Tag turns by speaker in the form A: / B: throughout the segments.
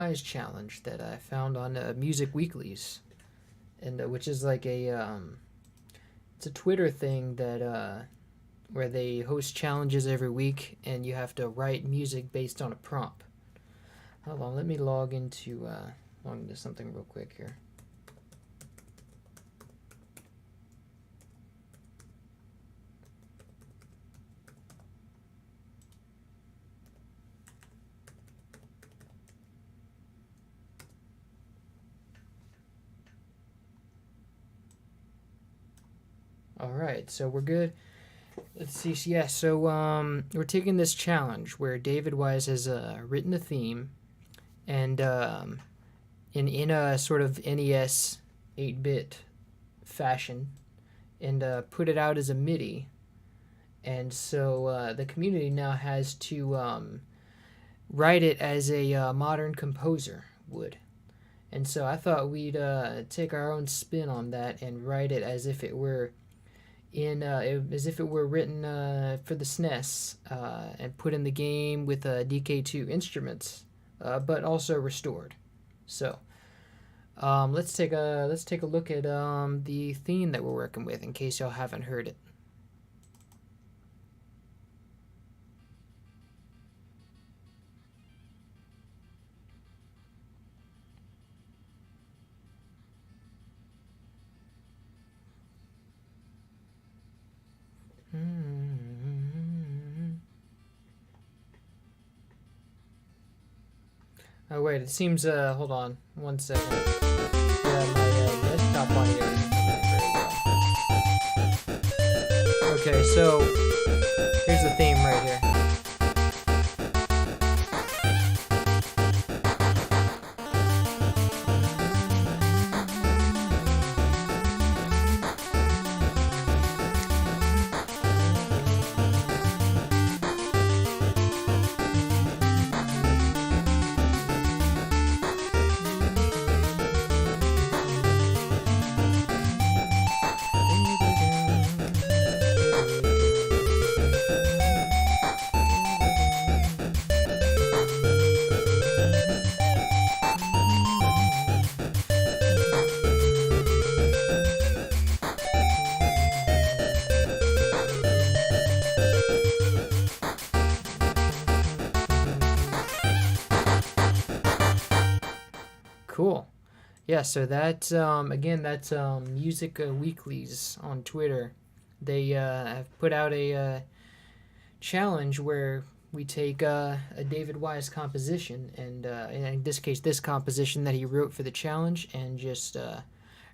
A: Wise challenge that I found on Music Weeklies, and which is like it's a Twitter thing that where they host challenges every week, and you have to write music based on a prompt. Hold on, let me log into something real quick here. All right, so we're good. Let's see. Yeah, so we're taking this challenge where David Wise has written a theme, and in a sort of NES 8-bit fashion, and put it out as a MIDI. And so the community now has to write it as a modern composer would. And so I thought we'd take our own spin on that and write it as if it were written for the SNES and put in the game with DK2 instruments, but also restored. So let's take a look at the theme that we're working with in case y'all haven't heard it. Oh wait, it seems. Hold on, 1 second. Yeah, my desktop audio isn't coming very well. Okay, so here's the theme right here. Cool. Yeah, so that's again that's Music Weeklies on Twitter. They have put out a challenge where we take a David Wise composition, and in this case, this composition that he wrote for the challenge, and just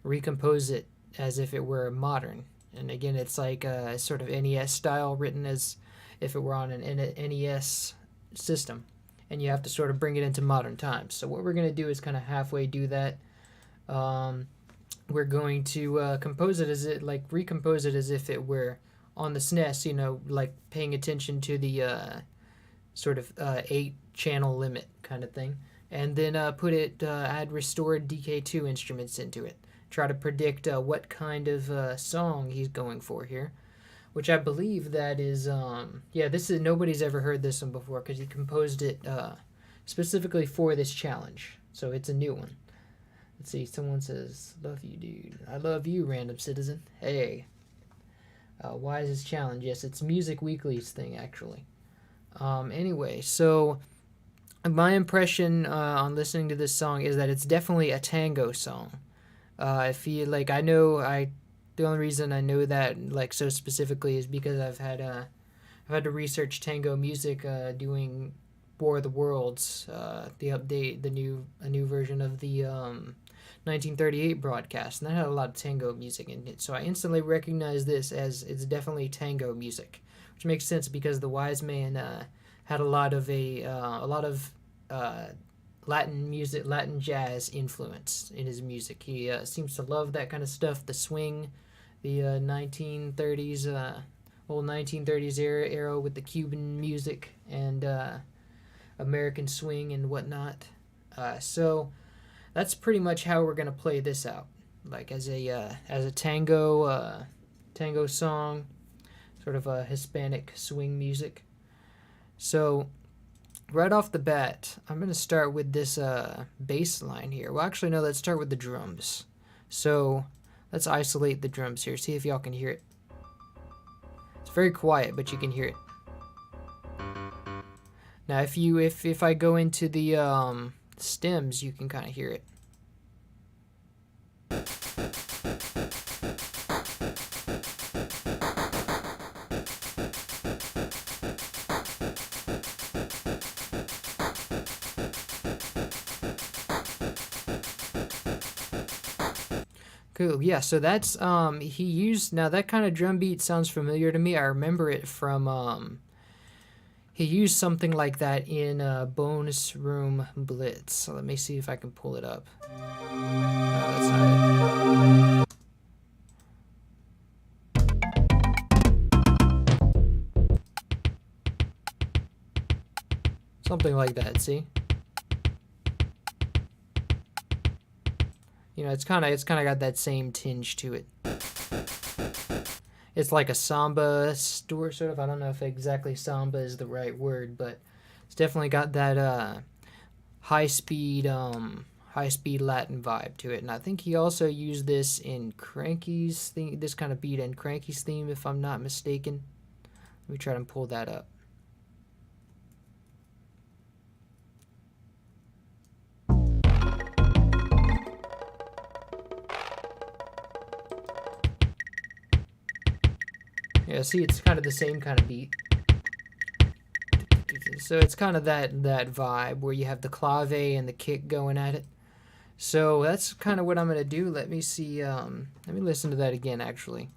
A: recompose it as if it were modern. And again, it's like a sort of NES style, written as if it were on an NES system, and you have to sort of bring it into modern times. So what we're going to do is kind of halfway do that. Um, we're going to compose it as it like recompose it as if it were on the SNES. Like paying attention to the sort of 8 channel limit kind of thing, and then add restored DK2 instruments into it. Try to predict what kind of song he's going for here, which I believe that is this is nobody's ever heard this one before because he composed it specifically for this challenge, so it's a new one. Let's see. Someone says, "Love you, dude. I love you, random citizen." Hey, why is this challenge? Yes, it's Music Weekly's thing actually. Anyway, so my impression on listening to this song is that it's definitely a tango song. I feel like the only reason I know that like so specifically is because I've had to research tango music doing War of the Worlds, the update, a new version of the 1938 broadcast, and that had a lot of tango music in it. So I instantly recognized this as it's definitely tango music, which makes sense because the Wise Man had a lot of Latin music, Latin jazz influence in his music. He seems to love that kind of stuff, the swing, the 1930s, old 1930s era with the Cuban music and American swing and whatnot. So that's pretty much how we're gonna play this out, like as a tango song, sort of a Hispanic swing music. So right off the bat, I'm going to start with this bass line here. Well, actually, no, let's start with the drums. So let's isolate the drums here. See if y'all can hear it. It's very quiet, but you can hear it. Now, if I go into the stems, you can kind of hear it. Cool. Yeah, so that's he used, now that kind of drum beat sounds familiar to me. I remember it from he used something like that in Bonus Room Blitz. So let me see if I can pull it up. No, that's not it. Something like that, see? You know, it's kind of got that same tinge to it. It's like a samba sort of. I don't know if exactly samba is the right word, but it's definitely got that high speed Latin vibe to it. And I think he also used this in Cranky's theme, this kind of beat in Cranky's theme, if I'm not mistaken. Let me try to pull that up. Yeah, see, it's kind of the same kind of beat. So it's kind of that vibe where you have the clave and the kick going at it. So that's kind of what I'm going to do. Let me see. Let me listen to that again, actually.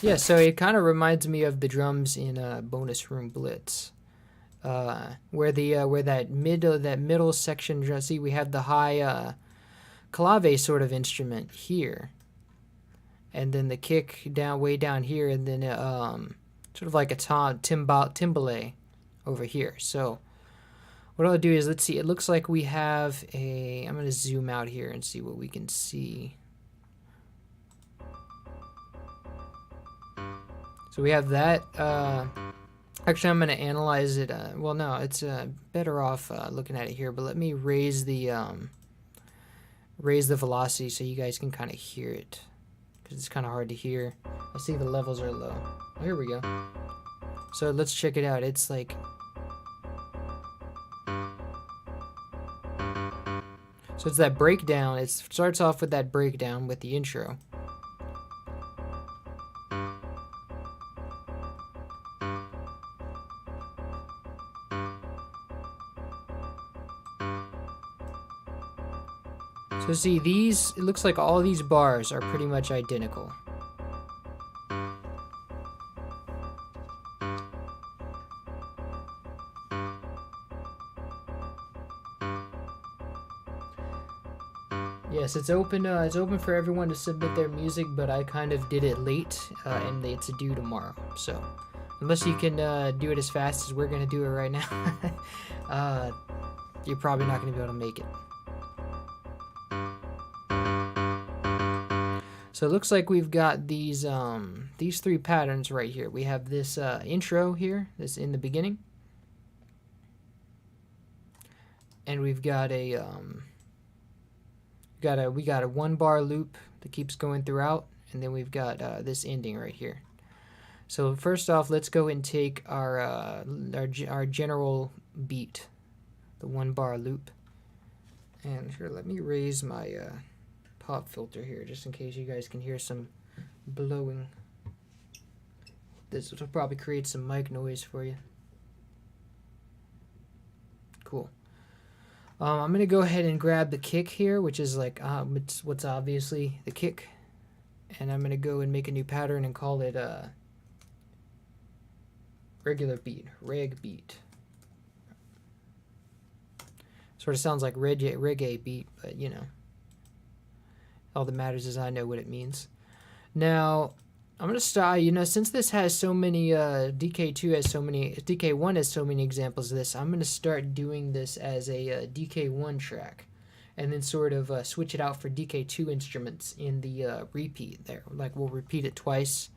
A: Yeah, so it kind of reminds me of the drums in Bonus Room Blitz, where that middle section. See, we have the high clave sort of instrument here, and then the kick way down here, and then sort of like a timbale over here. So what I'll do is, let's see. It looks like we have a. I'm gonna zoom out here and see what we can see. So we have that. Actually, I'm going to analyze it. Well, no, it's better off looking at it here. But let me raise the velocity so you guys can kind of hear it, because it's kind of hard to hear. I see the levels are low. Oh, here we go. So let's check it out. It's like. So it's that breakdown. It starts off with that breakdown with the intro. So see, it looks like all these bars are pretty much identical. Yes, it's open for everyone to submit their music, but I kind of did it late, and it's due tomorrow. So, unless you can do it as fast as we're going to do it right now, you're probably not going to be able to make it. So it looks like we've got these three patterns right here. We have this intro here, this in the beginning, and we've got a we got a 1 bar loop that keeps going throughout, and then we've got this ending right here. So first off, let's go and take our general beat, the 1 bar loop, and here, let me raise my pop filter here, just in case you guys can hear some blowing. This will probably create some mic noise for you. Cool. I'm going to go ahead and grab the kick here, which is like it's what's obviously the kick. And I'm going to go and make a new pattern and call it regular beat, reg beat. Sort of sounds like reggae beat, but all that matters is I know what it means. Now, I'm gonna start. You know, since this has so many, DK2 has so many, DK1 has so many examples of this. I'm gonna start doing this as a DK1 track, and then sort of switch it out for DK2 instruments in the repeat there. Like we'll repeat it twice,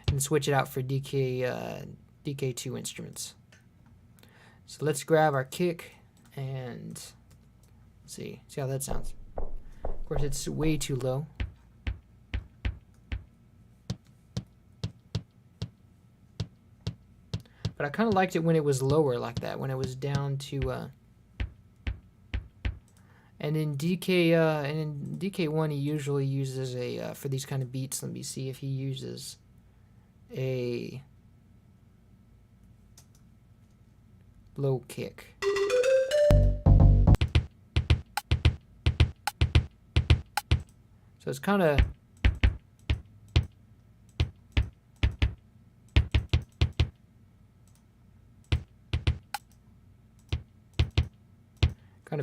A: and switch it out for DK2 instruments. So let's grab our kick and see how that sounds. Of course, it's way too low. But I kind of liked it when it was lower like that, when it was down to. And in DK1, he usually uses a for these kind of beats. Let me see if he uses a low kick. So it's kind of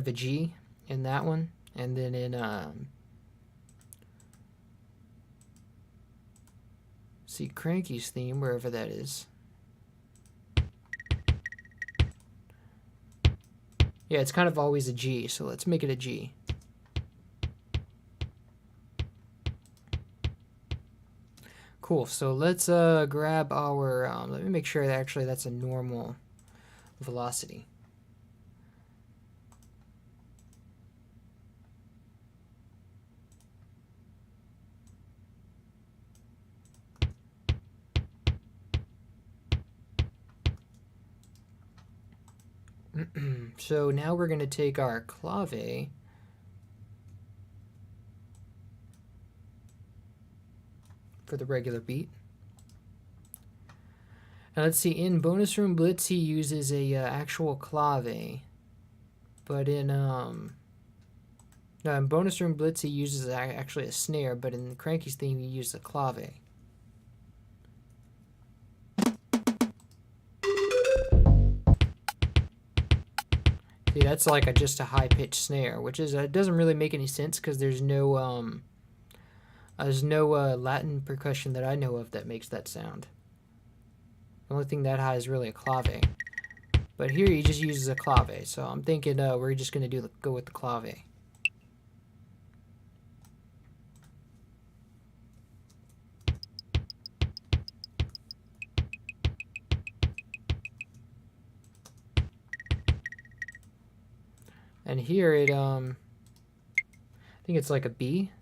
A: a G in that one, and then in see Cranky's theme, wherever that is. Yeah, it's kind of always a G, so let's make it a G. Cool, so let's grab our, let me make sure that actually that's a normal velocity. So now we're going to take our clave for the regular beat. Now let's see, in Bonus Room Blitz he uses a actual clave, but in no, in Bonus Room Blitz he uses actually a snare, but in Cranky's theme he uses a clave. See, that's like just a high-pitched snare, which is doesn't really make any sense because there's no Latin percussion that I know of that makes that sound. The only thing that high is really a clave. But here he just uses a clave, so I'm thinking we're just gonna go with the clave. And here it I think it's like a B.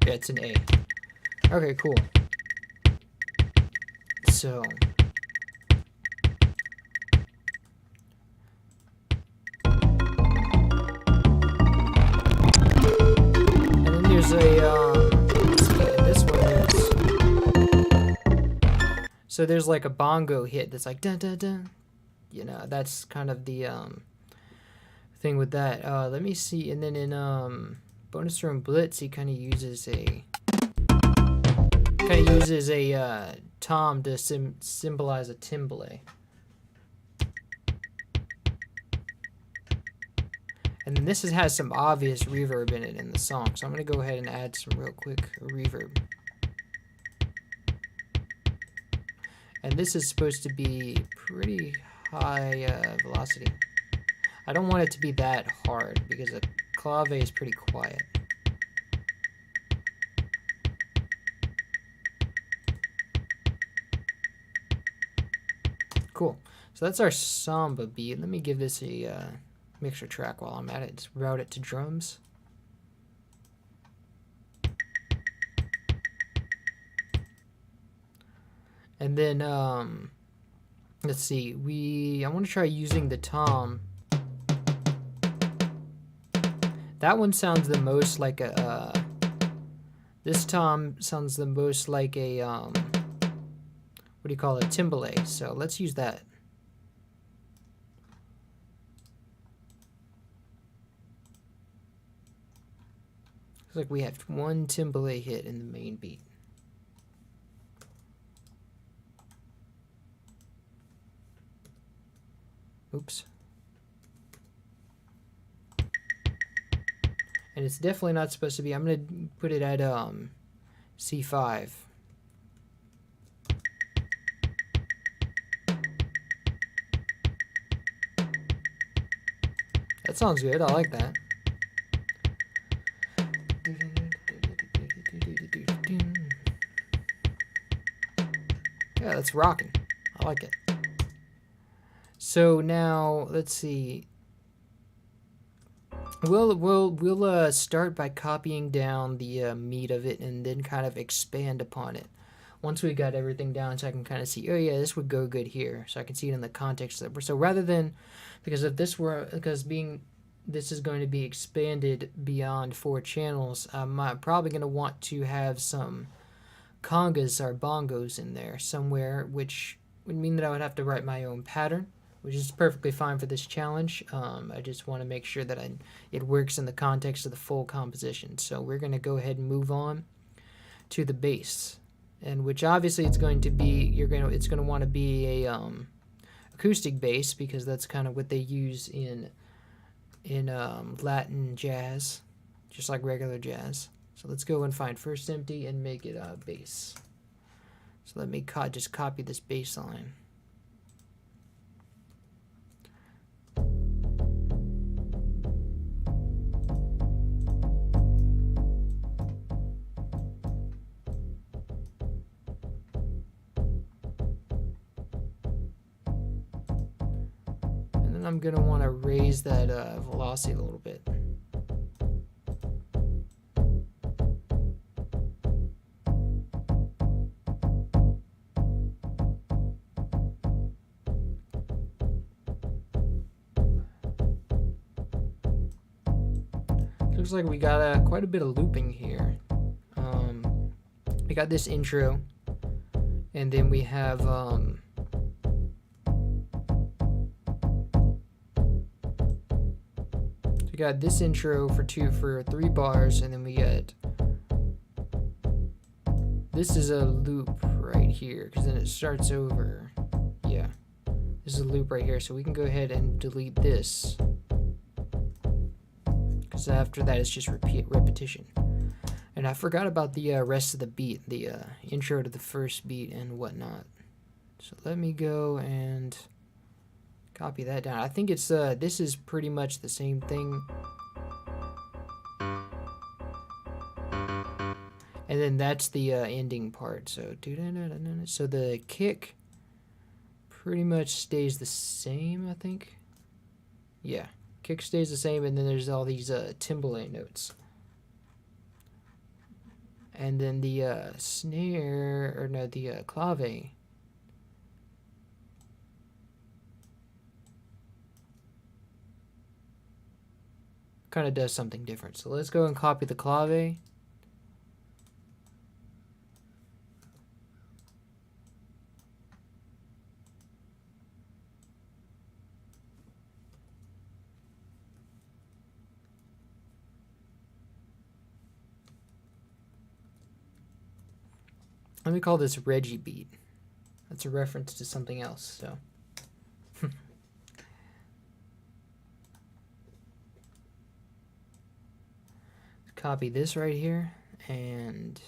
A: Yeah, it's an A. Okay, cool. So and then there's a so there's like a bongo hit that's like dun dun dun. You know, that's kind of the thing with that. Let me see. And then in Bonus Room Blitz, he kind of uses a tom to symbolize a timbale. And then this has some obvious reverb in it in the song, so I'm gonna go ahead and add some real quick reverb. And this is supposed to be pretty high velocity. I don't want it to be that hard because a clave is pretty quiet. Cool. So that's our samba beat. Let me give this a mixer track while I'm at it. Just route it to drums. And then, let's see, I want to try using the tom. That one sounds the most like a, this tom sounds the most like a, what do you call it, timbale. So let's use that. Looks like we have one timbale hit in the main beat. Oops. And it's definitely not supposed to be. I'm going to put it at C5. That sounds good. I like that. Yeah, that's rocking. I like it. So now, let's see. We'll start by copying down the meat of it and then kind of expand upon it. Once we got everything down, so I can kind of see, oh yeah, this would go good here. So I can see it in the context of it. So rather than, because if this were, this is going to be expanded beyond 4 channels, I'm probably going to want to have some congas or bongos in there somewhere, which would mean that I would have to write my own pattern, which is perfectly fine for this challenge. I just want to make sure that it works in the context of the full composition. So we're going to go ahead and move on to the bass, and which obviously it's going to be, it's going to want to be a acoustic bass, because that's kind of what they use in Latin jazz, just like regular jazz. So let's go and find first empty and make it bass. So let me just copy this bass line. And then I'm going to want to raise that velocity a little bit. Looks like we got quite a bit of looping here. We got this intro, and then we have we got this intro for 3 bars, and then we get this is a loop right here, because then it starts over. Yeah, this is a loop right here, so we can go ahead and delete this, because after that it's just repetition. And I forgot about the rest of the beat, the intro to the first beat and whatnot. So let me go and copy that down. I think it's this is pretty much the same thing. And then that's the ending part. So the kick pretty much stays the same, I think. Yeah, kick stays the same, and then there's all these timbale notes. And then the snare, or no, the clave. Kind of does something different. So let's go and copy the clave. Let me call this Reggie beat. That's a reference to something else, so. Copy this right here, and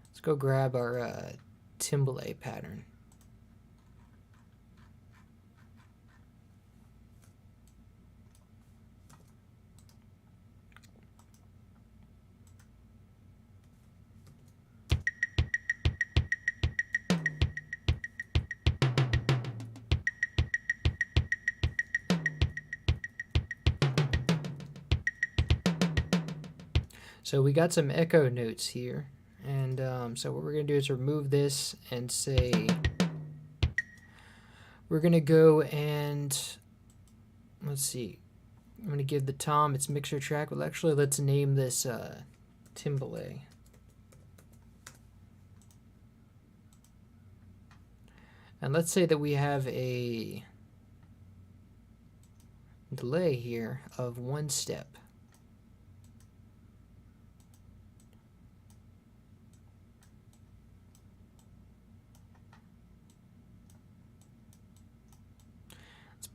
A: let's go grab our timbale pattern. So we got some echo notes here, and so what we're going to do is remove this and say, we're going to go and, let's see, I'm going to give the tom its mixer track. Well, actually, let's name this timbale. And let's say that we have a delay here of 1 step.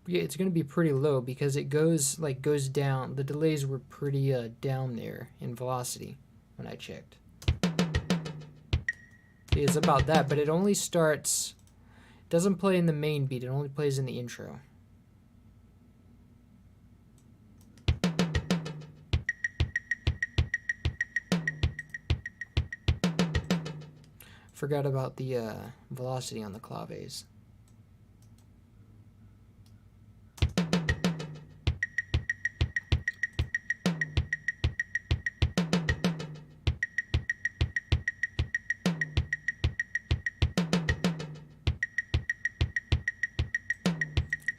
A: Yeah, it's going to be pretty low because it goes down. The delays were pretty down there in velocity when I checked. It's about that, but it only starts. It doesn't play in the main beat. It only plays in the intro. Forgot about the velocity on the claves.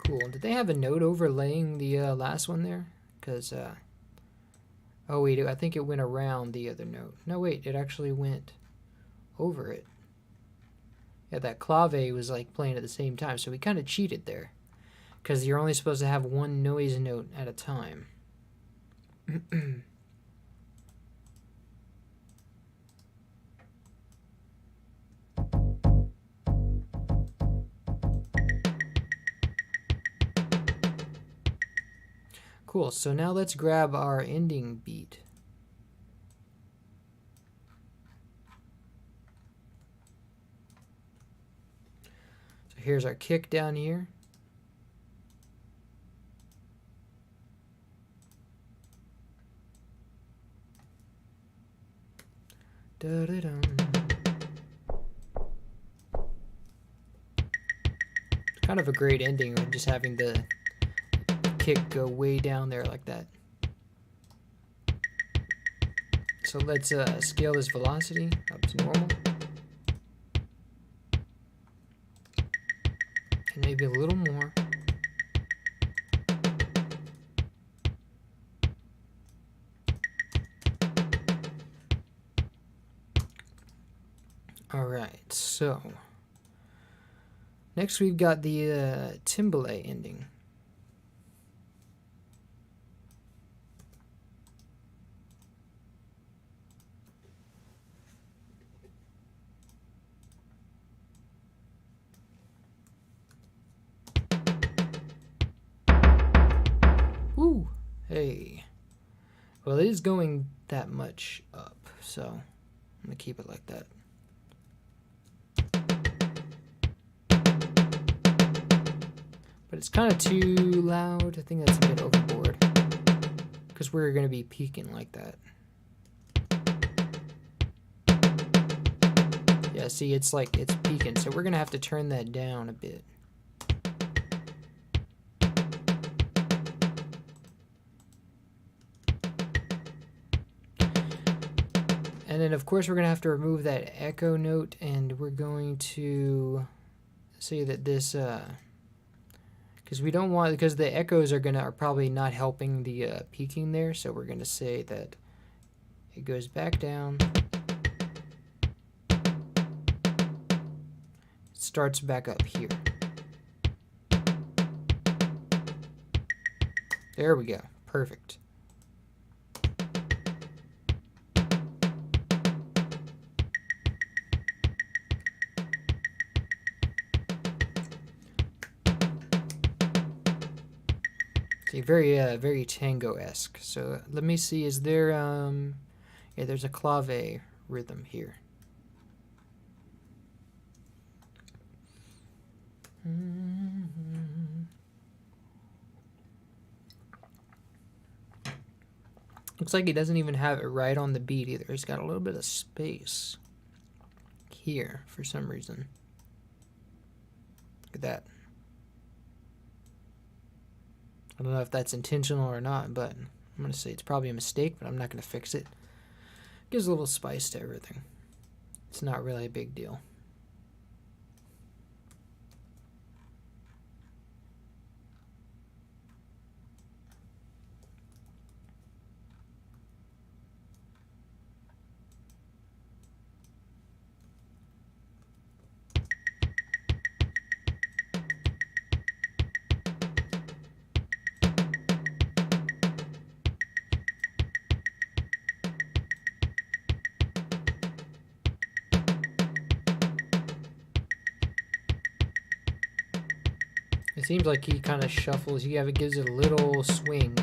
A: Cool. Did they have a note overlaying the last one there? Because, oh wait, I think it went around the other note. No, wait, it actually went over it. Yeah, that clave was like playing at the same time, so we kind of cheated there. Because you're only supposed to have one noise note at a time. Cool, so now let's grab our ending beat. So here's our kick down here. Da-da-dum. It's kind of a great ending with just having the kick go way down there like that. So let's scale this velocity up to normal. And maybe a little more. Alright, so next we've got the timbale ending. Woo! Hey. Well, it is going that much up, so I'm going to keep it like that. But it's kind of too loud. I think that's a bit overboard. Because we're going to be peaking like that. Yeah, see, it's like, it's peaking. So we're going to have to turn that down a bit. And then, of course, we're going to have to remove that echo note. And we're going to say that this... because we don't want, because the echoes are probably not helping the peaking there, so we're gonna say that it goes back down, it starts back up here. There we go, perfect. Very tango-esque. So let me see, is there, yeah, there's a clave rhythm here. Looks like he doesn't even have it right on the beat either. He's got a little bit of space here for some reason. Look at that. I don't know if that's intentional or not, but I'm going to say it's probably a mistake, but I'm not going to fix it. Gives a little spice to everything. It's not really a big deal. It seems like he kind of shuffles. He gives it a little swing.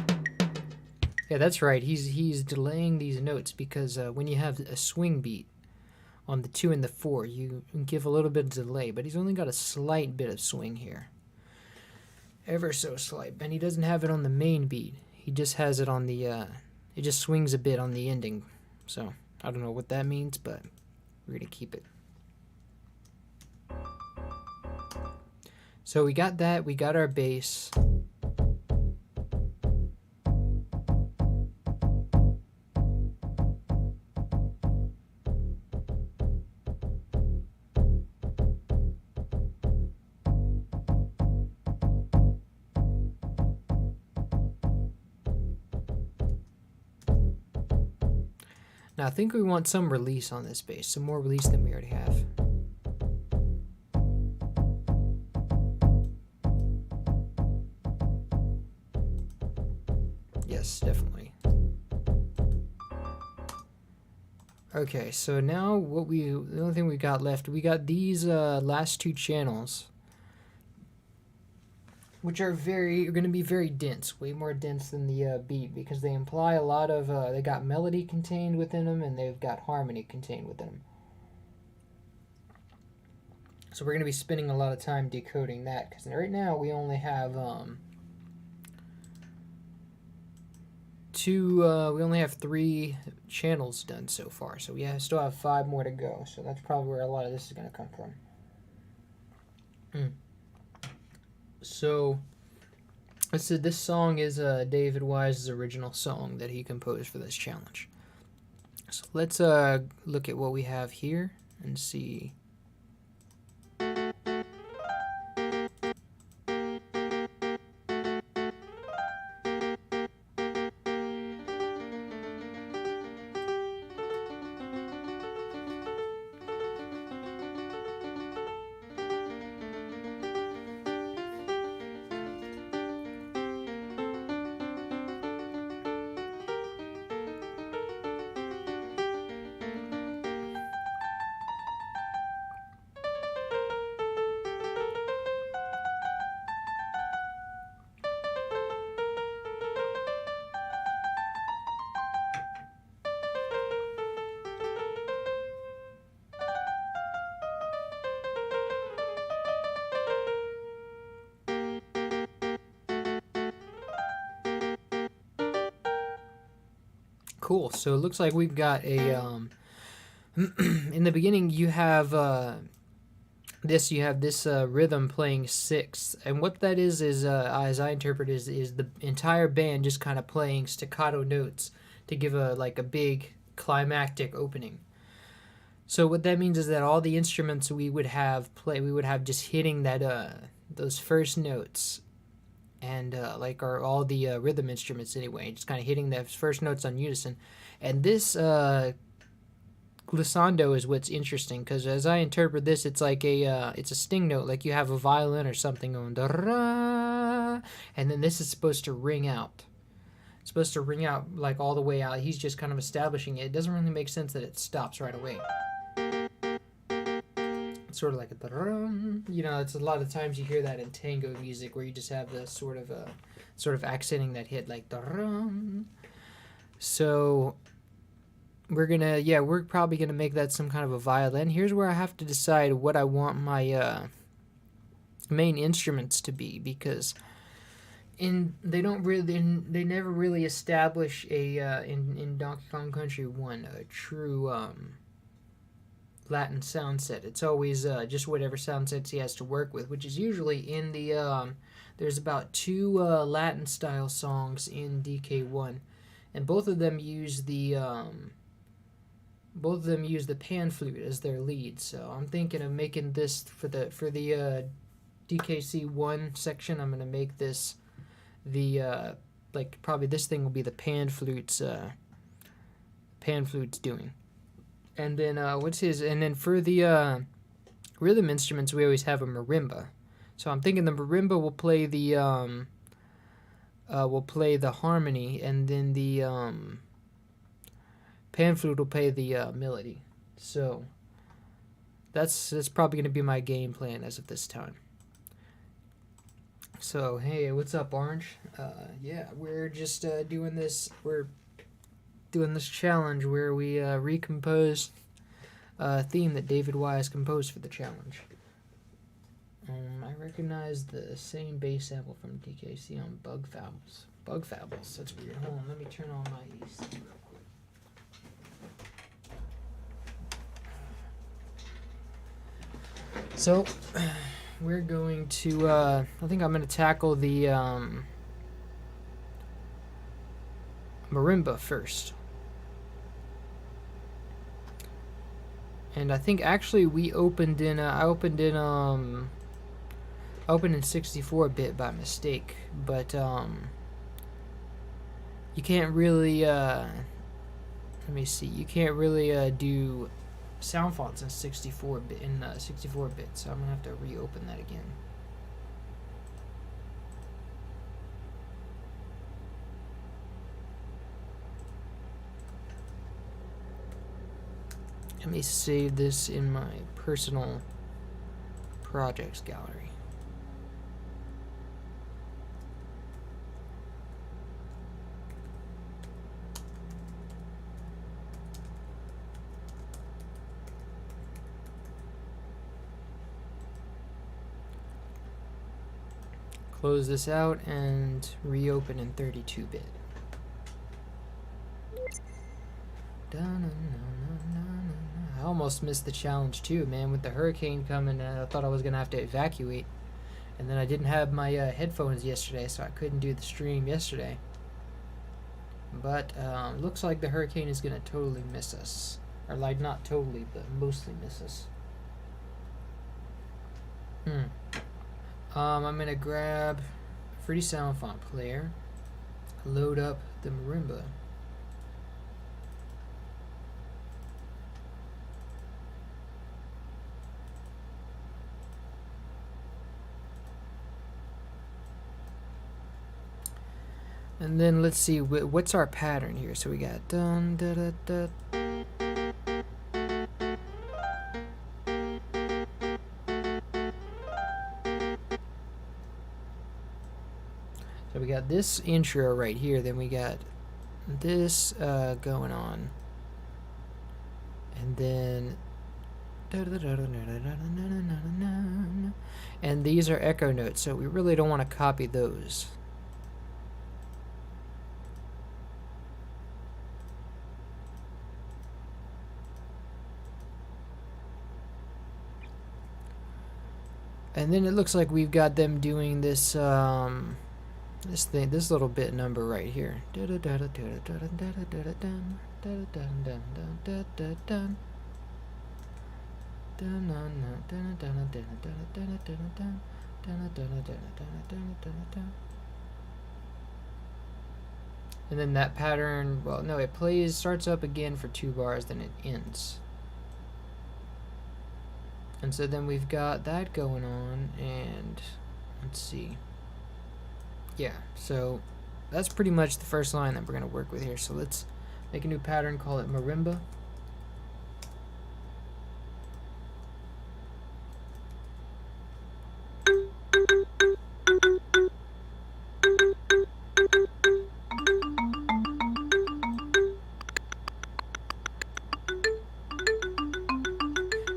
A: Yeah, that's right. He's delaying these notes because when you have a swing beat on the 2 and the 4, you give a little bit of delay, but he's only got a slight bit of swing here. Ever so slight. And he doesn't have it on the main beat. He just has it on the, it just swings a bit on the ending. So, I don't know what that means, but we're going to keep it. So we got that, we got our bass. Now I think we want some release on this bass, some more release than we already have. Yes, definitely. Okay, so now the only thing we got left, we got these last 2 channels, which are going to be very dense, way more dense than the beat, because they imply a lot of, they got melody contained within them, and they've got harmony contained within them. So we're going to be spending a lot of time decoding that, because right now we only have we only have 3 channels done so far, so we still have 5 more to go, so that's probably where a lot of this is going to come from. So, this song is David Wise's original song that he composed for this challenge. So let's look at what we have here and see. Cool. So it looks like we've got a in the beginning you have this rhythm playing 6, and what that is as I interpret is the entire band just kind of playing staccato notes to give a big climactic opening. So what that means is that all the instruments we would have just hitting that those first notes, and all the rhythm instruments anyway, just kind of hitting the first notes on unison. And this glissando is what's interesting, because as I interpret this, it's like it's a sting note, like you have a violin or something going da-ra, and then this is supposed to ring out. It's supposed to ring out like all the way out. He's just kind of establishing it. It doesn't really make sense that it stops right away. It's sort of like a da-rum. It's a lot of times you hear that in tango music where you just have the sort of accenting that hit like da-rum. So we're probably gonna make that some kind of a violin. Here's where I have to decide what I want my main instruments to be, because they never really establish in Donkey Kong Country 1 a true Latin sound set. It's always just whatever sound sets he has to work with, which is usually in the there's about 2 Latin style songs in DK1, and both of them use the pan flute as their lead. So I'm thinking of making this for the DKC1 section. I'm gonna make this probably this thing will be the pan flute's doing. And then and then for the rhythm instruments, we always have a marimba. So I'm thinking the marimba will play the harmony, and then the pan flute will play the melody. So that's probably going to be my game plan as of this time. So hey, what's up, Orange? Yeah, we're just doing this. We're doing this challenge where we recompose a theme that David Wise composed for the challenge. I recognize the same bass sample from DKC on Bug Fables. Bug Fables. That's weird. Hold on, let me turn on my AC real quick. So, we're going to, I think I'm going to tackle the marimba first. And I think actually we opened in, I opened in 64-bit by mistake, but you can't really, let me see, you can't really do sound fonts in 64-bit, so I'm gonna have to reopen that again. Let me save this in my personal projects gallery. Close this out and reopen in 32-bit. I almost missed the challenge too, man. With the hurricane coming, I thought I was gonna have to evacuate, and then I didn't have my headphones yesterday, so I couldn't do the stream yesterday. But looks like the hurricane is gonna totally miss us, or like not totally, but mostly miss us. I'm gonna grab Fruity Sound Font Player, load up the marimba. And then let's see, what's our pattern here? So we got dun da da da. So we got this intro right here, then we got this going on, and then and these are echo notes, so we really don't want to copy those. And then it looks like we've got them doing this this little bit number right here. And then that pattern, well, no, it starts up again for 2 bars, then it ends. And so then we've got that going on, and let's see. Yeah, so that's pretty much the first line that we're going to work with here. So let's make a new pattern, call it marimba.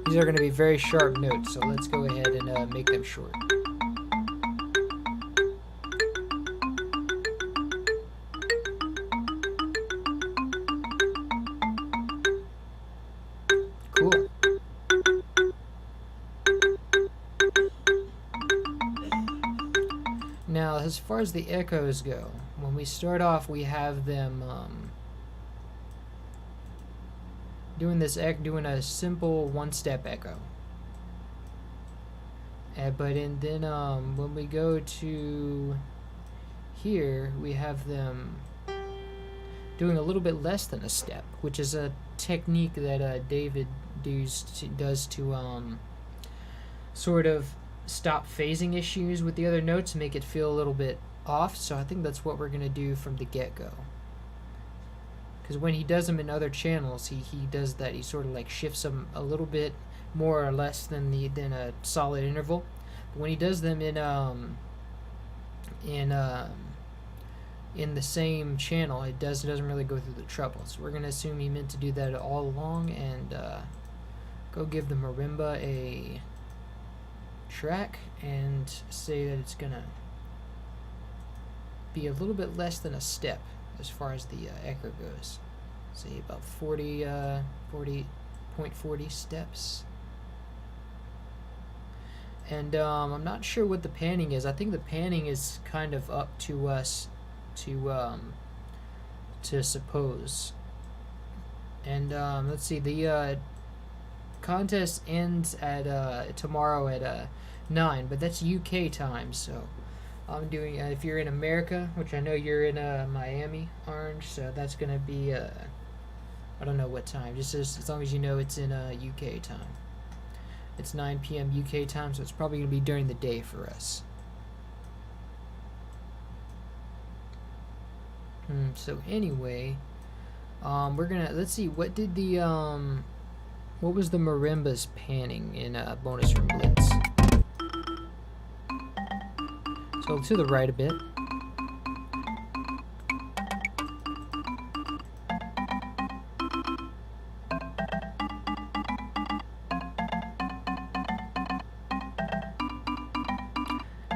A: These are going to be very sharp notes, so let's go ahead and make them short. Cool. Now, as far as the echoes go, when we start off, we have them doing a simple 1-step echo. But then when we go to here, we have them doing a little bit less than a step, which is a technique that David does to sort of stop phasing issues with the other notes and make it feel a little bit off. So I think that's what we're going to do from the get-go. Because when he does them in other channels, he does that. He sort of like shifts them a little bit more or less than a solid interval. But when he does them in in the same channel, it doesn't really go through the treble. So we're gonna assume he meant to do that all along, and go give the marimba a track and say that it's gonna be a little bit less than a step as far as the echo goes. Say about 40.40 steps. And I'm not sure what the panning is. I think the panning is kind of up to us to suppose. And let's see, the contest ends at tomorrow at 9, but that's UK time. So I'm doing. If you're in America, which I know you're in Miami, Orange, so that's gonna be I don't know what time. Just as long as you know it's in UK time. It's 9 p.m. UK time, so it's probably going to be during the day for us. So anyway, we're gonna let's see what did the what was the marimba's panning in bonus room blitz. So to the right a bit.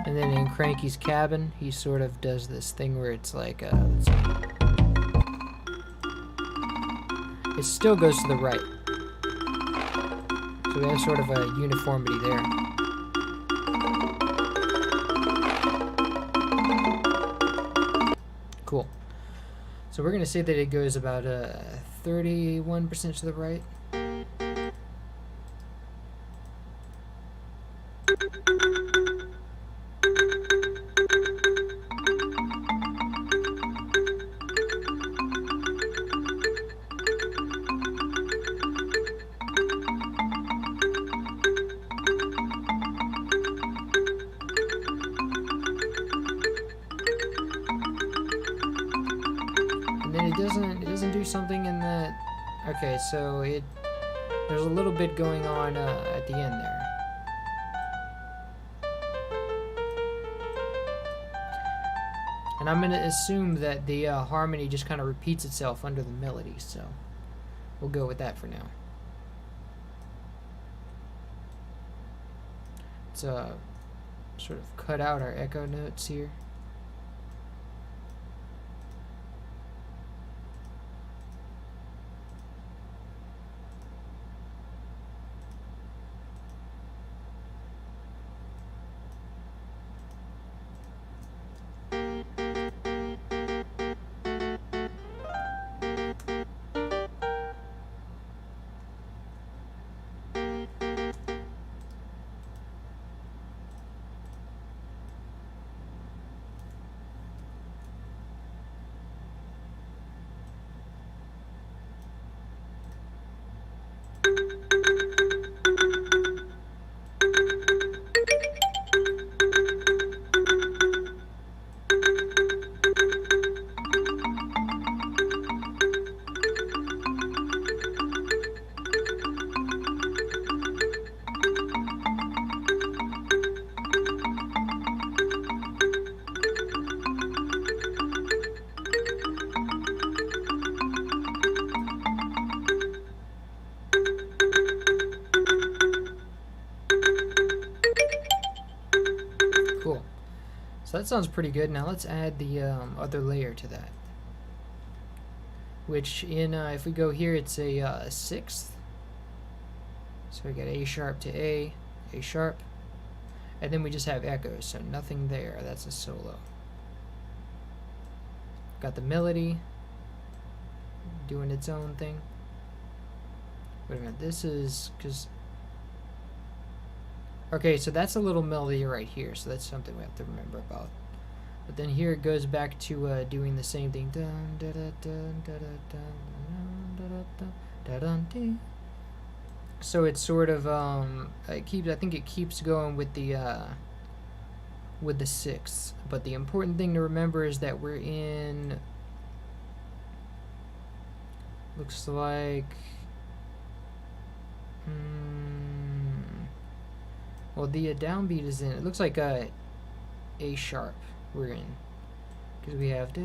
A: And then in Cranky's cabin, he sort of does this thing where it's like, let's see. It still goes to the right. So we have sort of a uniformity there. Cool. So we're going to say that it goes about 31% to the right. It doesn't do something in that. Okay, so there's a little bit going on at the end there. And I'm going to assume that the harmony just kind of repeats itself under the melody, so we'll go with that for now. Let's sort of cut out our echo notes here. Cool. So that sounds pretty good. Now let's add the other layer to that. Which in, if we go here, it's a sixth. So we got A sharp to A sharp. And then we just have echoes, so nothing there. That's a solo. Got the melody doing its own thing. Wait a minute, this is, because... Okay, so that's a little melody right here, so that's something we have to remember about. But then here it goes back to doing the same thing. So it's sort of I think it keeps going with the sixths. But the important thing to remember is that we're in, looks like, well, the downbeat is in, it looks like A sharp. we're in. Because we have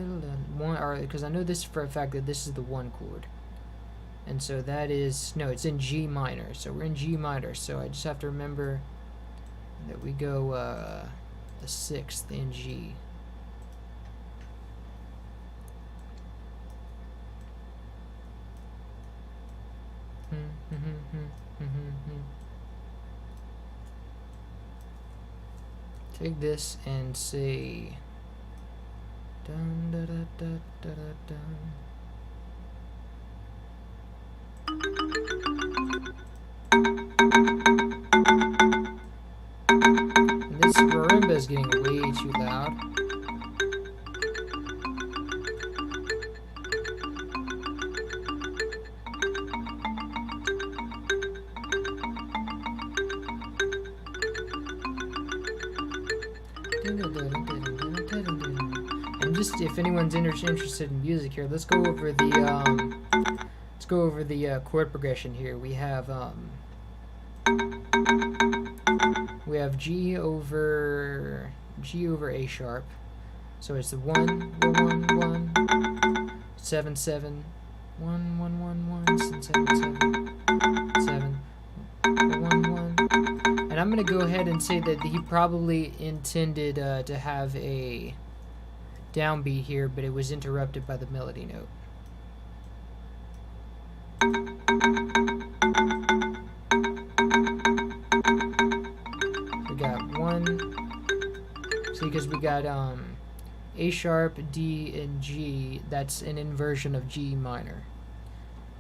A: one, or because I know this for a fact that this is the 1 chord. And so that is, no, it's in G minor. So we're in G minor. So I just have to remember that we go the 6th in G. Take this and say dun da da da da da dun. And this marimba is getting way too loud. And just if anyone's interested in music here, let's go over the chord progression here. We have G over A sharp, so it's the 1 1 1 7 7 1 1 1 1 7 7 7 1 1. And I'm gonna go ahead and say that he probably intended to have a downbeat here, but it was interrupted by the melody note. We got 1. See, because we got A sharp, D, and G. That's an inversion of G minor.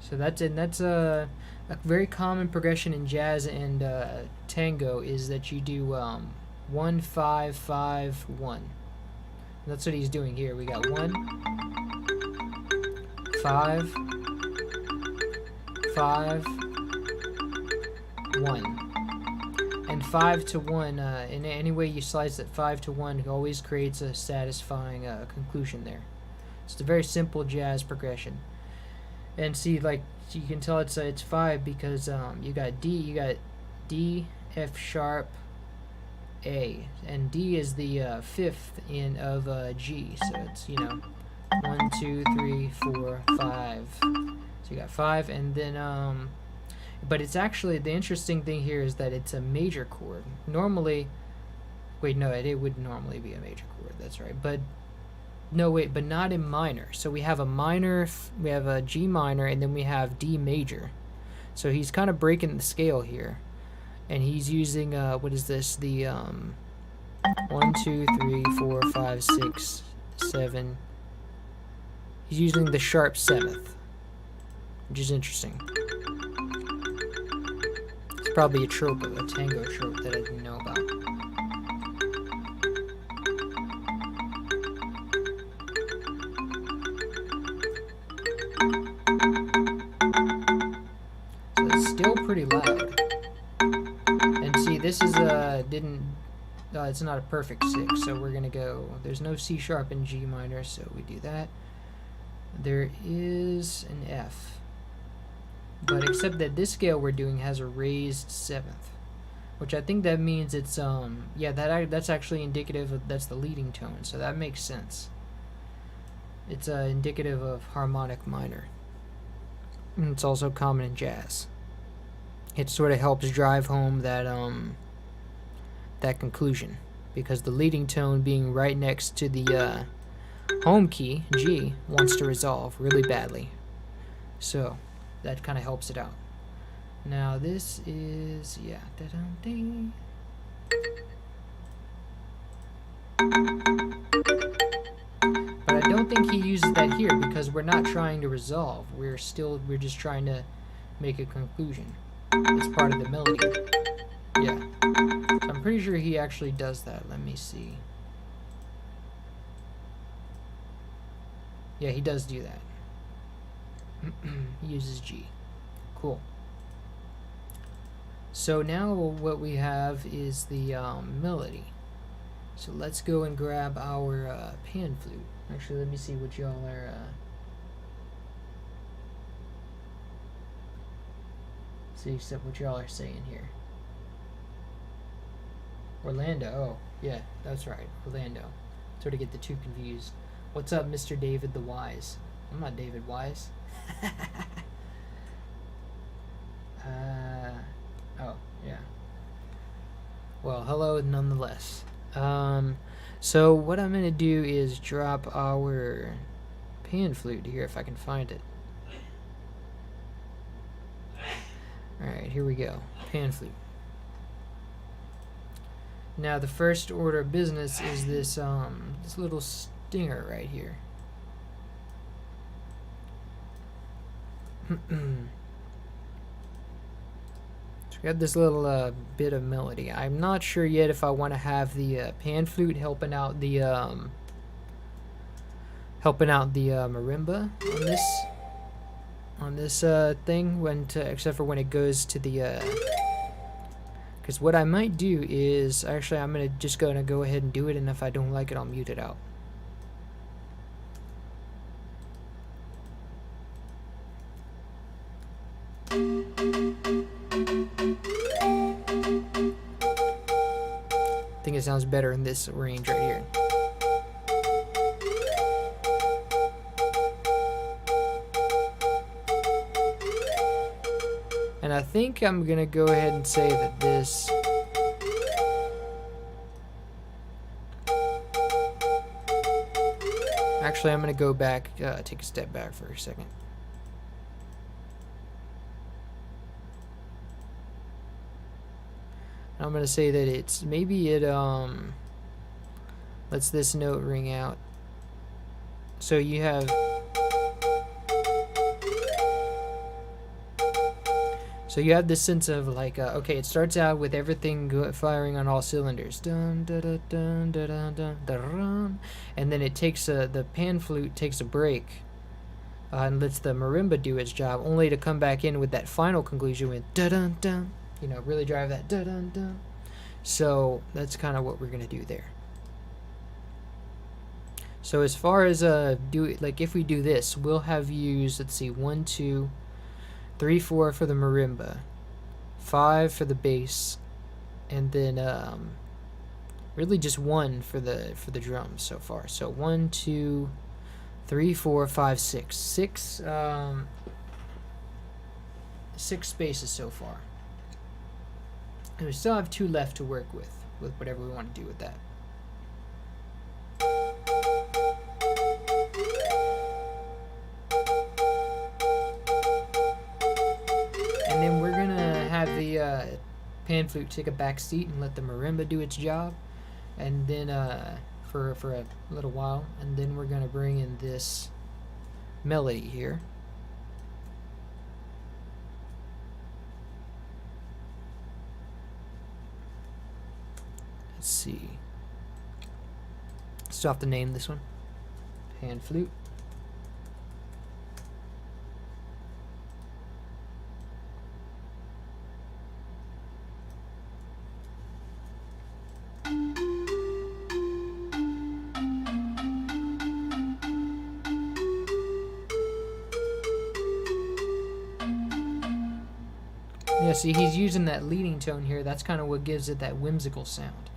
A: So that's a very common progression in jazz and tango is that you do 1 5 5 1. And that's what he's doing here. We got 1 5 5 1. And 5 to 1, in any way you slice it, 5 to 1 always creates a satisfying conclusion there. It's a very simple jazz progression. And see, like, you can tell it's 5 because you got D, F sharp, A, and D is the 5th of G. So it's 1 2 3 4 5. So you got 5, and then but it's actually, the interesting thing here is that it's a major chord. Normally, wait, no, it would normally be a major chord. That's right, but. No, wait, but not in minor. So we have a minor, we have a G minor, and then we have D major. So he's kind of breaking the scale here. And he's using, what is this? The 1, 2, 3, 4, 5, 6, 7. He's using the sharp 7th, which is interesting. It's probably a trope, a tango trope that I didn't know about. Still pretty loud. And see, this is it's not a perfect 6, so we're gonna go, there's no C sharp in G minor, so we do that. There is an F, but except that this scale we're doing has a raised 7th, which I think that means it's yeah, that's actually indicative of, that's the leading tone, so that makes sense. It's indicative of harmonic minor, and it's also common in jazz. It sort of helps drive home that that conclusion, because the leading tone being right next to the home key, G, wants to resolve really badly. So that kind of helps it out. Now this is, yeah. But I don't think he uses that here because we're not trying to resolve. We're just trying to make a conclusion. It's part of the melody. Yeah. So I'm pretty sure he actually does that. Let me see. Yeah, he does do that. He uses G. Cool. So now what we have is the melody. So let's go and grab our pan flute. Actually, let me see what y'all are... see except what y'all are saying here. Orlando. Oh, yeah, that's right. Orlando. Sort of get the two confused. What's up, Mr. David the Wise? I'm not David Wise. Oh, yeah. Well, hello nonetheless. So what I'm going to do is drop our pan flute here if I can find it. Alright, here we go. Pan flute. Now the first order of business is this this little stinger right here. So we have this little bit of melody. I'm not sure yet if I want to have the pan flute helping out the marimba on this thing except for when it goes to the because what I might do is actually I'm gonna go ahead and do it, and if I don't like it I'll mute it out. I think it sounds better in this range right here. And I think I'm gonna go ahead and say that this actually I'm gonna go back, take a step back for a second. I'm gonna say that it's maybe it lets this note ring out. So you have this sense of like okay, it starts out with everything firing on all cylinders, dun, dun, dun, dun, dun, dun, dun, dun, and then it takes the pan flute takes a break and lets the marimba do its job, only to come back in with that final conclusion with dun dun dun. You know, really drive that dun dun dun. So that's kind of what we're gonna do there. So as far as if we do this, we'll have used, let's see, 1, 2, 3, 4 for the marimba, 5 for the bass, and then really just 1 for the drums so far. So 1, 2, 3, 4, 5, 6. 6 spaces so far. And we still have 2 left to work with whatever we want to do with that. And then we're gonna have the pan flute take a back seat and let the marimba do its job, and then for a little while, and then we're gonna bring in this melody here. Let's see. Still have to name this one. Pan flute. Yeah, see, he's using that leading tone here. That's kind of what gives it that whimsical sound.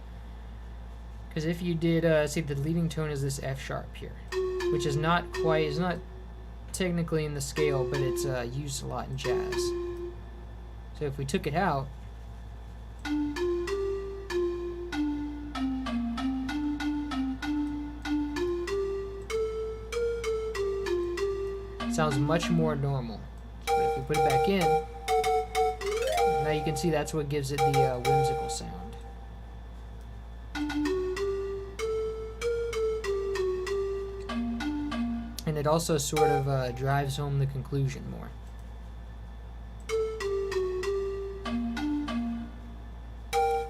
A: Because if you did, see, the leading tone is this F sharp here, which is not technically in the scale, but it's used a lot in jazz. So if we took it out, it sounds much more normal. But if we put it back in, now you can see that's what gives it the whimsical sound. And it also sort of drives home the conclusion more.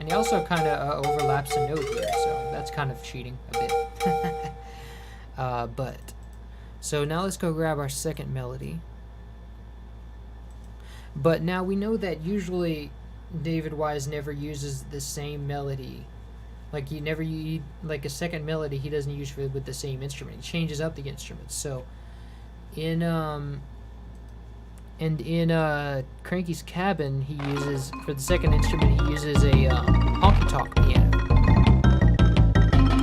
A: And he also kind of overlaps a note here, so that's kind of cheating a bit. So now let's go grab our second melody. But now we know that usually David Wise never uses the same melody. Like like a second melody he doesn't use with the same instrument. He changes up the instruments. So in Cranky's Cabin, he uses, for the second instrument, he uses a honky tonk piano.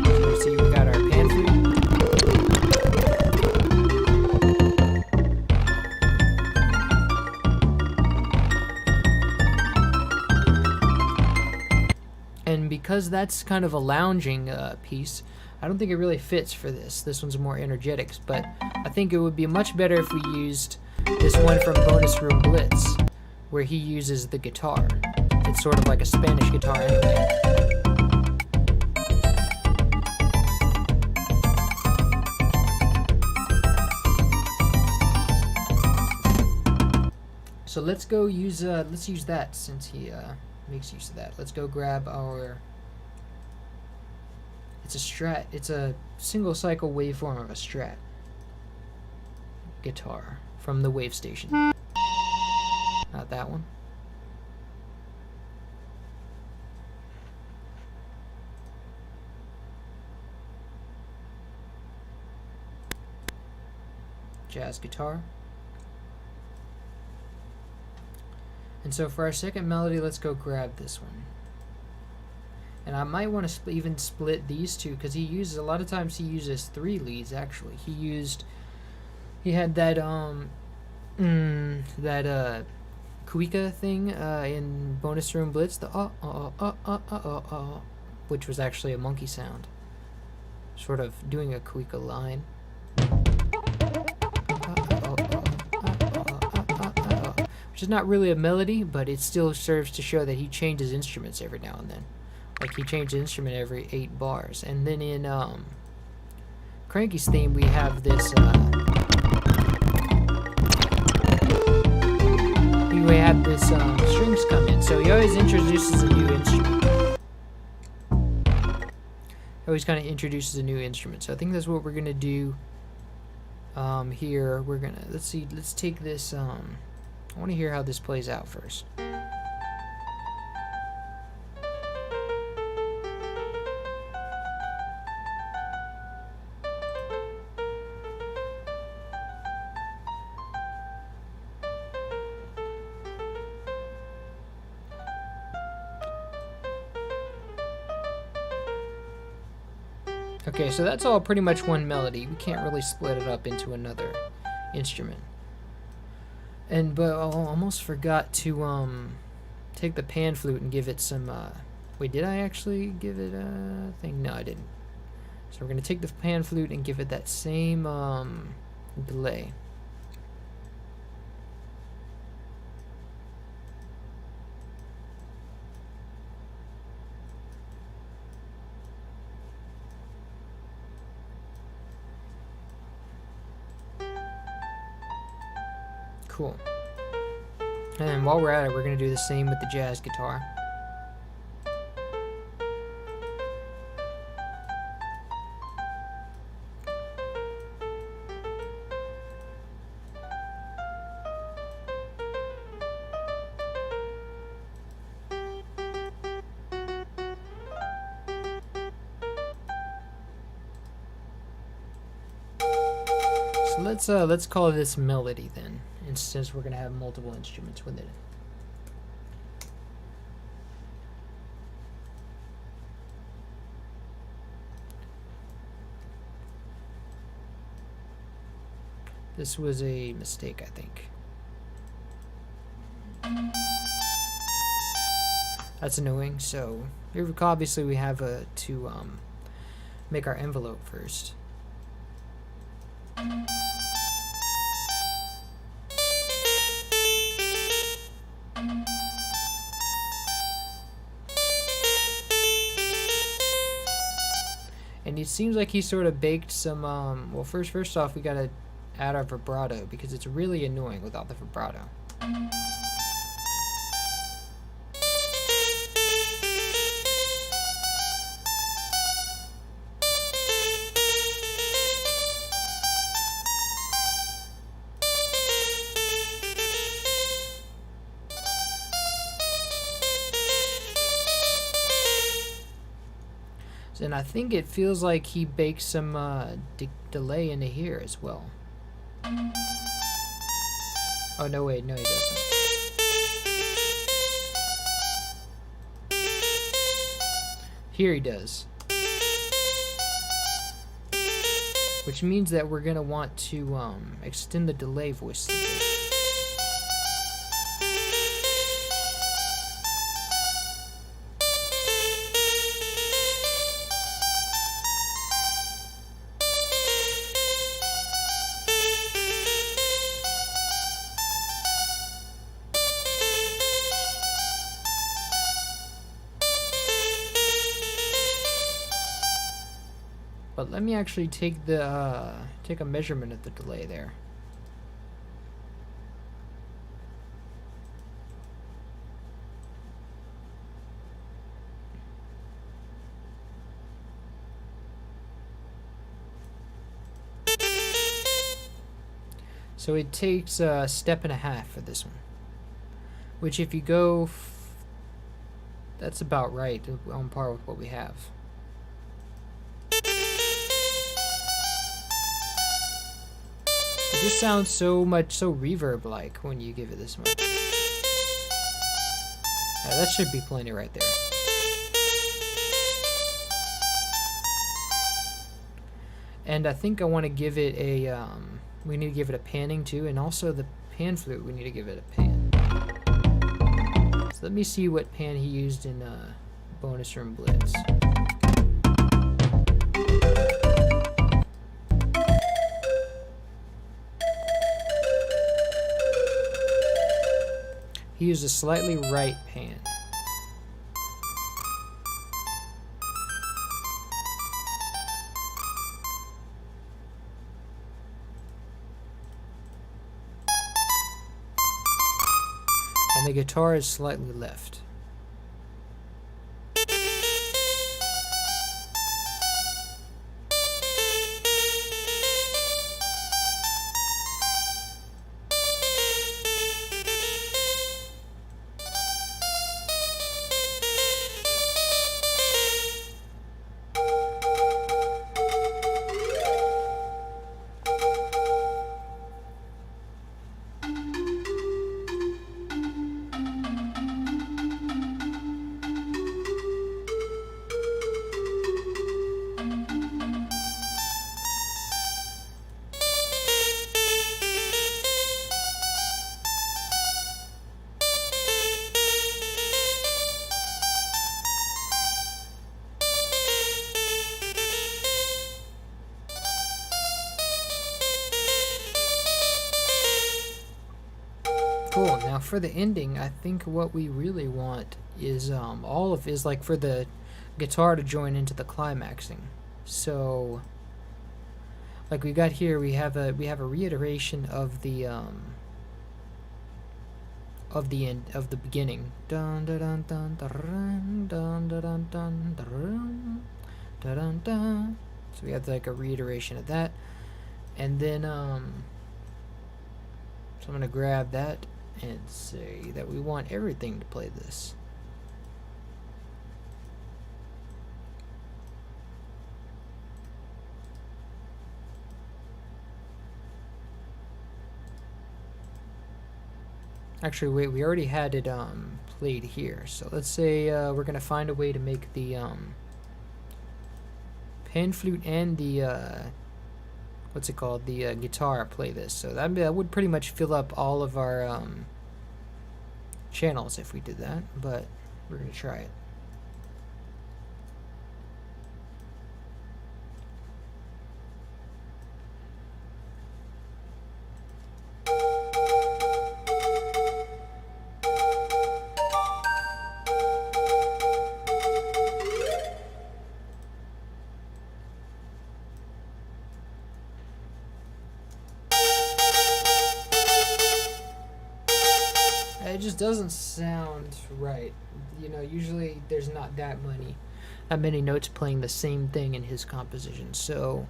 A: So you see, we got our pan because that's kind of a lounging piece, I don't think it really fits for this. This one's more energetic, but I think it would be much better if we used this one from Bonus Room Blitz, where he uses the guitar. It's sort of like a Spanish guitar anyway. So let's go use let's use that since he makes use of that. Let's go grab our. It's a Strat. It's a single cycle waveform of a Strat guitar from the Wave Station. Not that one. Jazz guitar. And so for our second melody, let's go grab this one. And I might want to even split these two, because he uses, a lot of times he uses 3 leads actually. He had that Kuika thing in Bonus Room Blitz, the which was actually a monkey sound. Sort of doing a Kuika line. Which is not really a melody, but it still serves to show that he changes instruments every now and then. Like he changes instrument every 8 bars. And then in Cranky's theme we have this strings come in. So he always introduces a new instrument. Always kind of introduces a new instrument. So I think that's what we're gonna do here. We're gonna let's take this I want to hear how this plays out first. Okay, so that's all pretty much one melody. We can't really split it up into another instrument. But I almost forgot to take the pan flute and give it some wait, did I actually give it a thing? No, I didn't. So we're gonna take the pan flute and give it that same delay. Cool. And while we're at it, we're going to do the same with the jazz guitar. So let's call this melody then, and since we're going to have multiple instruments with it. This was a mistake, I think. That's annoying. So obviously we have to make our envelope first. And it seems like he sort of baked some, well, first off, we gotta add our vibrato, because it's really annoying without the vibrato. And I think it feels like he baked some delay into here as well. Oh, no, wait, no, he doesn't. Here he does. Which means that we're going to want to extend the delay voice a bit. let me actually take the take a measurement of the delay there. So it takes a step and a half for this one, which if you go, that's about right, on par with what we have. It just sounds so reverb-like when you give it this much. Yeah, that should be plenty right there. And I think I want to give it a, we need to give it a panning too, and also the pan flute, we need to give it a pan. So let me see what pan he used in Bonus Room Blitz. He used a slightly right pan. And the guitar is slightly left. Cool. Now for the ending, I think what we really want is like for the guitar to join into the climaxing. So like we got here, we have a reiteration of the end of the beginning. Dun dun dun dun dun dun dun dun dun dun dun dun. So we have like a reiteration of that, and then so I'm gonna grab that and say that we want everything to play this. Actually, wait, we already had it played here. So let's say we're gonna find a way to make the pan flute and the what's it called, the guitar play this. So that would pretty much fill up all of our channels if we did that, but we're gonna try it. It just doesn't sound right. You know, usually there's not that many notes playing the same thing in his composition. So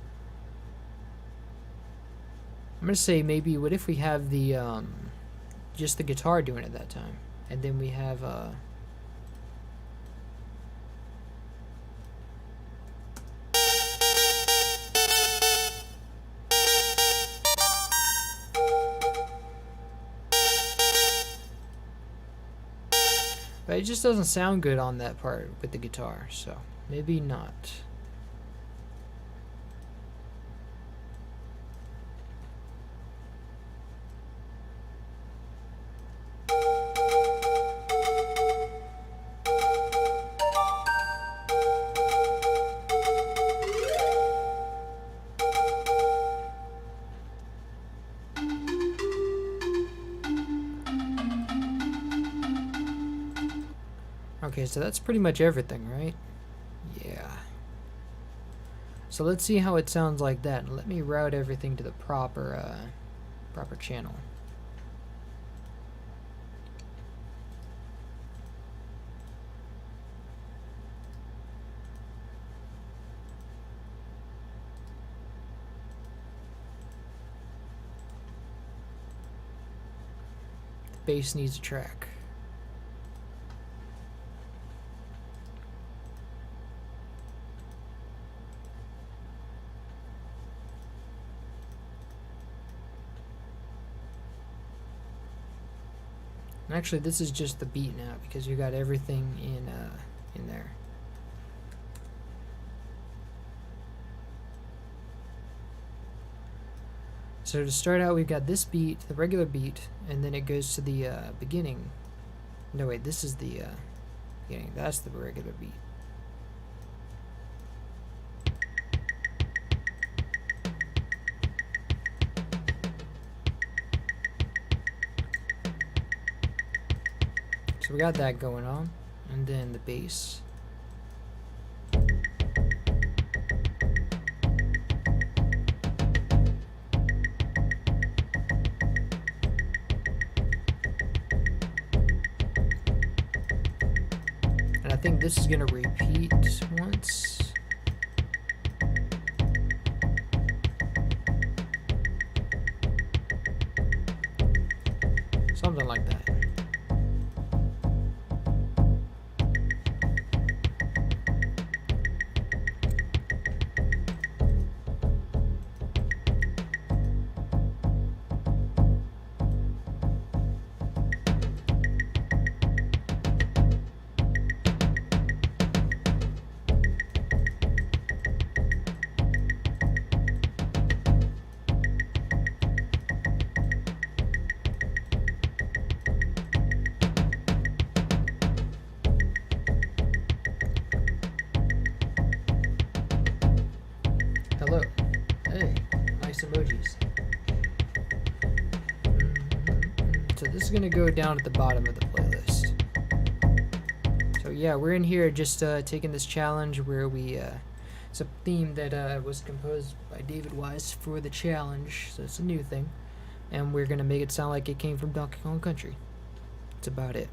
A: I'm gonna say maybe what if we have the just the guitar doing it that time, and then we have but it just doesn't sound good on that part with the guitar, so maybe not. Okay, so that's pretty much everything, right? Yeah. So let's see how it sounds like that. Let me route everything to the proper channel. The bass needs a track. Actually, this is just the beat now because you got everything in there. So to start out, we've got this beat, the regular beat, and then it goes to the beginning. No, wait, this is the beginning. That's the regular beat. So we got that going on, and then the bass. And I think this is gonna repeat once. Something like that. Hello. Hey, nice emojis. So this is gonna go down at the bottom of the playlist. So yeah, we're in here just taking this challenge where we it's a theme that was composed by David Wise for the challenge, so it's a new thing, and we're gonna make it sound like it came from Donkey Kong Country. That's about it.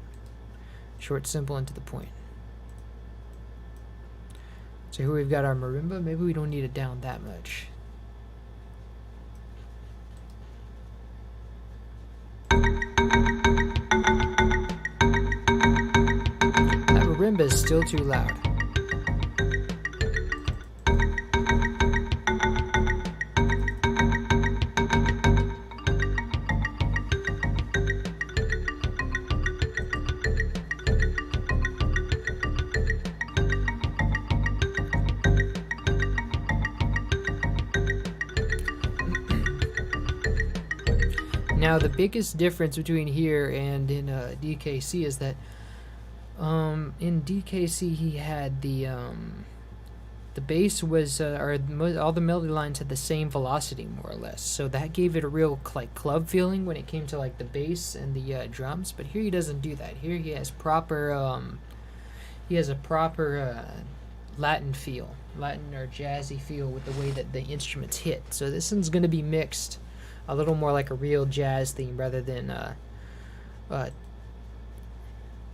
A: Short, simple, and to the point. So here we've got our marimba. Maybe we don't need it down that much. That marimba is still too loud. Now the biggest difference between here and in DKC is that in DKC he had the bass was all the melody lines had the same velocity more or less, so that gave it a real like club feeling when it came to like the bass and the drums. But here he doesn't do that. Here he has a proper Latin feel, Latin or jazzy feel with the way that the instruments hit. So this one's going to be mixed a little more like a real jazz theme rather than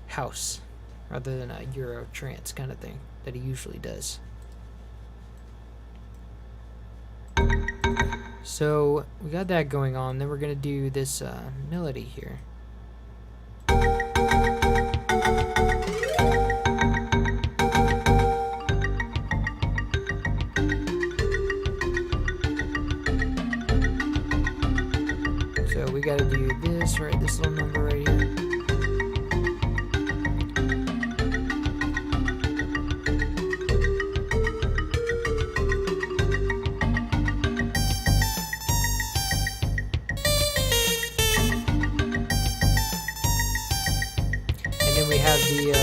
A: house, rather than a Euro trance kind of thing that he usually does. So we got that going on. Then we're gonna do this melody here. So we gotta do this, right? This little number right here. And then we have the,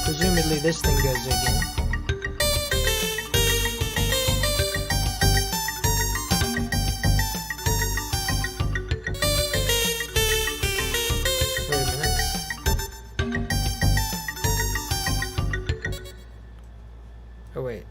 A: presumably this thing goes again. Oh wait.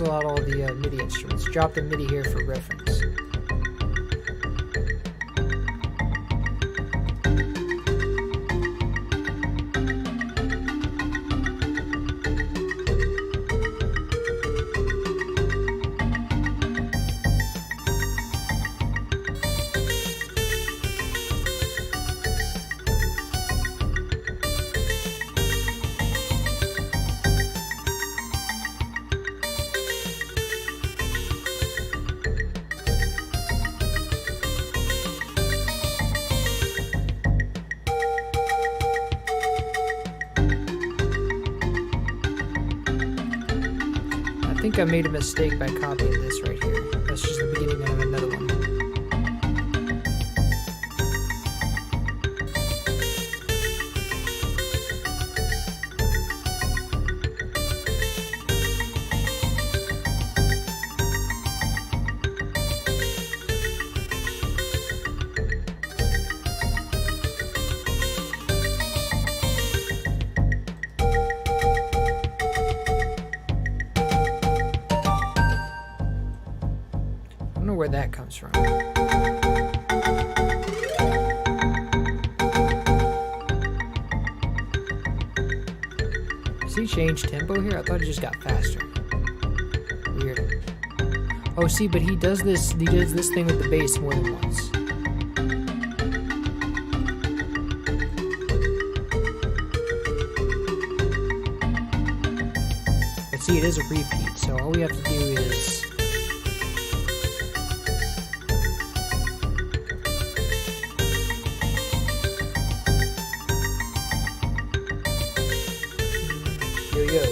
A: cancel out all the MIDI instruments. Drop the MIDI here for reference. I think I made a mistake by copying this right here. That's just the beginning of another one. I don't know where that comes from. Does he change tempo here? I thought it just got faster. Weird. Oh, see, but he does this thing with the bass more than once. But see, it is a repeat, so all we have to do is yo-yo.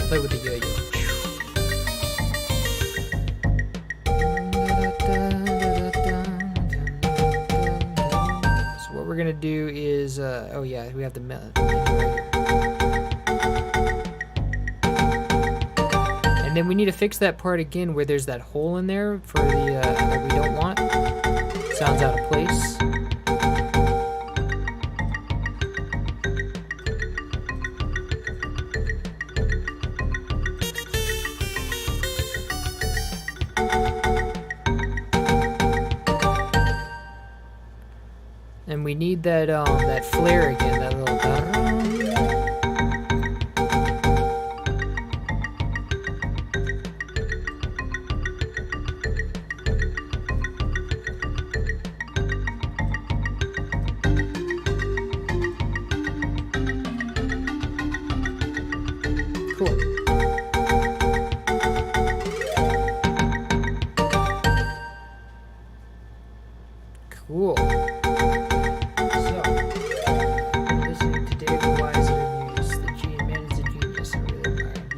A: Play with the yo-yo. So what we're gonna do is, oh yeah, we have the and then we need to fix that part again where there's that hole in there for the that we don't want. Sounds out of place. And we need that that flare again, that little cool. Cool.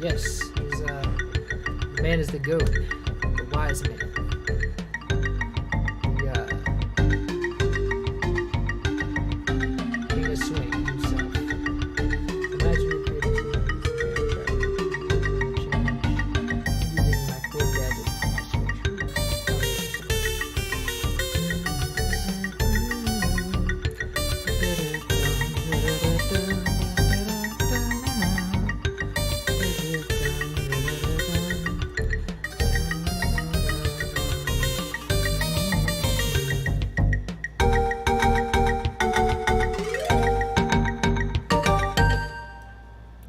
A: Yes, he's the man is the goat, the wise man. The king of swing himself. Imagine your creativity using my cool gadget.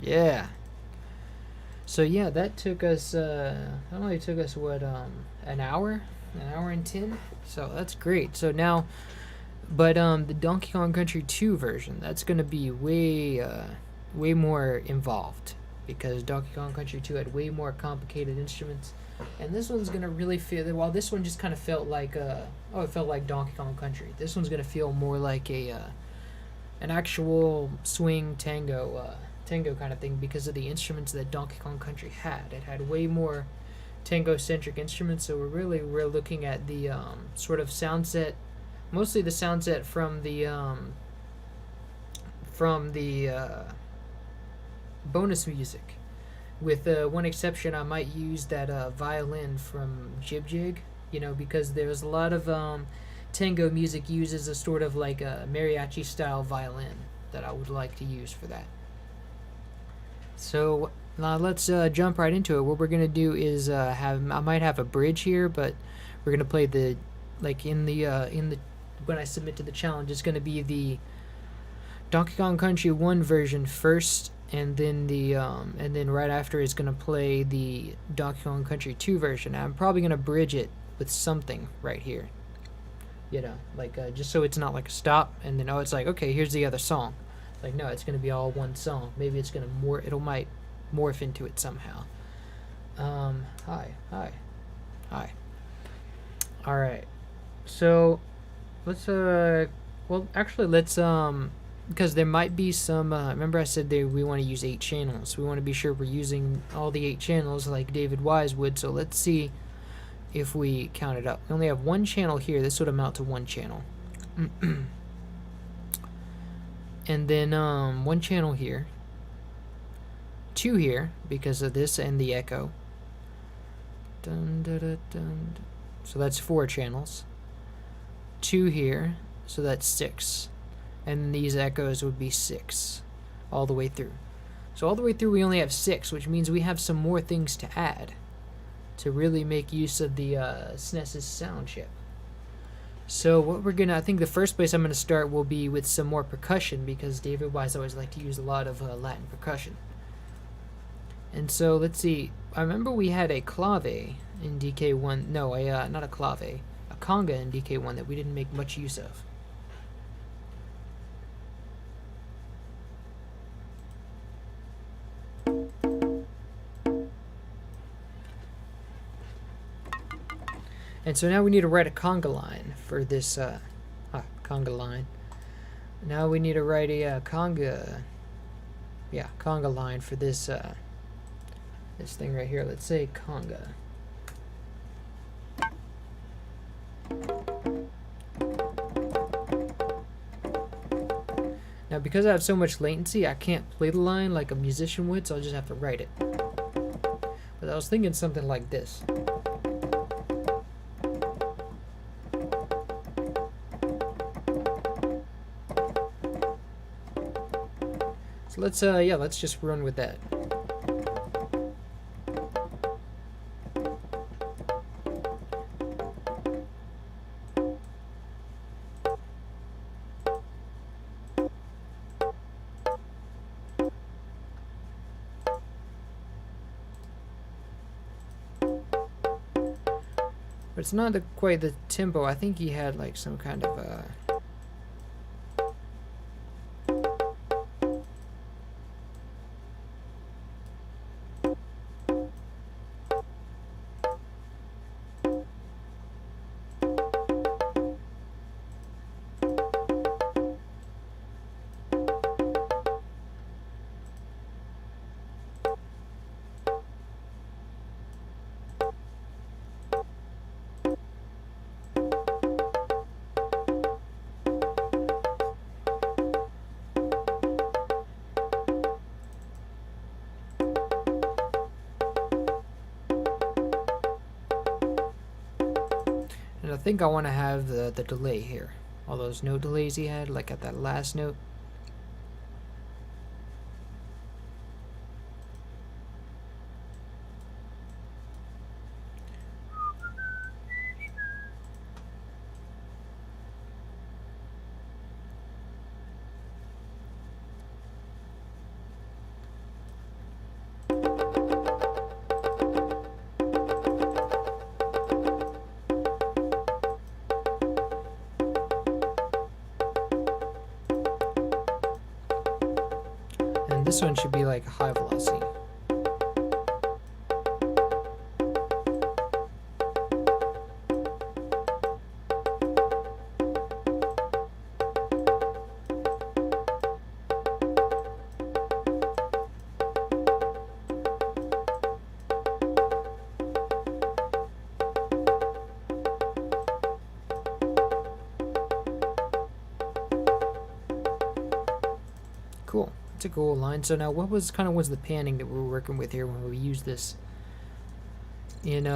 A: Yeah. So yeah, that took us that only took us what an hour and 10. So that's great. So now but the Donkey Kong Country 2 version, that's going to be way more involved because Donkey Kong Country 2 had way more complicated instruments. And this one's going to really feel, while this one just kind of felt like it felt like Donkey Kong Country. This one's going to feel more like an actual swing tango kind of thing because of the instruments that Donkey Kong Country had. It had way more tango-centric instruments, so we're looking at the sort of sound set, mostly the sound set from the bonus music. With one exception, I might use that violin from Jib Jig, because there's a lot of tango music uses a sort of like a mariachi style violin that I would like to use for that. So let's jump right into it. What we're gonna do is I might have a bridge here, but we're gonna play the like in the when I submit to the challenge. It's gonna be the Donkey Kong Country 1 version first, and then and then right after is gonna play the Donkey Kong Country 2 version. I'm probably gonna bridge it with something right here, like just so it's not like a stop and then it's like, okay, here's the other song. Like, no, it's gonna be all one song. Maybe it's gonna might morph into it somehow. Hi. All right, so let's well, actually, let's because there might be some. Remember, I said we want to use 8 channels. We want to be sure we're using all the 8 channels like David Wise would. So let's see if we count it up. We only have 1 channel here. This would amount to 1 channel. And then 1 channel here. 2 here because of this and the echo. Dun, dun, dun, dun. So that's 4 channels. 2 here, so that's 6. And these echoes would be 6 all the way through. So all the way through we only have 6, which means we have some more things to add to really make use of the SNES's sound chip. So what I think the first place I'm gonna start will be with some more percussion, because David Wise always liked to use a lot of Latin percussion. And so let's see. I remember we had a clave in DK1. No, not a clave, a conga in DK1 that we didn't make much use of. And so now we need to write a conga line for this conga line. Now we need to write a conga line for this this thing right here. Let's say conga. Now because I have so much latency, I can't play the line like a musician would, so I'll just have to write it. But I was thinking something like this. So let's just run with that. But it's not quite the tempo. I think he had like some kind of I think I want to have the delay here. All those note delays he had, like at that last note. This one should be like a high velocity. Cool. It's a cool line. So now what was the panning that we were working with here when we used this in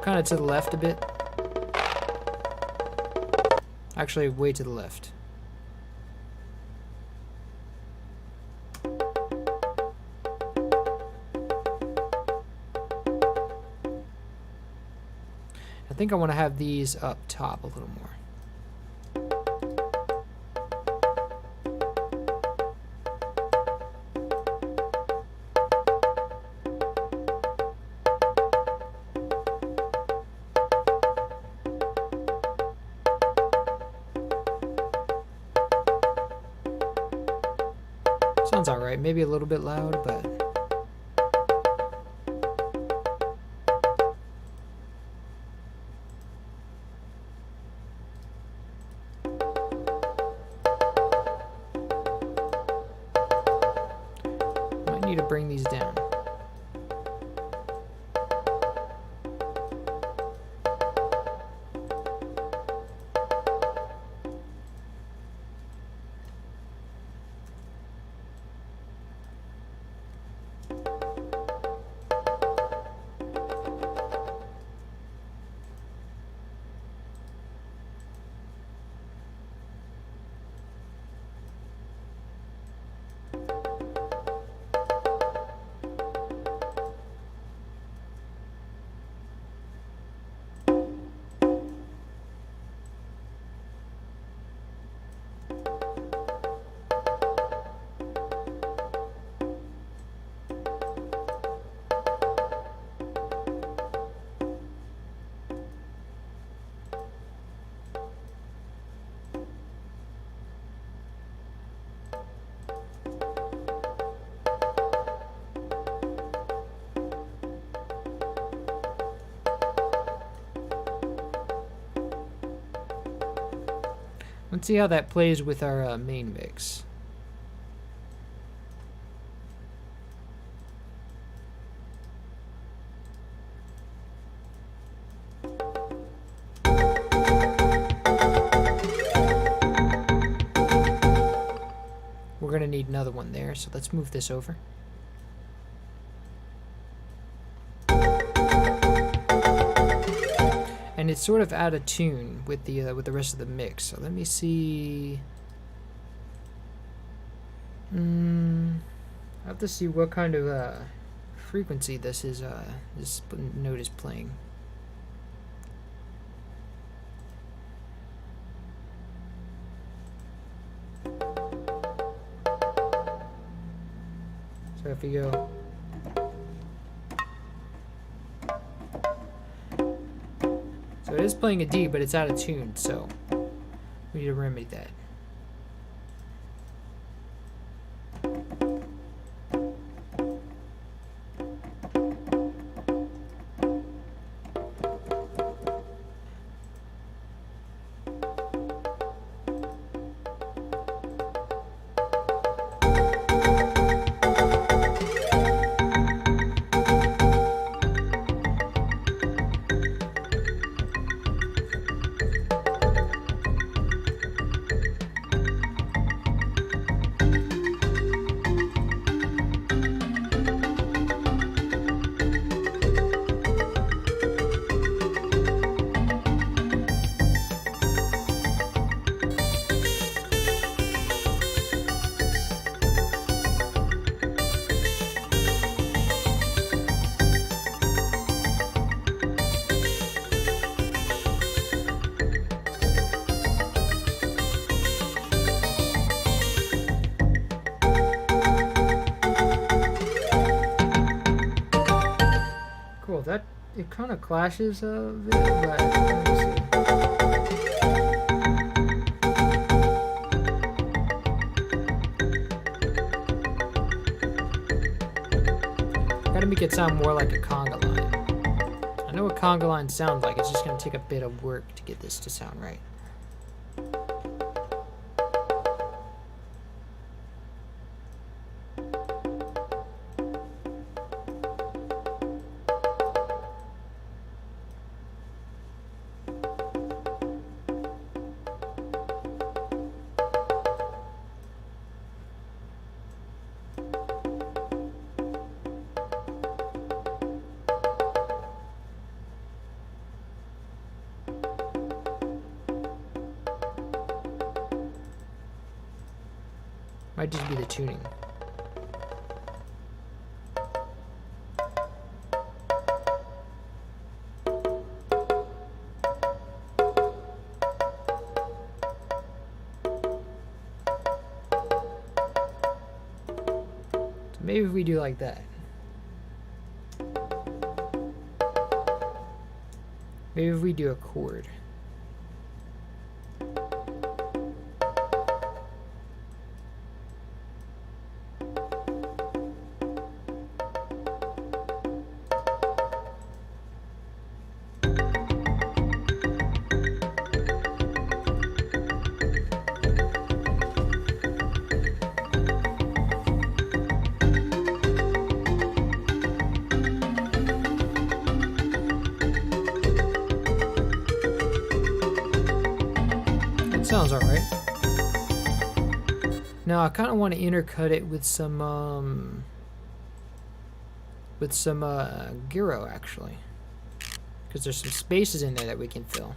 A: kind of to the left a bit. Actually, way to the left. I think I want to have these up top a little more. Sounds alright, maybe a little bit loud, but might need to bring these down. Let's see how that plays with our main mix. We're gonna need another one there, so let's move this over. And it's sort of out of tune with the rest of the mix. So let me see. I have to see what kind of frequency this note is playing. So if you go. So it is playing a D, but it's out of tune, so we need to remedy that. That it kind of clashes a bit, but let me see. Gotta make it sound more like a conga line. I know what conga lines sound like. It's just gonna take a bit of work to get this to sound right. Might just be the tuning. So maybe if we do like that. Maybe if we do a chord. Sounds alright. Now I kind of want to intercut it with some gyro actually, because there's some spaces in there that we can fill.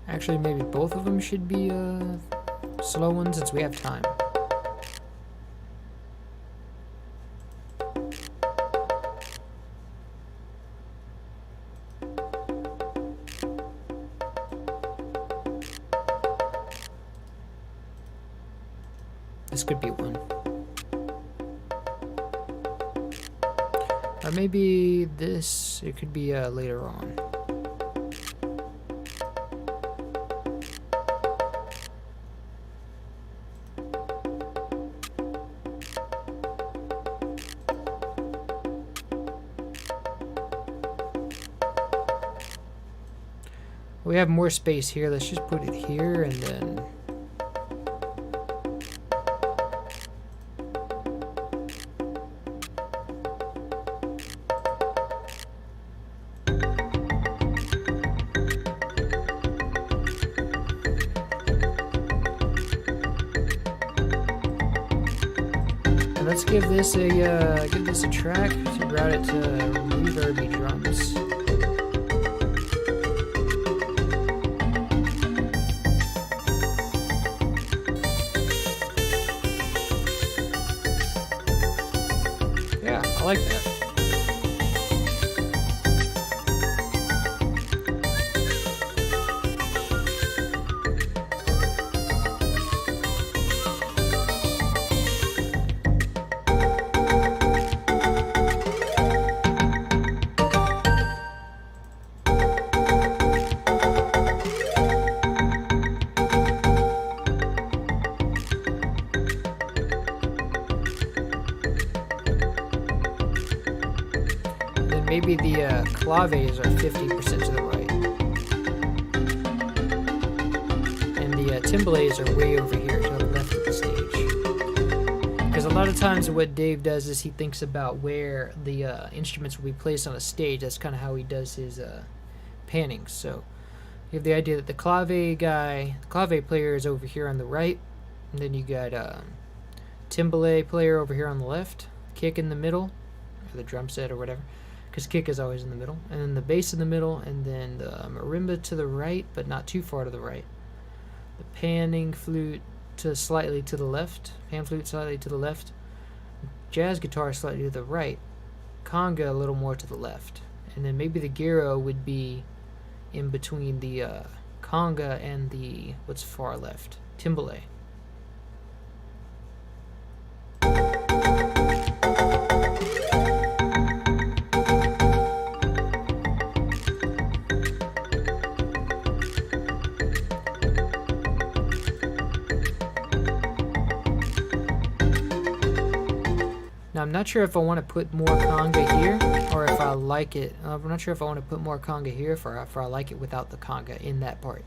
A: Actually, maybe both of them should be slow ones since we have time. This could be one. Or maybe this, it could be later on. We have more space here. Let's just put it here and then and let's give this a track to route it to reverby drums. I like that. Maybe the claves are 50% to the right. And the timbales are way over here to the left of the stage. Because a lot of times what Dave does is he thinks about where the instruments will be placed on a stage. That's kind of how he does his panning. So you have the idea that the clave player is over here on the right. And then you got timbale player over here on the left. Kick in the middle, or the drum set or whatever. Because kick is always in the middle, and then the bass in the middle, and then the marimba to the right, but not too far to the right. The panning flute slightly to the left, pan flute slightly to the left, jazz guitar slightly to the right, conga a little more to the left, and then maybe the gyro would be in between the conga and the what's far left, timbale. I'm not sure if I want to put more conga here or if I like it. I'm not sure if I want to put more conga here or if I like it without the conga in that part.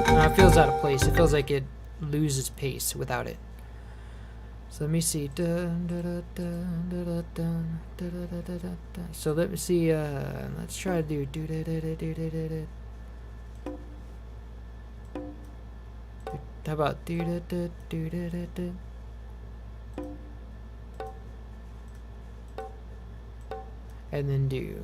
A: It feels out of place. It feels like it loses pace without it. So let me see. So let me see. Let's try to do. How about and then do.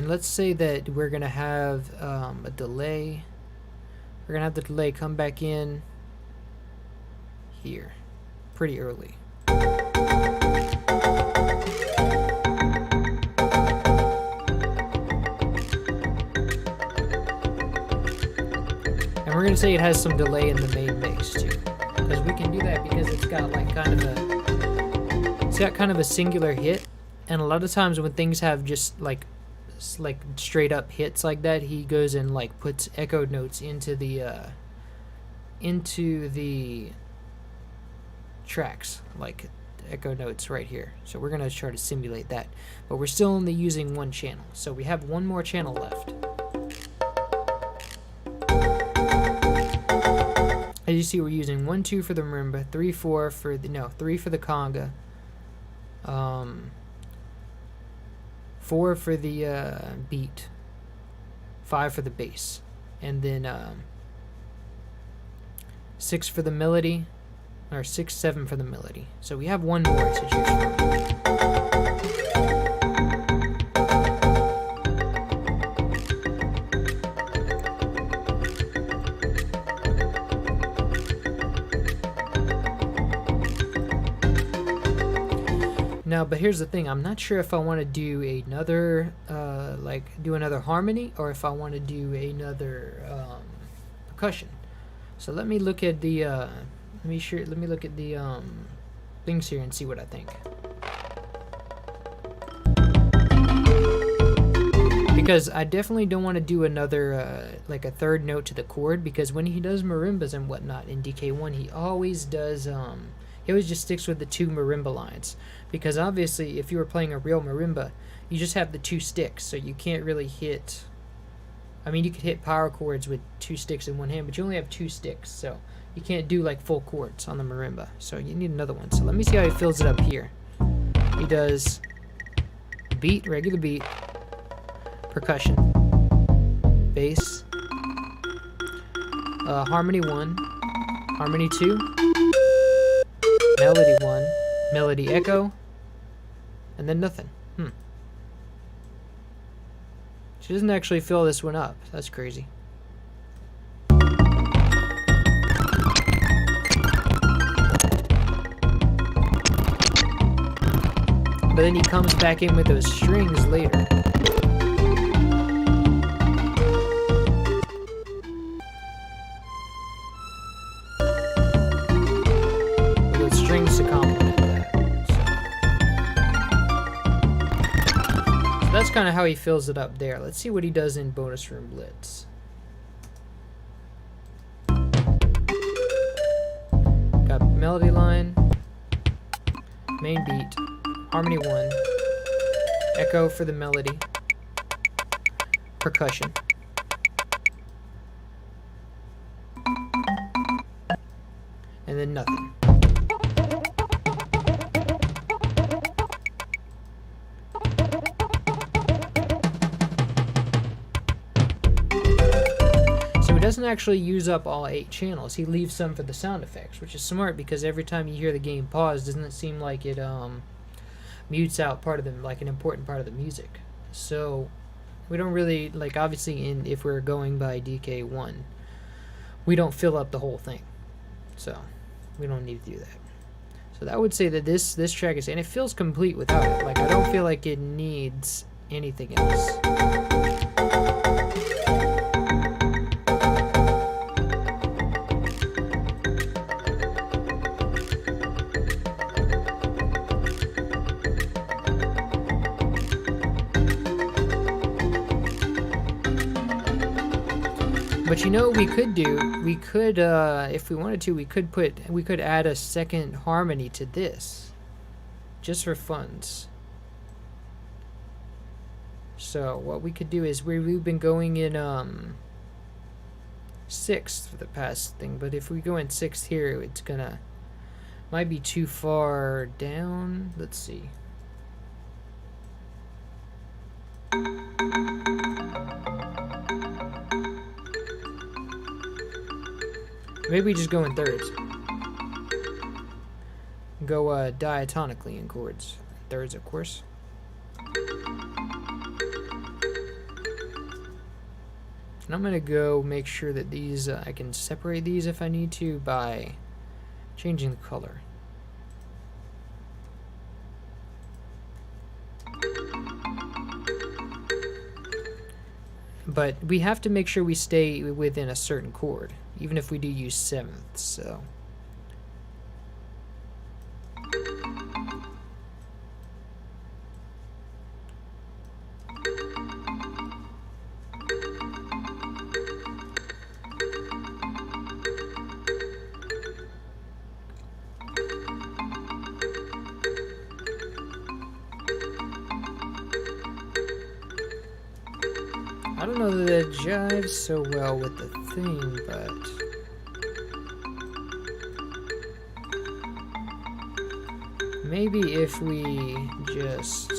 A: Let's say that we're gonna have a delay. We're gonna have the delay come back in here pretty early. And we're gonna say it has some delay in the main mix too, because we can do that because it's got like kind of a singular hit, and a lot of times when things have just like straight up hits like that, he goes and like puts echoed notes into the tracks, like echo notes right here. So we're gonna try to simulate that, but we're still only using one channel, so we have one more channel left. As you see, we're using 1, 2 for the marimba, 3, 4 for the 3 for the conga, 4 for the beat, 5 for the bass, and then 6 for the melody, or 6, 7 for the melody. So we have one more to choose from. Now, but here's the thing. I'm not sure if I want to do another, do another harmony, or if I want to do another percussion. So let me look at the, let me look at the things here and see what I think. Because I definitely don't want to do another, like a third note to the chord, because when he does marimbas and whatnot in DK1, he always does, he always just sticks with the 2 marimba lines. Because obviously, if you were playing a real marimba, you just have the 2 sticks, so you can't really hit... I mean, you could hit power chords with 2 sticks in one hand, but you only have 2 sticks, so you can't do like full chords on the marimba. So you need another one. So let me see how he fills it up here. He does beat, regular beat, percussion, bass, harmony 1, harmony 2, melody 1, melody echo, and then nothing. She doesn't actually fill this one up. That's crazy. But then he comes back in with those strings later. With those strings to complement that. So that's kind of how he fills it up there. Let's see what he does in Bonus Room Blitz. Got melody line, main beat, harmony 1, echo for the melody, percussion, and then nothing. So he doesn't actually use up all 8 channels. He leaves some for the sound effects, which is smart, because every time you hear the game pause, doesn't it seem like it mutes out part of the, like an important part of the music. So we don't really, like, obviously if we're going by DK1, we don't fill up the whole thing. So we don't need to do that. So that would say that this track is, and it feels complete without it. Like, I don't feel like it needs anything else. But you know what we could do? We could, if we wanted to, we could add a second harmony to this, just for funds. So what we could do is we've been going in sixth for the past thing, but if we go in sixth here, it's gonna might be too far down. Let's see. Maybe we just go in thirds. Go diatonically in chords. Thirds, of course. And I'm going to go make sure that these, I can separate these if I need to by changing the color. But we have to make sure we stay within a certain chord, even if we do use sevenths, so. I don't know that it jives so well with the thing, but maybe if we just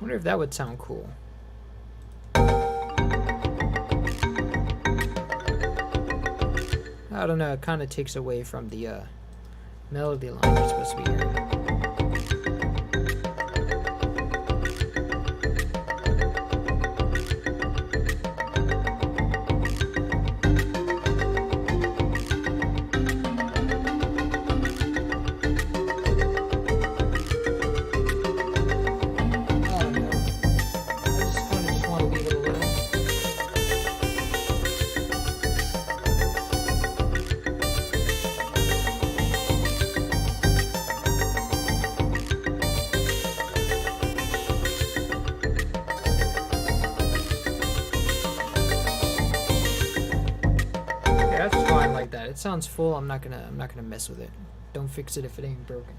A: wonder if that would sound cool. I don't know, it kind of takes away from the melody line you're supposed to be hearing. It sounds full. I'm not gonna mess with it. Don't fix it if it ain't broken.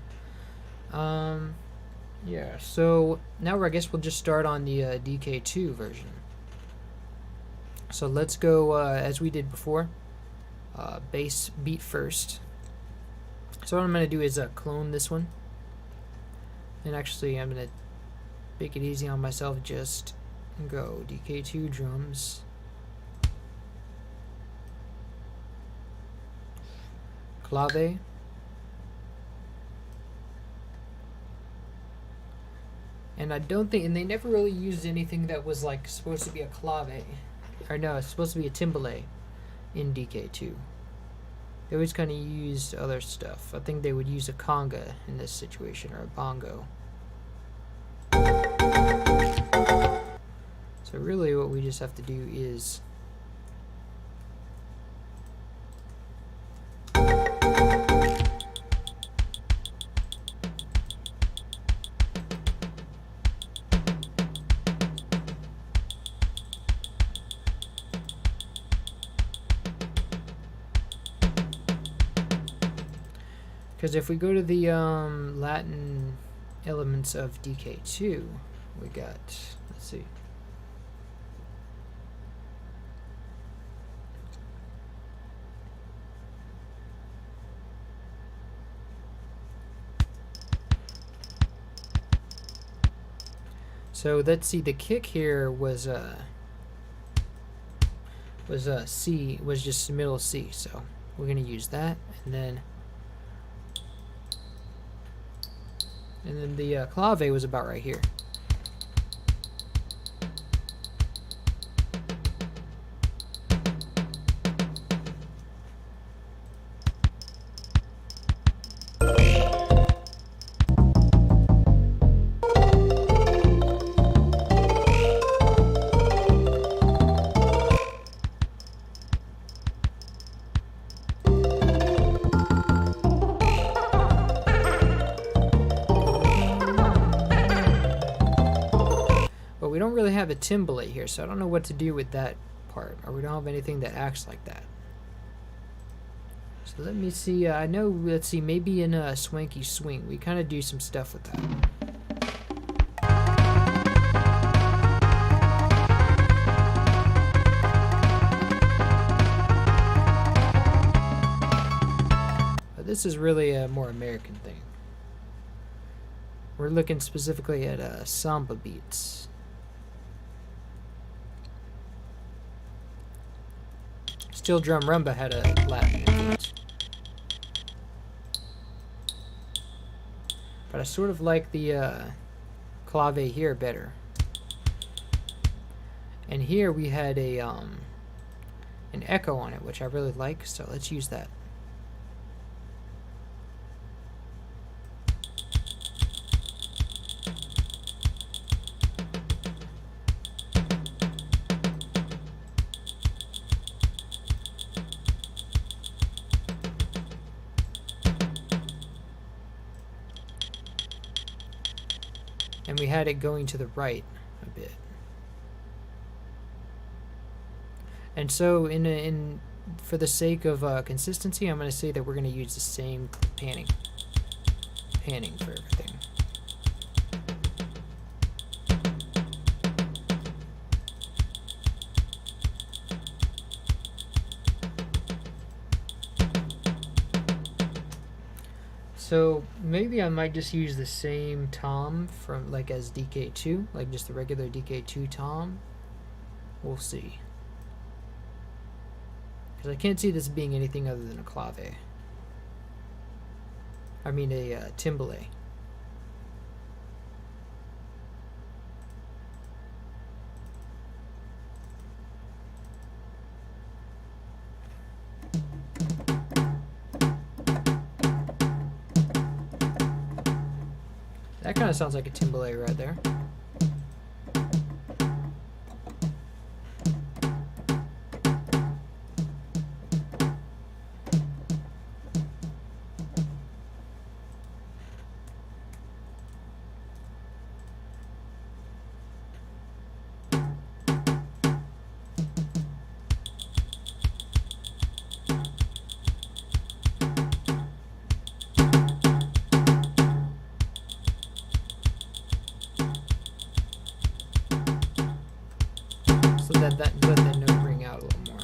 A: Yeah. So now I guess we'll just start on the DK2 version. So let's go as we did before. Bass beat first. So what I'm gonna do is clone this one. And actually, I'm gonna make it easy on myself. Just go DK2 drums. Clave. And I don't think, and they never really used anything that was like supposed to be a clave. Or no, it's supposed to be a timbale in DK2. They always kind of used other stuff. I think they would use a conga in this situation, or a bongo. So really what we just have to do is because if we go to the Latin elements of DK2, we got, let's see. So let's see, the kick here was C, was just middle C, so we're gonna use that, and then and then the clave was about right here. But we don't really have a timbale here, so I don't know what to do with that part, or we don't have anything that acts like that. So let me see. I know. Let's see. Maybe in a swanky swing, we kind of do some stuff with that. But this is really a more American thing. We're looking specifically at samba beats. Steel drum rumba had a Latin influence. But I sort of like the clave here better. And here we had a an echo on it, which I really like, so let's use that. And we had it going to the right a bit. And so for the sake of consistency, I'm going to say that we're going to use the same panning for everything. So maybe I might just use the same tom from like as DK2, like just the regular DK2 tom. We'll see. Because I can't see this being anything other than a clave. I mean a timbale. That kind of sounds like a timbale right there. Let that note ring out a little more.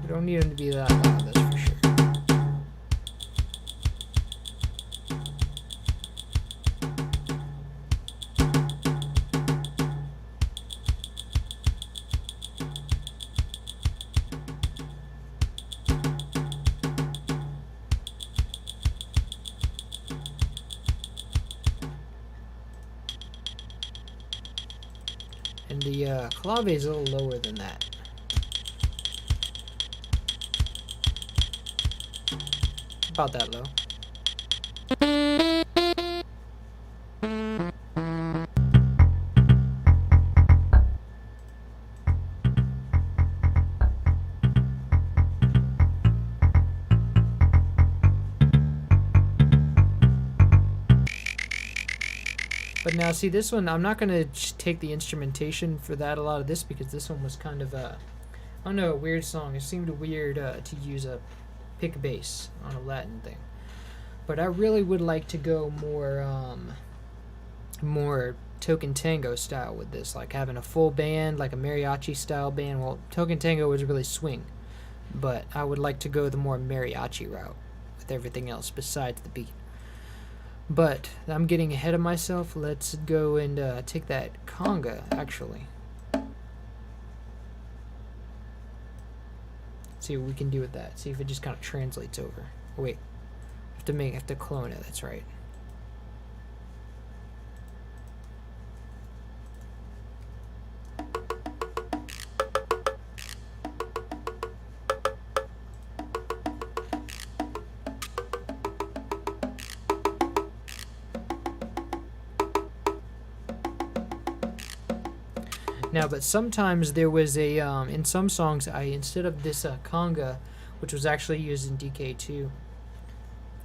A: We don't need them to be that loud, that's for sure. And the clave is a little lower than that. About that low. But now, see, this one, I'm not going to take the instrumentation for that, a lot of this, because this one was kind of a, I don't know, a weird song. It seemed weird to use a pick bass on a Latin thing. But I really would like to go more Token Tango style with this, like having a full band, like a mariachi style band. Well, Token Tango was really swing, but I would like to go the more mariachi route with everything else besides the beat. But I'm getting ahead of myself. Let's go and take that conga, actually. See what we can do with that. See if it just kind of translates over. Oh, wait, have to clone it. That's right. Now, but sometimes there was a, in some songs, instead of this conga, which was actually used in DK2,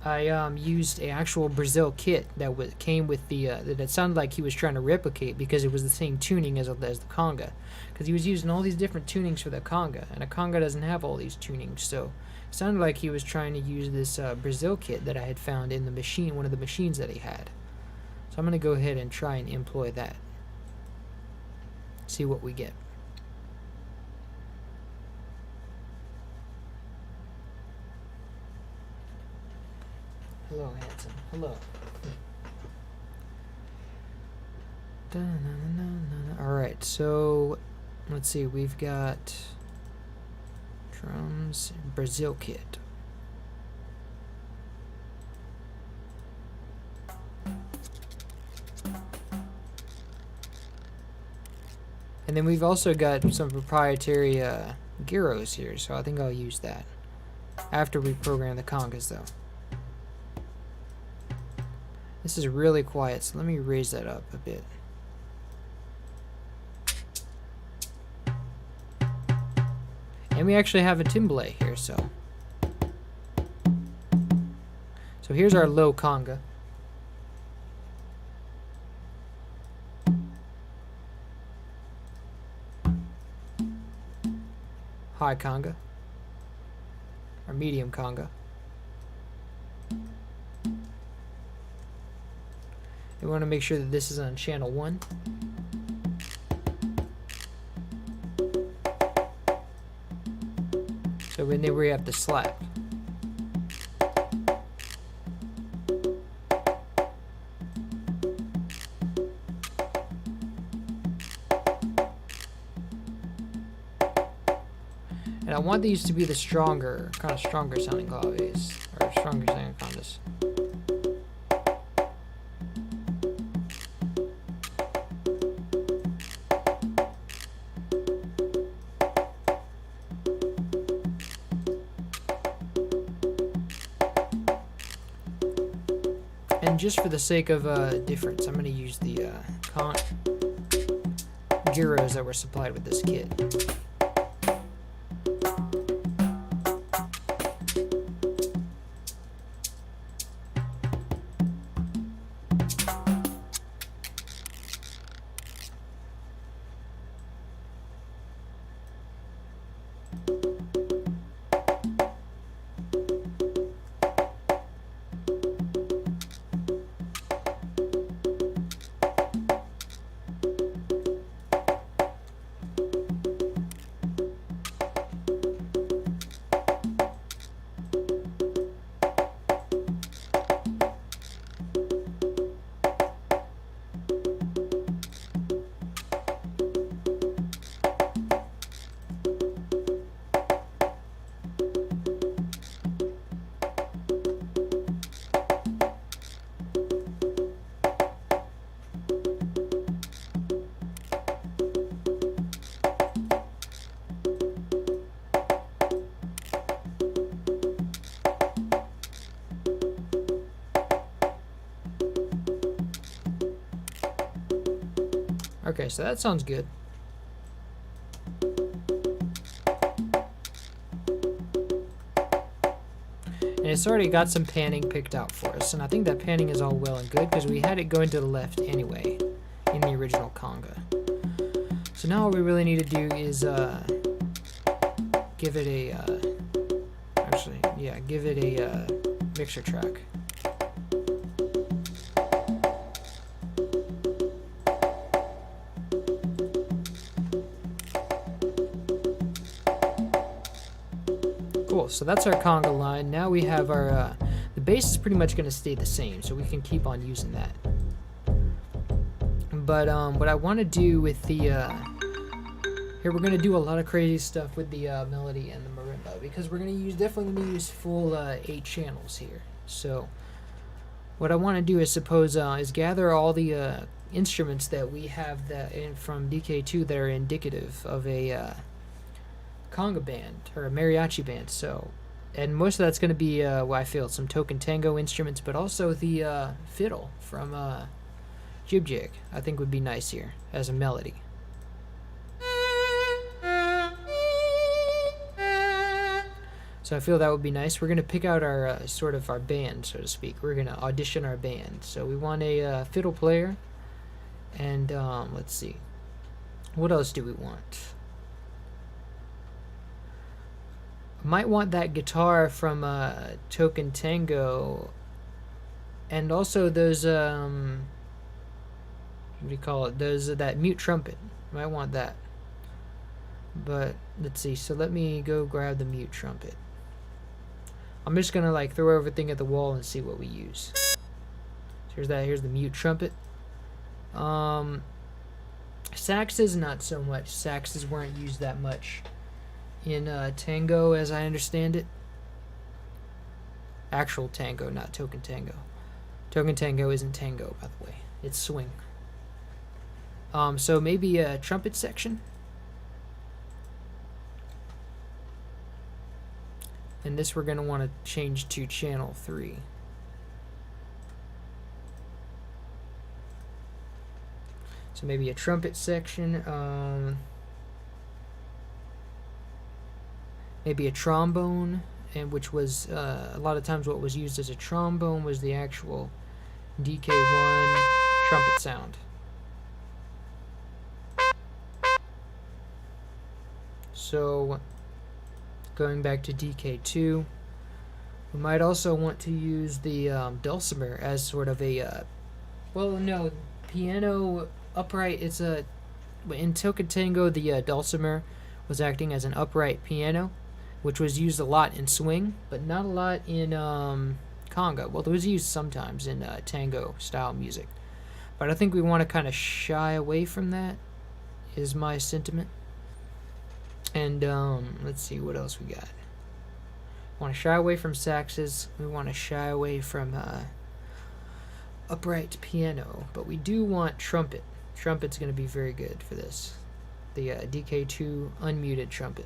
A: I used a actual Brazil kit that came with the, that sounded like he was trying to replicate because it was the same tuning as the conga. Because he was using all these different tunings for the conga, and a conga doesn't have all these tunings, so it sounded like he was trying to use this Brazil kit that I had found in the machine, one of the machines that he had. So I'm going to go ahead and try and employ that. See what we get. Hello, handsome. Hello. Alright, so let's see. We've got drums, Brazil kit. And then we've also got some proprietary gyros here, so I think I'll use that after we program the congas, though. This is really quiet, so let me raise that up a bit. And we actually have a timbale here, so here's our low conga. High conga, or medium conga. We want to make sure that this is on channel 1. So then we have the slap. And I want these to be the stronger, kind of stronger sounding claves, or stronger sounding congas. And just for the sake of difference, I'm going to use the gyros that were supplied with this kit. Okay, so that sounds good. And it's already got some panning picked out for us, and I think that panning is all well and good because we had it going to the left anyway in the original conga. So now all we really need to do is give it a give it a mixer track. Cool, so that's our conga line. Now we have our, the bass is pretty much going to stay the same, so we can keep on using that. But what I want to do with the Here we're gonna do a lot of crazy stuff with the melody and the marimba because we're gonna definitely use full 8 channels here. So what I want to do is is gather all the instruments that we have from DK2 that are indicative of a conga band or a mariachi band. So, and most of that's going to be well, I feel some token tango instruments, but also the fiddle from Jib Jig. I think would be nice here as a melody. So I feel that would be nice. We're going to pick out our sort of our band, so to speak. We're going to audition our band. So we want a fiddle player. And let's see. What else do we want? Might want that guitar from Token Tango. And also those, what do you call it? That mute trumpet. Might want that. But let's see. So let me go grab the mute trumpet. I'm just gonna like throw everything at the wall and see what we use. So here's that. Here's the mute trumpet. Saxes, not so much. Saxes weren't used that much in tango, as I understand it. Actual tango, not token tango. Token tango isn't tango, by the way. It's swing. So maybe a trumpet section. And this we're going to want to change to channel 3. So maybe a trumpet section. Maybe a trombone, and which was a lot of times what was used as a trombone was the actual DK1 trumpet sound. So going back to DK2, we might also want to use the dulcimer as sort of a, well, no, piano upright. It's a, in Token Tango, the dulcimer was acting as an upright piano, which was used a lot in swing, but not a lot in conga. Well, it was used sometimes in tango style music, but I think we want to kind of shy away from that, is my sentiment. And let's see what else we got. We want to shy away from saxes. We want to shy away from upright piano, but we do want trumpet. Trumpet's going to be very good for this. The DK2 unmuted trumpet.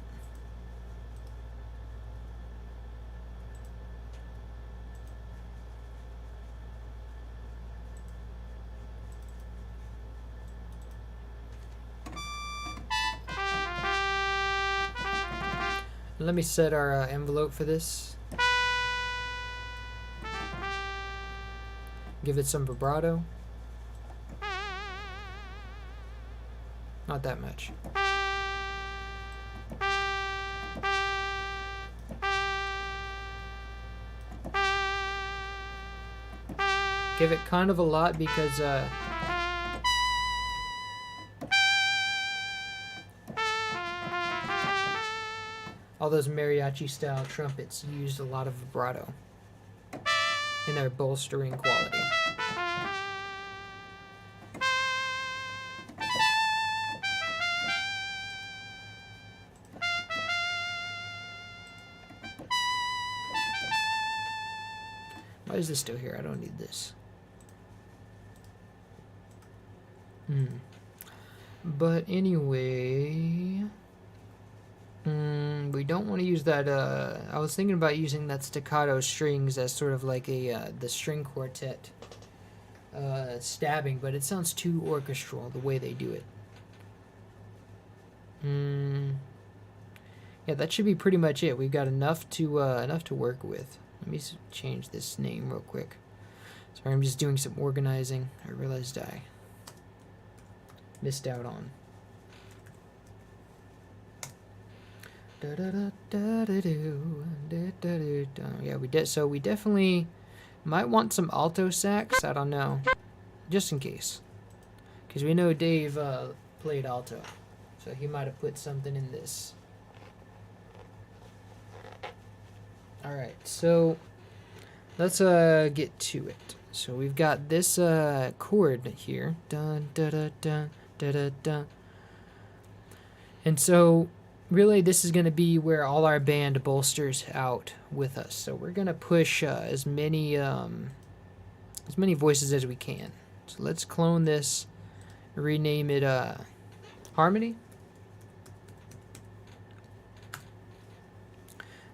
A: Let me set our envelope for this. Give it some vibrato. Not that much. Give it kind of a lot because all those mariachi style trumpets used a lot of vibrato in their bolstering quality. Why is this still here? I don't need this. But anyway, we don't want to use that. I was thinking about using that staccato strings as sort of like a the string quartet stabbing, but it sounds too orchestral the way they do it. Yeah, that should be pretty much it. We've got enough to work with. Let me change this name real quick. Sorry, I'm just doing some organizing. I realized I missed out on. Yeah, we did. So we definitely might want some alto sax. I don't know, just in case, because we know Dave played alto, so he might have put something in this. All right, so let's get to it. So we've got this chord here, dun da da dun da da dun. And so, really, this is going to be where all our band bolsters out with us. So we're going to push as many voices as we can. So let's clone this, rename it Harmony.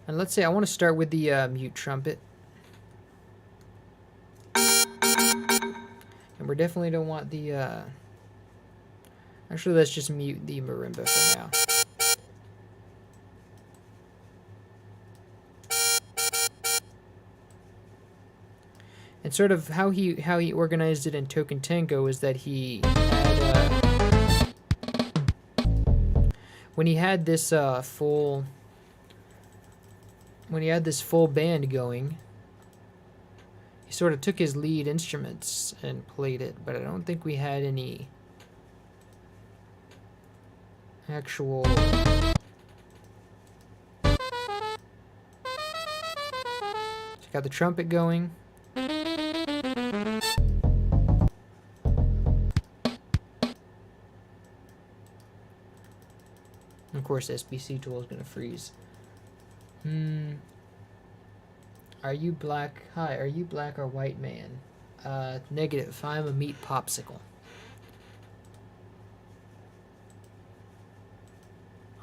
A: And let's say I want to start with the mute trumpet. And we definitely don't want the... Actually, let's just mute the marimba for now. And sort of how he organized it in Token Tango is that he had when he had this full band going, he sort of took his lead instruments and played it, but I don't think we had any actual got the trumpet going. Of course, SBC tool is going to freeze. Are you black? Hi, are you black or white man? Negative. I'm a meat popsicle.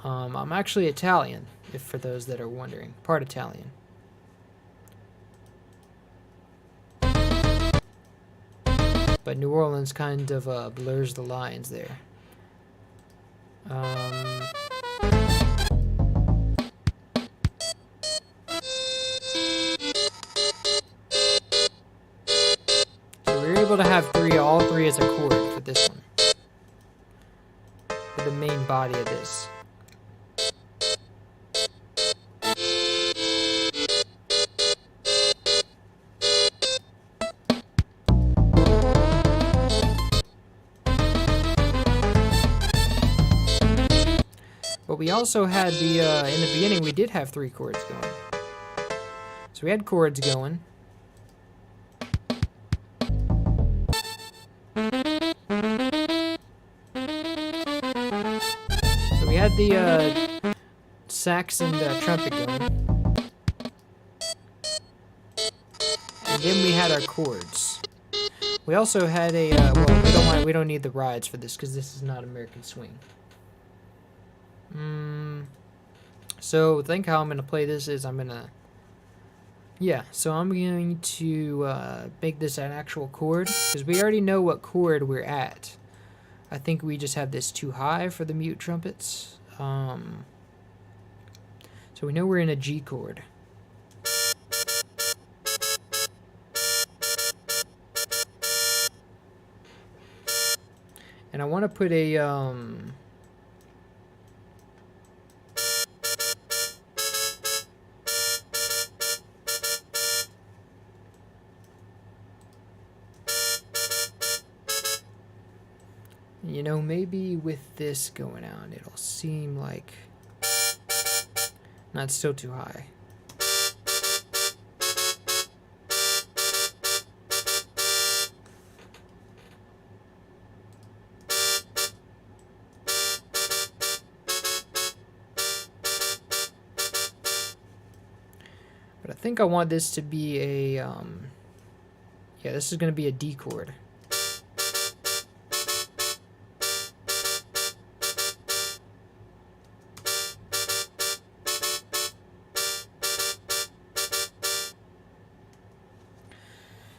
A: I'm actually Italian, if for those that are wondering. Part Italian. But New Orleans kind of blurs the lines there. So we were able to have all three as a chord for this one. For the main body of this. But we also had the, in the beginning we did have 3 chords going. So we had chords going. So we had the sax and trumpet going. And then we had our chords. We also had a, well, we don't need the rides for this because this is not American Swing. So I think how I'm going to play this is I'm going to... Yeah, so I'm going to make this an actual chord, because we already know what chord we're at. I think we just have this too high for the mute trumpets. So we know we're in a G chord. And I want to put a... You know, maybe with this going on, it'll seem like... Not still too high. But I think I want this to be a... yeah, this is going to be a D chord.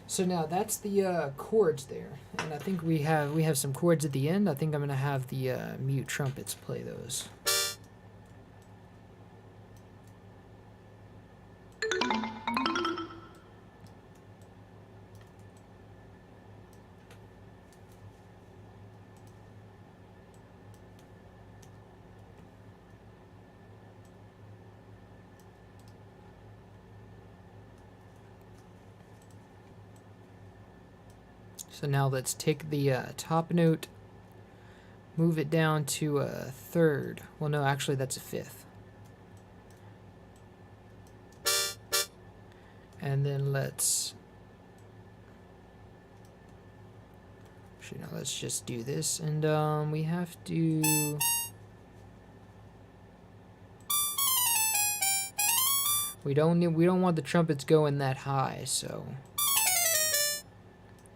A: So now that's the chords there, and I think we have some chords at the end. I think I'm gonna have the mute trumpets play those. So now let's take the top note, move it down to a third. Well, no, actually that's a fifth. And then let's... Actually, no, let's just do this. And we have to... We don't want the trumpets going that high, so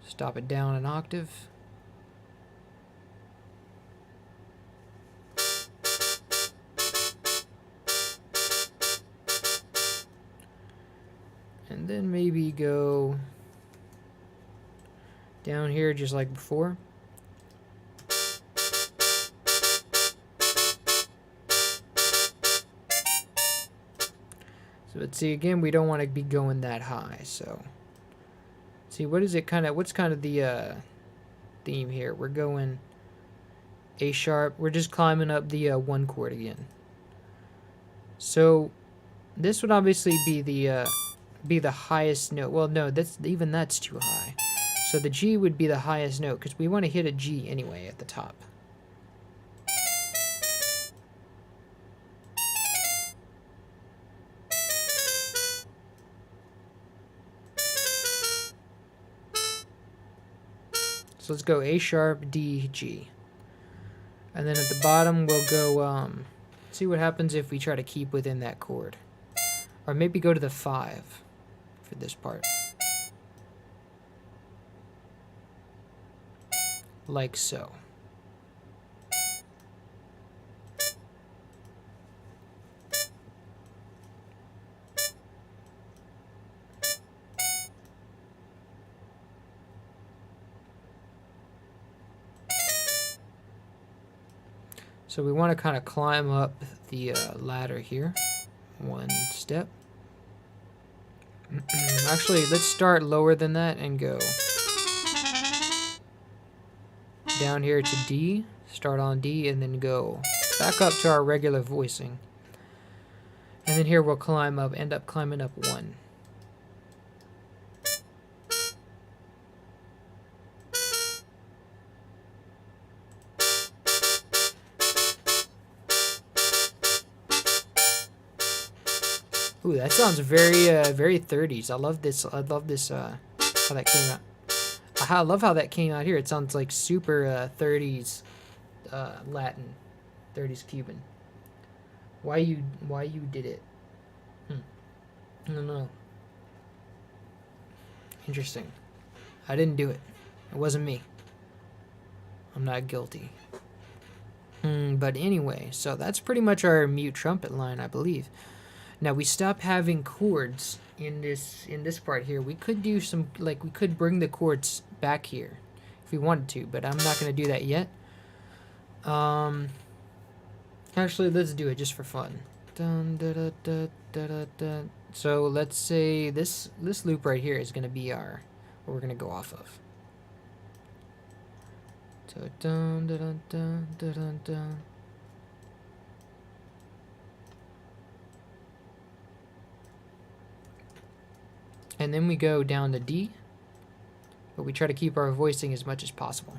A: stop it down an octave. And then maybe go down here just like before. So let's see, again, we don't want to be going that high, so see, what's kind of the theme here? We're going A sharp. We're just climbing up the 1 chord again. So this would obviously be the highest note. Well, no, that's too high. So the G would be the highest note because we want to hit a G anyway at the top. So let's go A sharp, D, G. And then at the bottom we'll go, see what happens if we try to keep within that chord. Or maybe go to the 5 for this part. Like so. So we want to kind of climb up the ladder here, 1 step. Actually, let's start lower than that and go down here to D, start on D, and then go back up to our regular voicing. And then here we'll climb up, end up climbing up 1. Ooh, that sounds very 30s. I love this. How that came out. I love how that came out here. It sounds like super 30s Latin, 30s Cuban. Why you did it? I don't know. Interesting. I didn't do it. It wasn't me. I'm not guilty. But anyway, so that's pretty much our mute trumpet line, I believe. Now we stop having chords in this part here. We could do some, like, we could bring the chords back here if we wanted to, but I'm not going to do that yet. Actually, let's do it just for fun. Dun, da, da, da, da, da, da. So let's say this loop right here is going to be what we're going to go off of. So dun, da, da, da, da, da, da. And then we go down to D, but we try to keep our voicing as much as possible.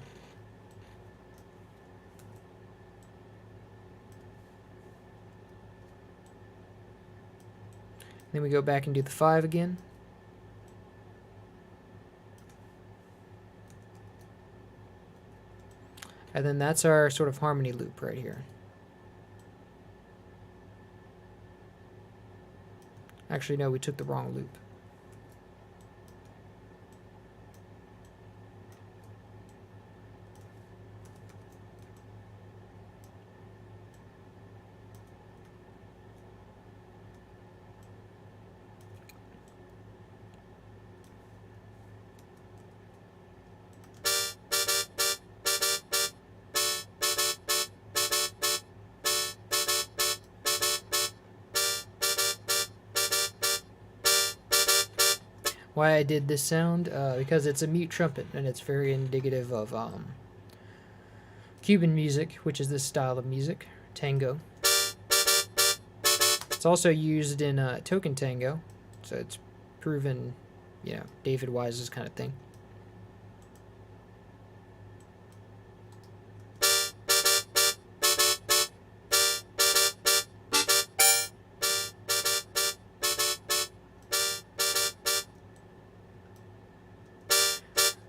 A: Then we go back and do the 5 again. And then that's our sort of harmony loop right here. Actually, no, we took the wrong loop. Why I did this sound? Because it's a mute trumpet, and it's very indicative of Cuban music, which is this style of music, tango. It's also used in token tango, so it's proven, you know, David Wise's kind of thing.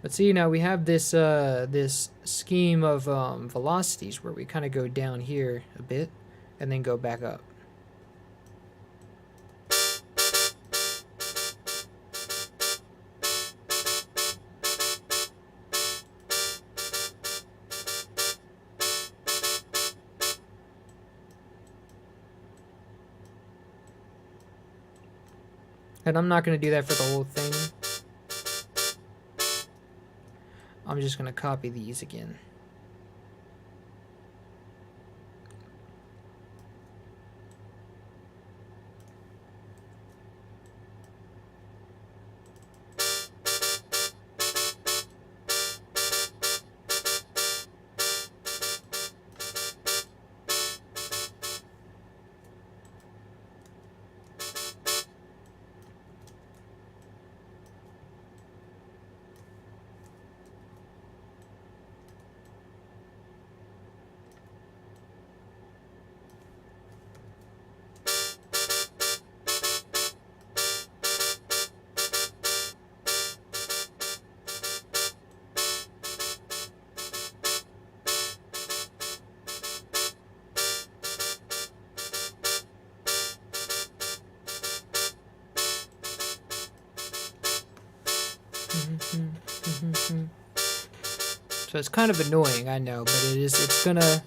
A: But see, now we have this this scheme of velocities where we kind of go down here a bit and then go back up. And I'm not going to do that for the whole thing. I'm just going to copy these again. So it's kind of annoying, I know, but it's gonna...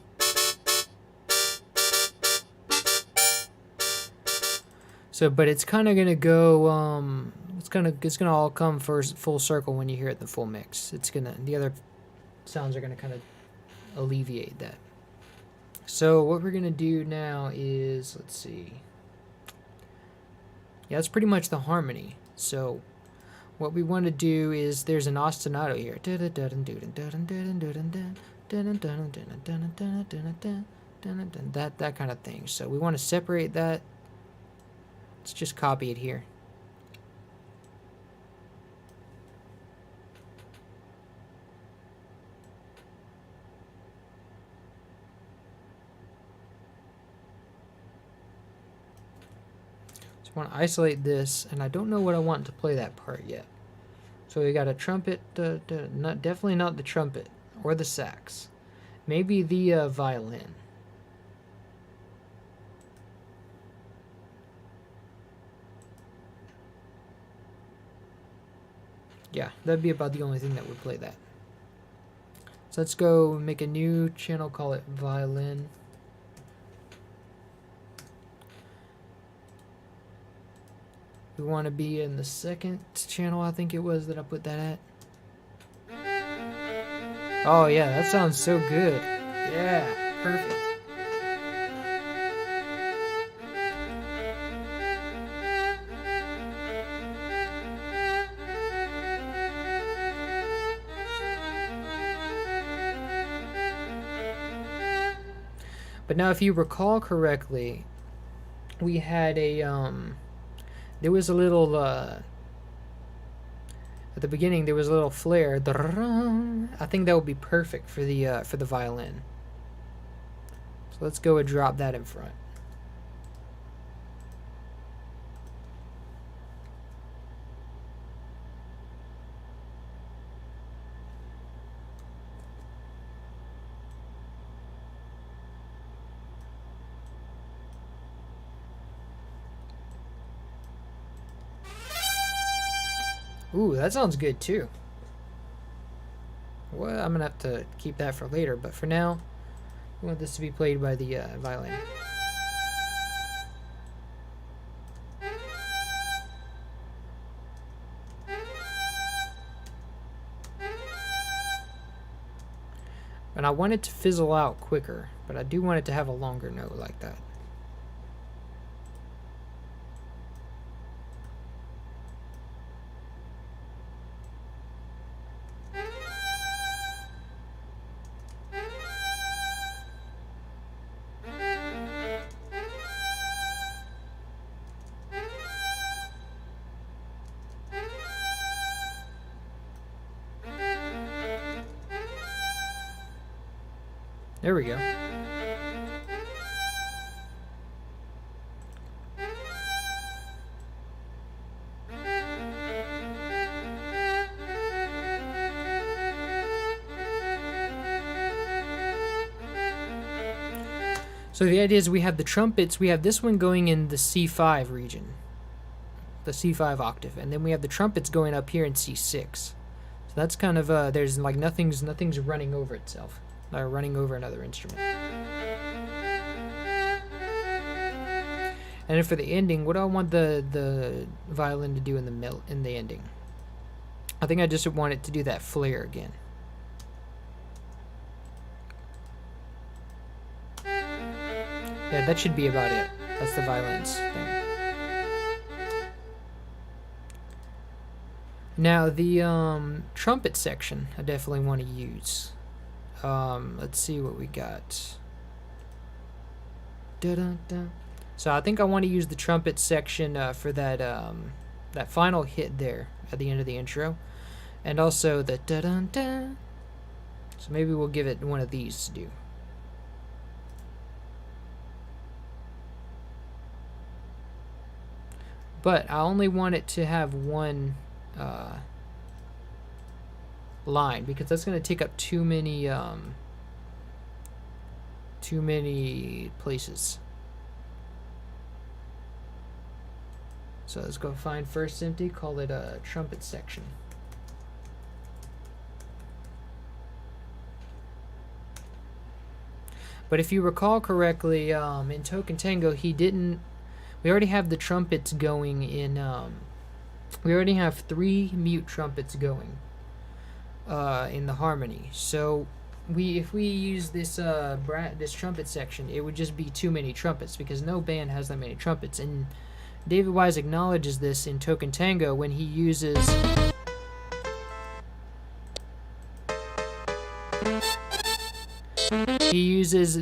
A: So, but it's kind of gonna go, it's gonna all come first full circle when you hear it in the full mix. The other sounds are gonna kind of alleviate that. So what we're gonna do now is, let's see. Yeah, that's pretty much the harmony. So what we want to do is, there's an ostinato here. That kind of thing. So we want to separate that. Let's just copy it here. Want to isolate this, and I don't know what I want to play that part yet. So we got a trumpet, definitely not the trumpet or the sax, maybe the violin. Yeah, that'd be about the only thing that would play that. So let's go make a new channel, call it violin. We want to be in the second channel, I think it was, that I put that at. Oh yeah, that sounds so good. Yeah, perfect. But now if you recall correctly, we had a there was a little, at the beginning, there was a little flare. I think that would be perfect for the violin. So let's go and drop that in front. Ooh, that sounds good too. Well, I'm gonna have to keep that for later, but for now, I want this to be played by the violin. And I want it to fizzle out quicker, but I do want it to have a longer note like that. There we go. So the idea is we have the trumpets, we have this one going in the C5 region, the C5 octave, and then we have the trumpets going up here in C6. So that's kind of, there's like nothing's running over itself, or running over another instrument. And then for the ending, what do I want the violin to do in the ending? I think I just want it to do that flare again. Yeah, that should be about it. That's the violin's thing. Now the trumpet section I definitely want to use. Let's see what we got. Da-da-da. So I think I want to use the trumpet section for that that final hit there at the end of the intro, and also the da-da-da. So maybe we'll give it one of these to do. But I only want it to have one line, because that's going to take up too many places. So let's go find first empty, call it a trumpet section. But if you recall correctly, in Token Tango, we already have the trumpets going in, we already have 3 mute trumpets going in the harmony. So if we use this this trumpet section, it would just be too many trumpets, because no band has that many trumpets. And David Wise acknowledges this in Token Tango when he uses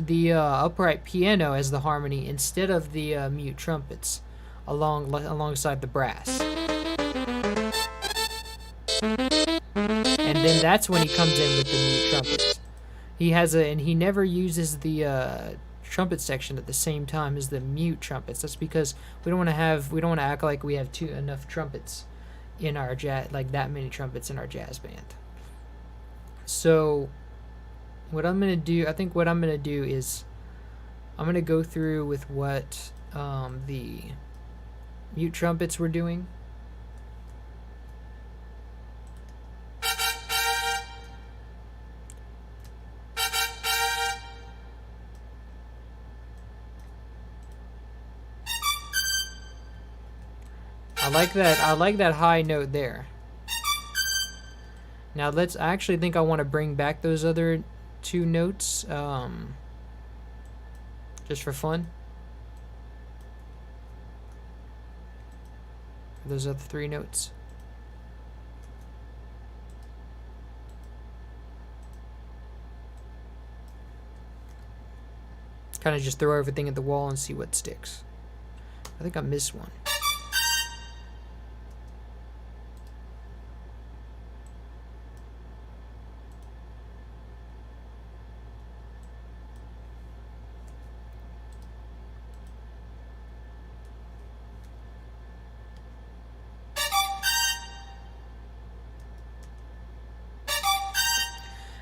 A: the upright piano as the harmony instead of the mute trumpets alongside the brass. And then that's when he comes in with the mute trumpets. And he never uses the trumpet section at the same time as the mute trumpets. That's because we don't want to act like we have enough trumpets in our jazz, like that many trumpets in our jazz band. So what I'm gonna do, is I'm gonna go through with what the mute trumpets were doing. I like that high note there. Now I actually think I want to bring back those other 2 notes, just for fun. Those other 3 notes. Kind of just throw everything at the wall and see what sticks. I think I missed one.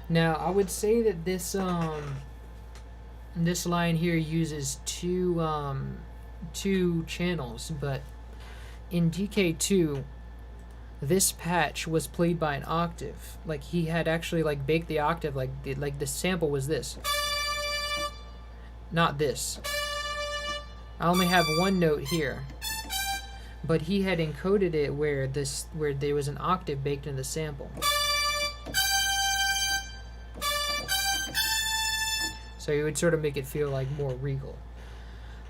A: Now, I would say that this line here uses two channels, but in DK2, this patch was played by an octave. Like, he had actually like baked the octave, like the sample was this, not this. I only have one note here, but he had encoded it where there was an octave baked in the sample. So it would sort of make it feel like more regal.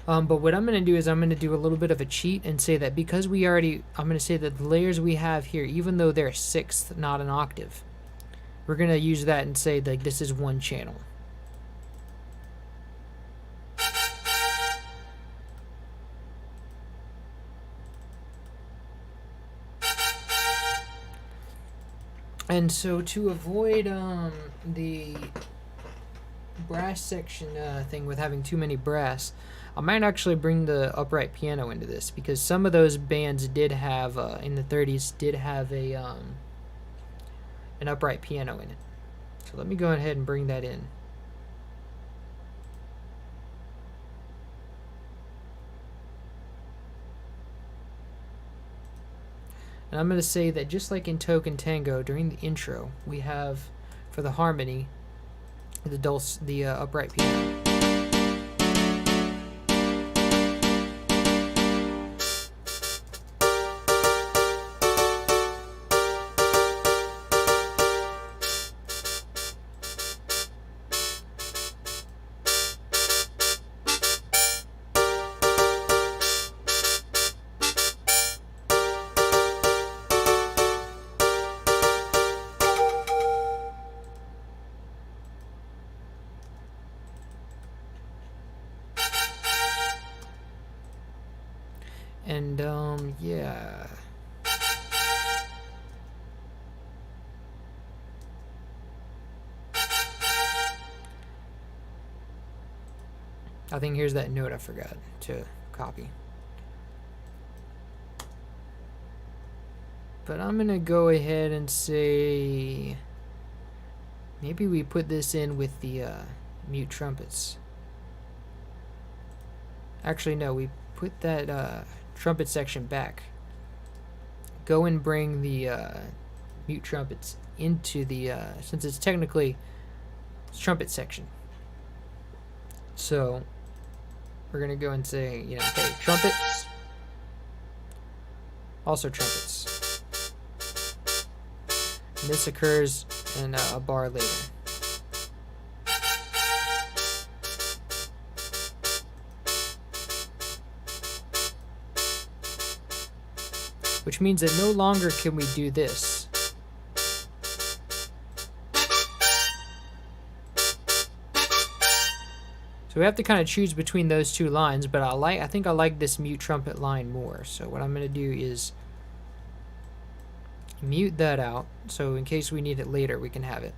A: But what I'm going to do is I'm going to do a little bit of a cheat and say that because I'm going to say that the layers we have here, even though they're 6th, not an octave, we're going to use that and say like this is one channel. And so to avoid the brass section thing with having too many brass, I might actually bring the upright piano into this, because some of those bands did have in the 30s did have a an upright piano in it. So let me go ahead and bring that in. And I'm going to say that just like in Token Tango, during the intro, we have, for the harmony, the upright piano. And yeah. I think here's that note I forgot to copy. But I'm gonna go ahead and say maybe we put this in with the mute trumpets. Actually, no, we put that trumpet section back. Go and bring the mute trumpets into the since it's technically trumpet section. So we're gonna go and say, you know, okay, trumpets, also trumpets. And this occurs in a bar later. Which means that no longer can we do this. So we have to kind of choose between those two lines, but I think I like this mute trumpet line more. So what I'm going to do is mute that out, so in case we need it later, we can have it.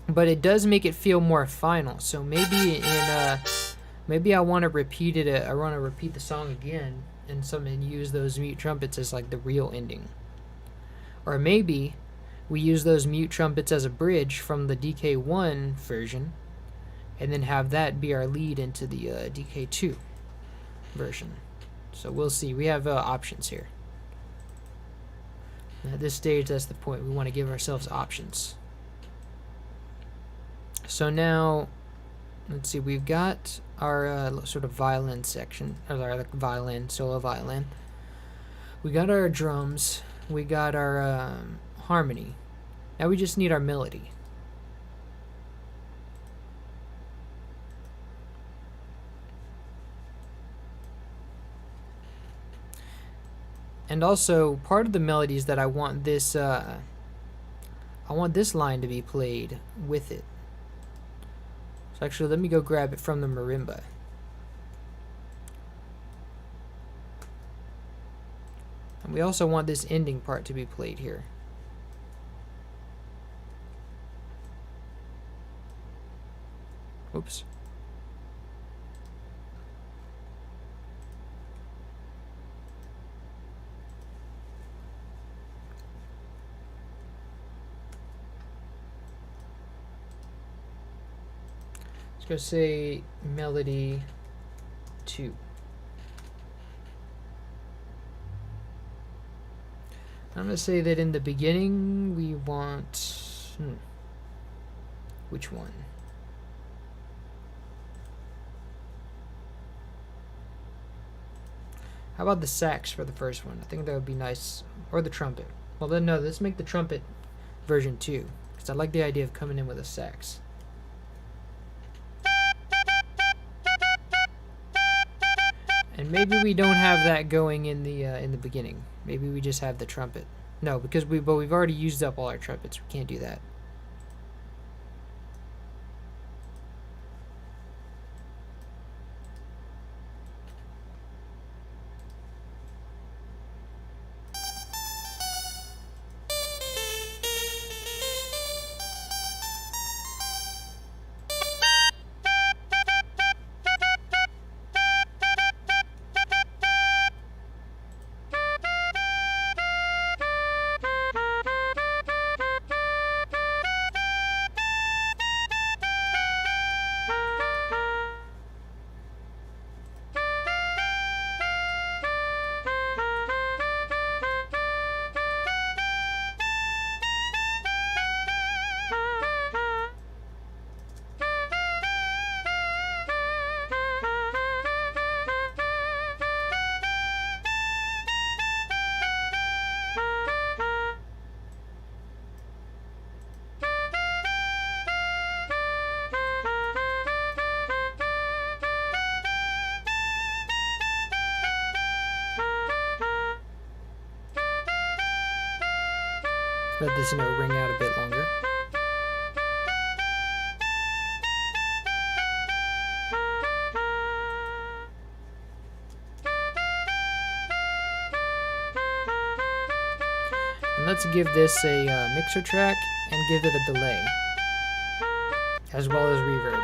A: But it does make it feel more final. So maybe maybe I want to repeat it. I want to repeat the song again and use those mute trumpets as like the real ending. Or maybe we use those mute trumpets as a bridge from the DK1 version, and then have that be our lead into the DK2 version. So we'll see. We have options here. At this stage, that's the point. We want to give ourselves options. So now, let's see. We've got our sort of violin section, or our violin, solo violin. We got our drums. We got our harmony. Now we just need our melody. And also, part of the melody is that I want this line to be played with it. So actually, let me go grab it from the marimba. And we also want this ending part to be played here. Oops. Let's go say melody 2. I'm going to say that in the beginning we want... which one? How about the sax for the first one? I think that would be nice. Or the trumpet. Well, then no, let's make the trumpet version 2. Because I like the idea of coming in with a sax. And maybe we don't have that going in the beginning. Maybe we just have the trumpet. No, because we've already used up all our trumpets. We can't do that. Let this note ring out a bit longer. let's give this a mixer track and give it a delay, as well as reverb.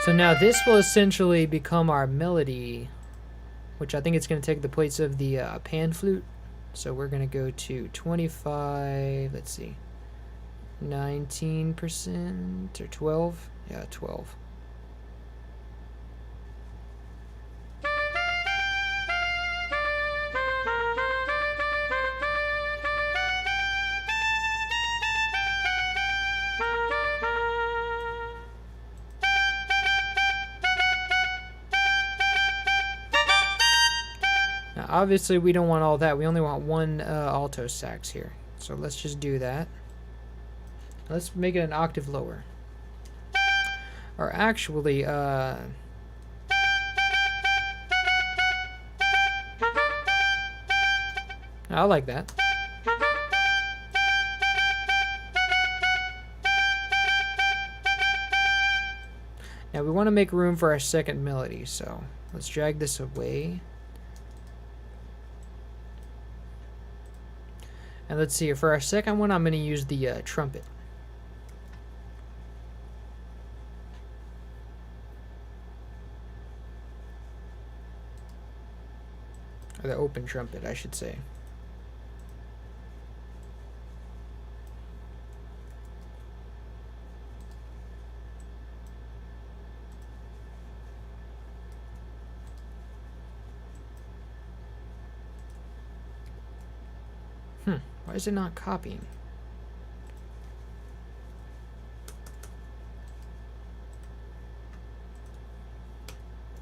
A: So now this will essentially become our melody, which I think it's going to take the place of the pan flute. So we're going to go to 25, let's see, 19% or 12? Yeah, 12. Now, obviously, we don't want all that. We only want one alto sax here. So let's just do that. Let's make it an octave lower. Or actually, I like that. Now we want to make room for our second melody, so let's drag this away. And let's see, for our second one, I'm going to use the trumpet. Or the open trumpet, I should say. Why is it not copying?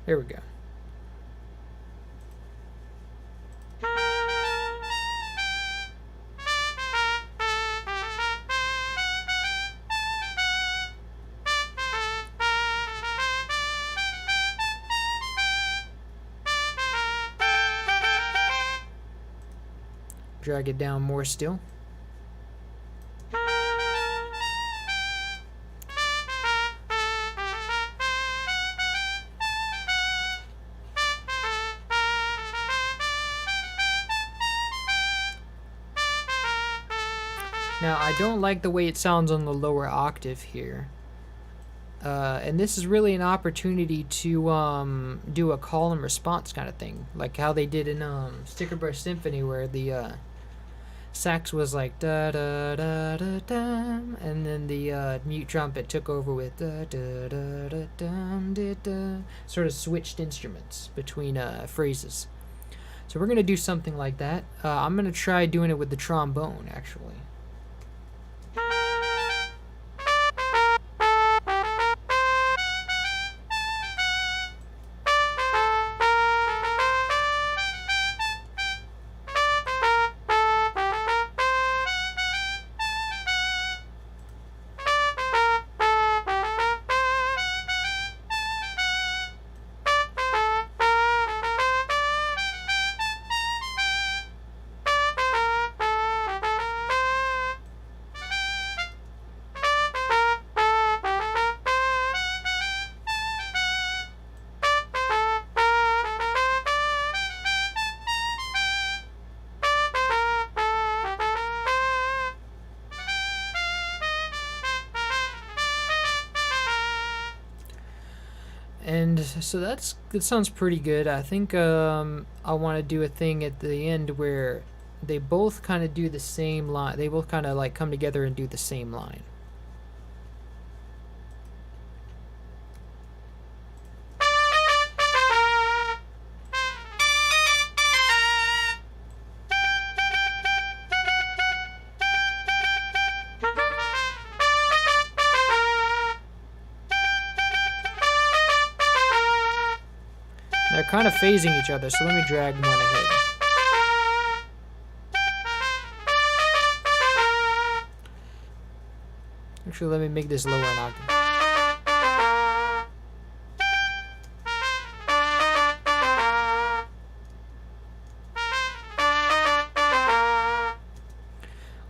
A: There we go. Drag it down more still. Now, I don't like the way it sounds on the lower octave here. And this is really an opportunity to do a call and response kind of thing, like how they did in Sticker Brush Symphony, where the sax was like da da da da dum, and then the mute trumpet took over with da da da da dum da da. Sort of switched instruments between phrases. So we're gonna do something like that. I'm gonna try doing it with the trombone, actually. And so that sounds pretty good. I think I want to do a thing at the end where they both kind of do the same line. They both kind of like come together and do the same line. They're kind of phasing each other, so let me drag one ahead. Actually, let me make this lower an octave.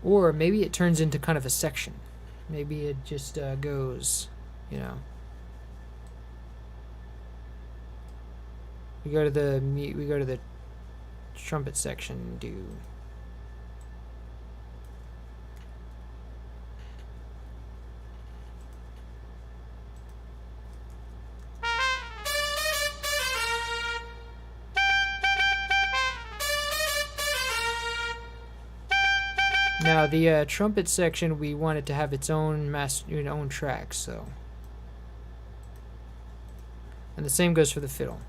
A: Or maybe it turns into kind of a section. Maybe it just goes, you know. We go to the trumpet section and do. Now the trumpet section, we want it to have its own own track, so. And the same goes for the fiddle.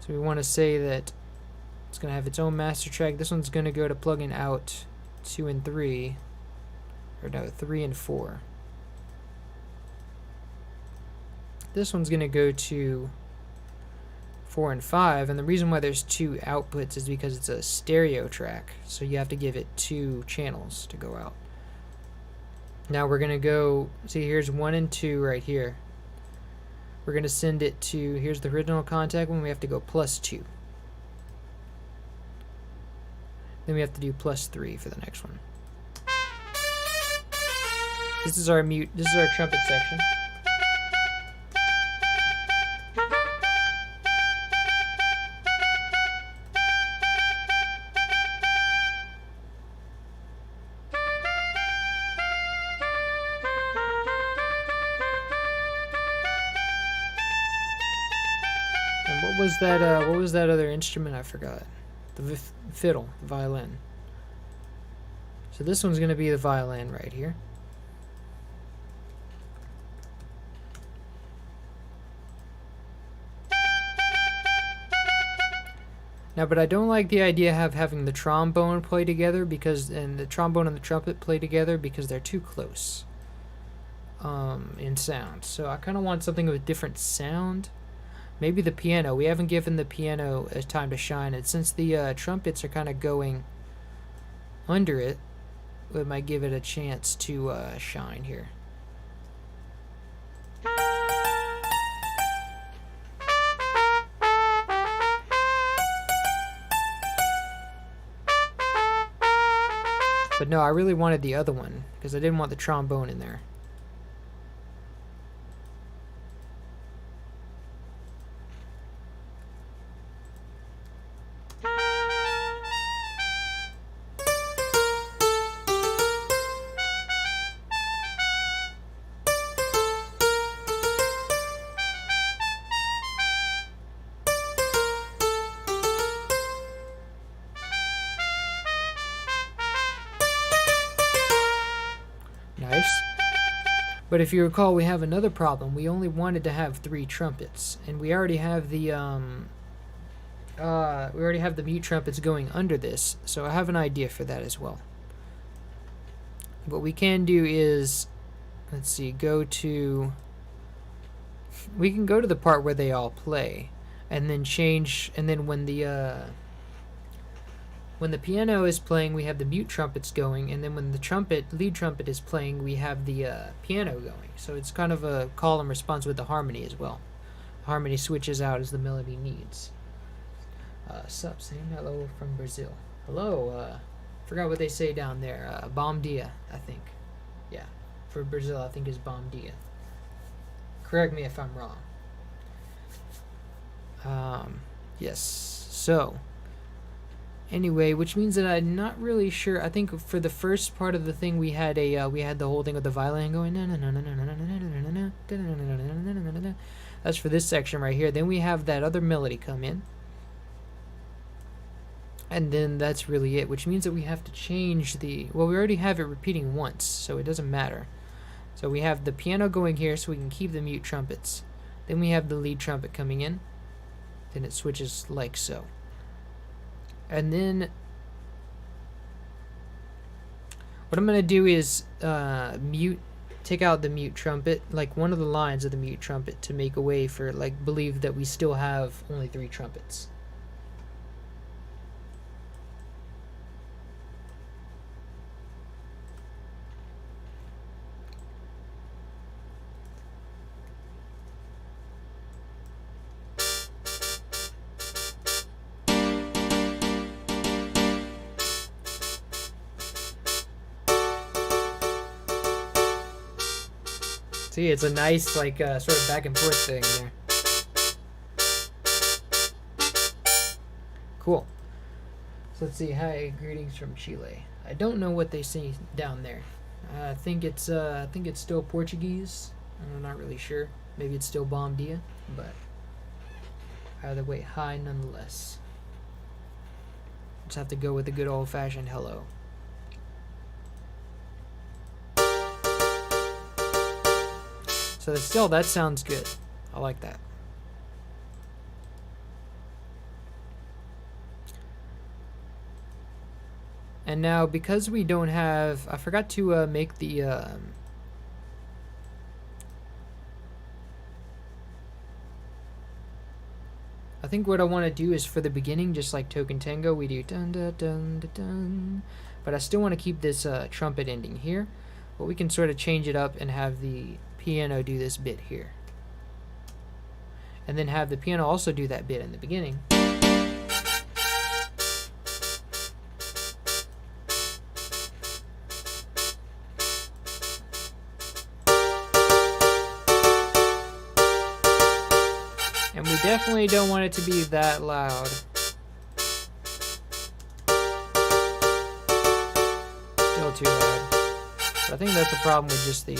A: So we want to say that it's going to have its own master track. This one's going to go to plugin out 2 and 3, or no, 3 and 4. This one's going to go to 4 and 5, and the reason why there's 2 outputs is because it's a stereo track, so you have to give it 2 channels to go out. Now we're going to go, see here's 1 and 2 right here. We're going to send it to, here's the original contact one, we have to go +2. Then we have to do +3 for the next one. This is our trumpet section. What was that other instrument? I forgot. The fiddle, the violin. So this one's going to be the violin right here. Now, but I don't like the idea of having the trombone play together and the trombone and the trumpet play together because they're too close in sound. So I kind of want something with a different sound. Maybe the piano. We haven't given the piano a time to shine, and since the trumpets are kind of going under it, we might give it a chance to shine here. But no, I really wanted the other one because I didn't want the trombone in there. Nice. But if you recall, we have another problem. We only wanted to have 3 trumpets, and we already have the mute trumpets going under this, so I have an idea for that as well. What we can do is, let's see, we can go to the part where they all play, and then change, and then when the piano is playing, we have the mute trumpets going, and then when the lead trumpet is playing, we have the piano going. So it's kind of a call and response with the harmony as well. Harmony switches out as the melody needs. Sup, saying hello from Brazil. Hello, forgot what they say down there. Bom dia, I think. Yeah, for Brazil, I think is bom dia. Correct me if I'm wrong. Yes, so anyway, which means that I'm not really sure. I think for the first part of the thing, we had the whole thing with the violin going. That's for this section right here. Then we have that other melody come in, and then that's really it. Which means that we have to change we already have it repeating once, so it doesn't matter. So we have the piano going here, so we can keep the mute trumpets. Then we have the lead trumpet coming in. Then it switches like so. And then what I'm going to do is take out the mute trumpet, like one of the lines of the mute trumpet, to make a way for, like, believe that we still have only 3 trumpets. See, it's a nice, like, sort of back and forth thing there. Cool. So let's see. Hi, greetings from Chile. I don't know what they say down there. I think it's still Portuguese. I'm not really sure. Maybe it's still bom dia, but either way, hi nonetheless. Just have to go with the good old-fashioned hello. So still, that sounds good. I like that. And now, because we don't have... I forgot to make the... I think what I want to do is for the beginning, just like Token Tango, we do dun dun dun dun dun. But I still want to keep this trumpet ending here. But we can sort of change it up and have the piano do this bit here. And then have the piano also do that bit in the beginning. And we definitely don't want it to be that loud. Still too loud. But I think that's the problem with just the...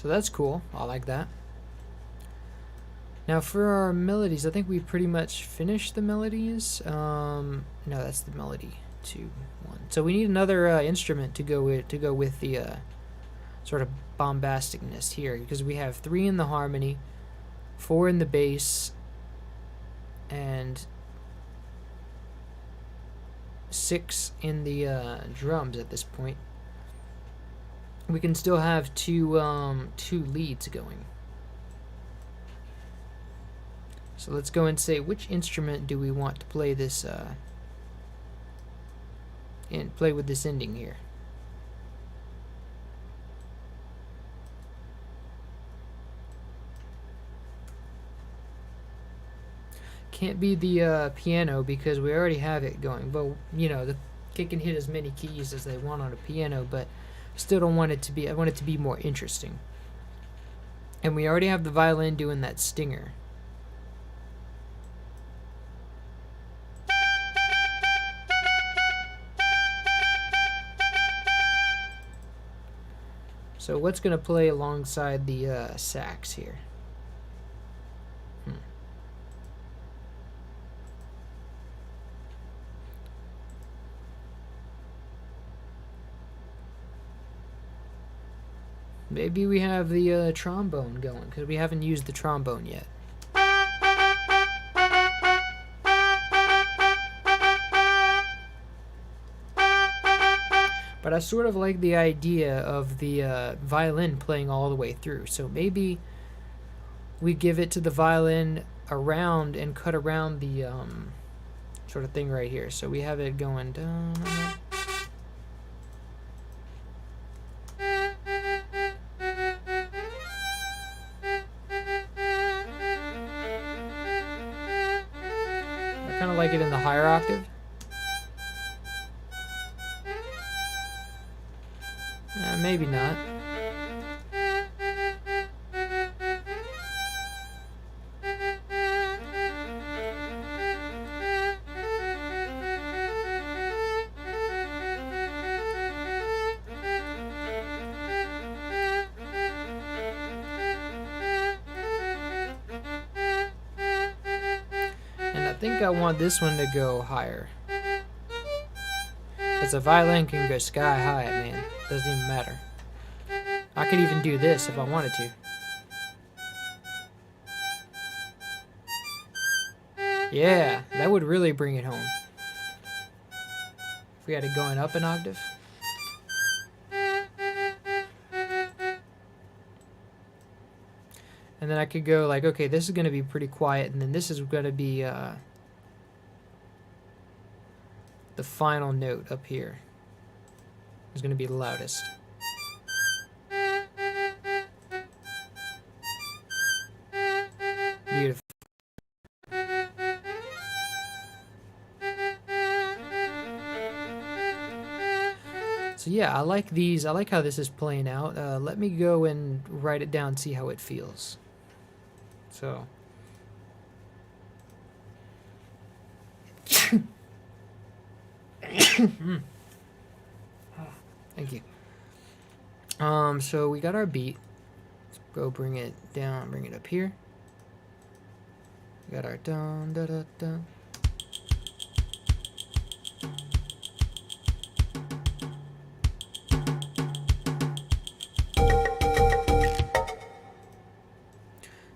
A: So that's cool. I like that. Now for our melodies, I think we pretty much finished the melodies. No, that's the melody 2, 1. So we need another instrument to go with the sort of bombasticness here, because we have 3 in the harmony, 4 in the bass, and 6 in the drums at this point. We can still have two leads going. So let's go and say, which instrument do we want to play this and play with this ending here? Can't be the piano because we already have it going. But you know, the kid can hit as many keys as they want on a piano, but still don't want it to be, I want it to be more interesting. And we already have the violin doing that stinger. So what's going to play alongside the sax here? Maybe we have the trombone going, because we haven't used the trombone yet. But I sort of like the idea of the violin playing all the way through. So maybe we give it to the violin around and cut around the sort of thing right here. So we have it going down. I kind of like it in the higher octave. Maybe not. And I think I want this one to go higher. Because the violin can go sky high, man. Doesn't even matter. I could even do this if I wanted to. Yeah, that would really bring it home. If we had it going up an octave. And then I could go like, okay, this is going to be pretty quiet, and then this is going to be the final note up here. It's going to be the loudest. Beautiful. So yeah, I like these. I like how this is playing out. Let me go and write it down, see how it feels. So. Thank you. So we got our beat. Let's go bring it down, bring it up here. We got our dun da da dun.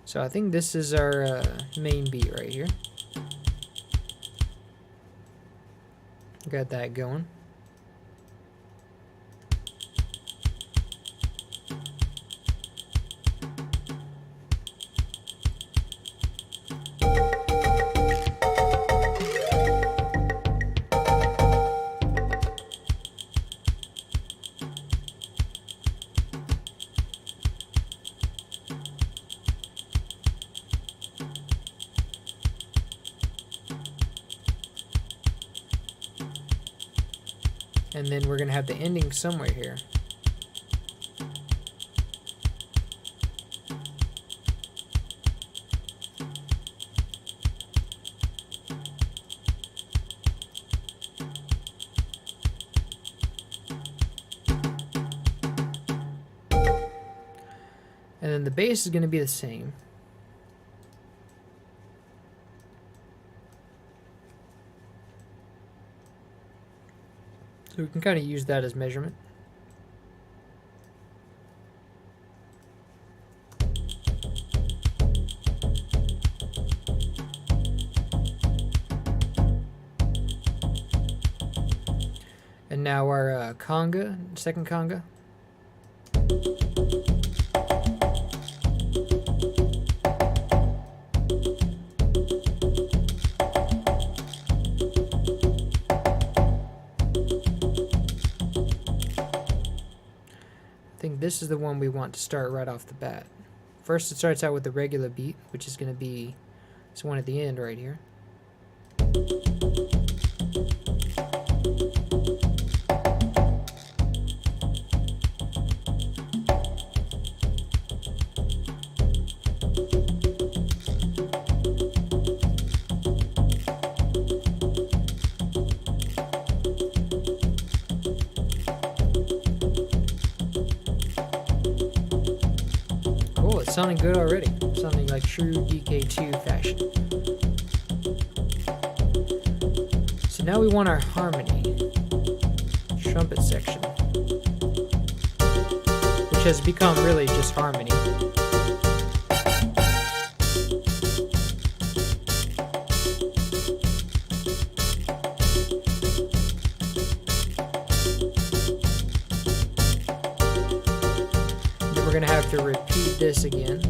A: So I think this is our main beat right here. Got that going. And then we're going to have the ending somewhere here. And then the bass is going to be the same. So we can kind of use that as measurement. And now our conga, second conga. I think this is the one we want to start right off the bat. First it starts out with the regular beat, which is going to be this one at the end right here. Sounding good already. Sounding like true DK2 fashion. So now we want our harmony trumpet section, which has become really just harmony. Then we're going to have to repeat this again.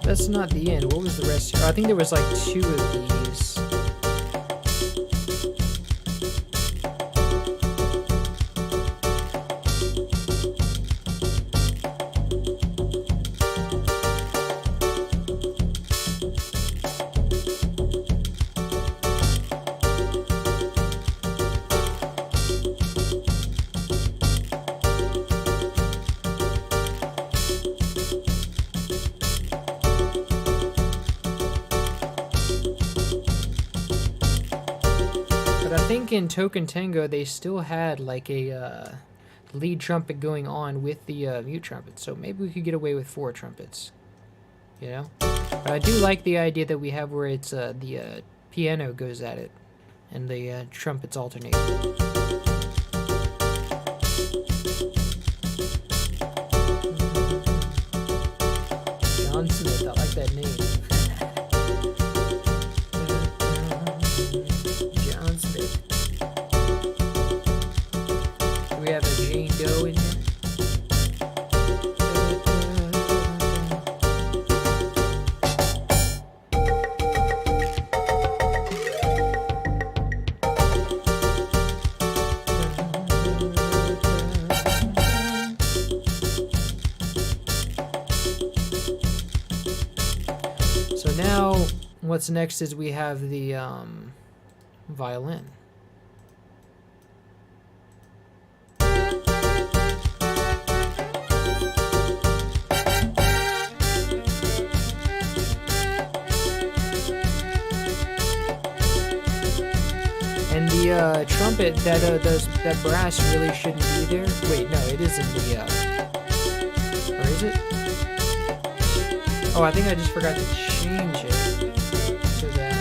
A: That's not the end. What was the rest here? Oh, I think there was like 2 of these. But I think in Token Tango they still had like a lead trumpet going on with the mute trumpet. So maybe we could get away with 4 trumpets, you know? But I do like the idea that we have where it's the piano goes at it and the trumpets alternate. John Smith, I like that name. John Smith. Do we have a Jane Doe in here? So now, what's next is we have the violin. And the trumpet, that brass really shouldn't be there. Wait, no, it is in the, or is it? Oh, I think I just forgot to change it to that.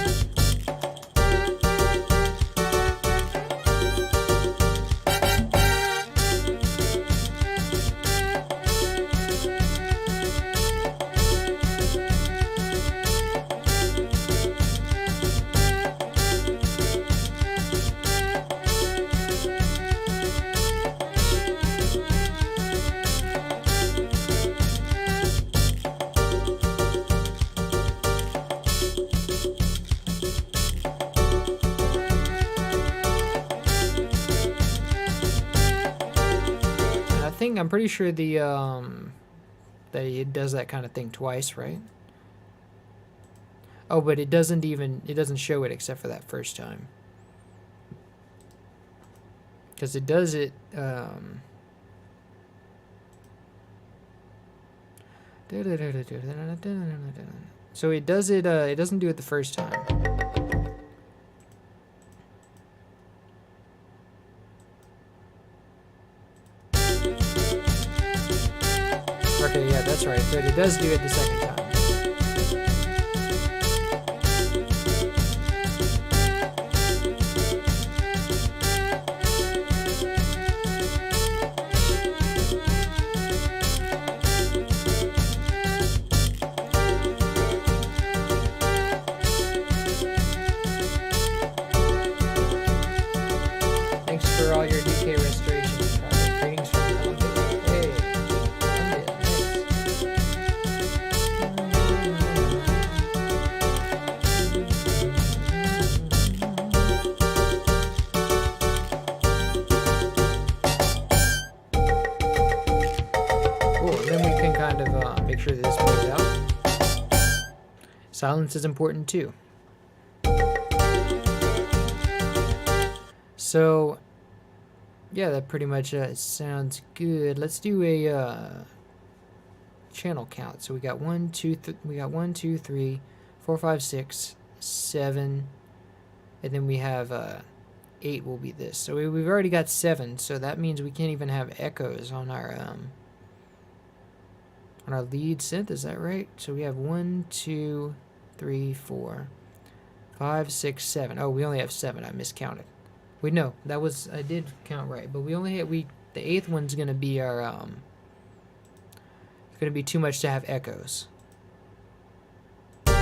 A: I'm pretty sure the that it does that kind of thing twice, right? Oh, but it doesn't show it except for that first time. Because it does it so it does it doesn't do it the first time. Okay, yeah, that's right, but it does do it the second time. Thanks for all your DK restorations, Project. Greetings from Colombia. Hey, Colombia, cool, and then we can kind of make sure that this plays out. Silence is important too. So, yeah, that pretty much sounds good. Let's do a channel count. So we got 1, 2, 3, 4, 5, 6, 7, and then we have 8 will be this. So we've already got 7. So that means we can't even have echoes on our lead synth. Is that right? So we have 1, 2, 3, 4, 5, 6, 7. Oh, we only have 7. I miscounted. Wait, no, that was, I did count right, but we only had, the 8th one's gonna be our, it's gonna be too much to have echoes. And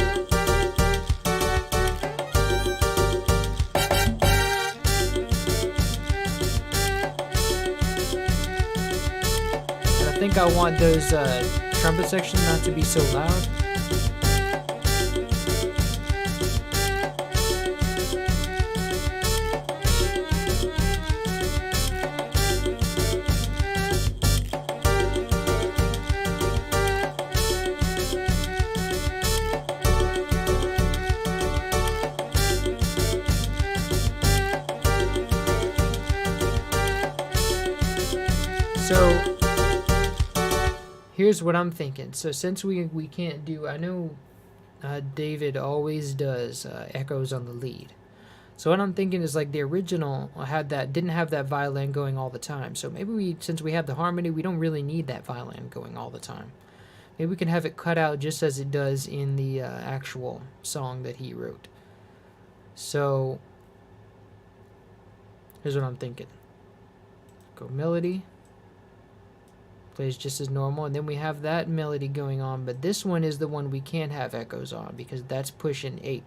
A: I think I want those, trumpet sections not to be so loud. So here's what I'm thinking. So since we can't do, I know David always does echoes on the lead. So what I'm thinking is like the original didn't have that violin going all the time. So maybe since we have the harmony, we don't really need that violin going all the time. Maybe we can have it cut out just as it does in the actual song that he wrote. So here's what I'm thinking. Go melody. Plays just as normal, and then we have that melody going on, but this one is the one we can't have echoes on because that's pushing 8.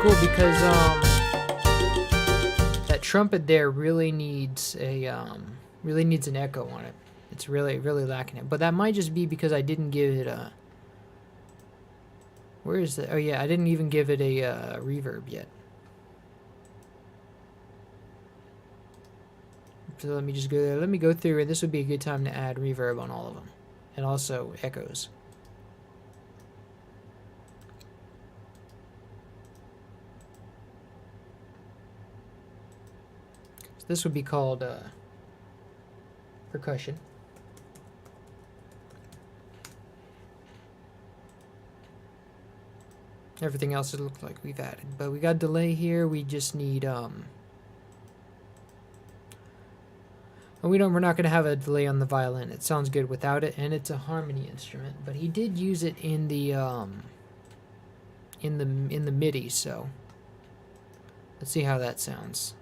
A: Cool because that trumpet there really needs an echo on it. It's really lacking it. But that might just be because I didn't give it a. Where is that? Oh yeah, I didn't even give it a reverb yet. So let me just go there. Let me go through, and this would be a good time to add reverb on all of them, and also echoes. This would be called percussion. Everything else it looks like we've added, but we got delay here. We just need and we're not going to have a delay on the violin. It sounds good without it, and it's a harmony instrument. But he did use it in the MIDI, so let's see how that sounds.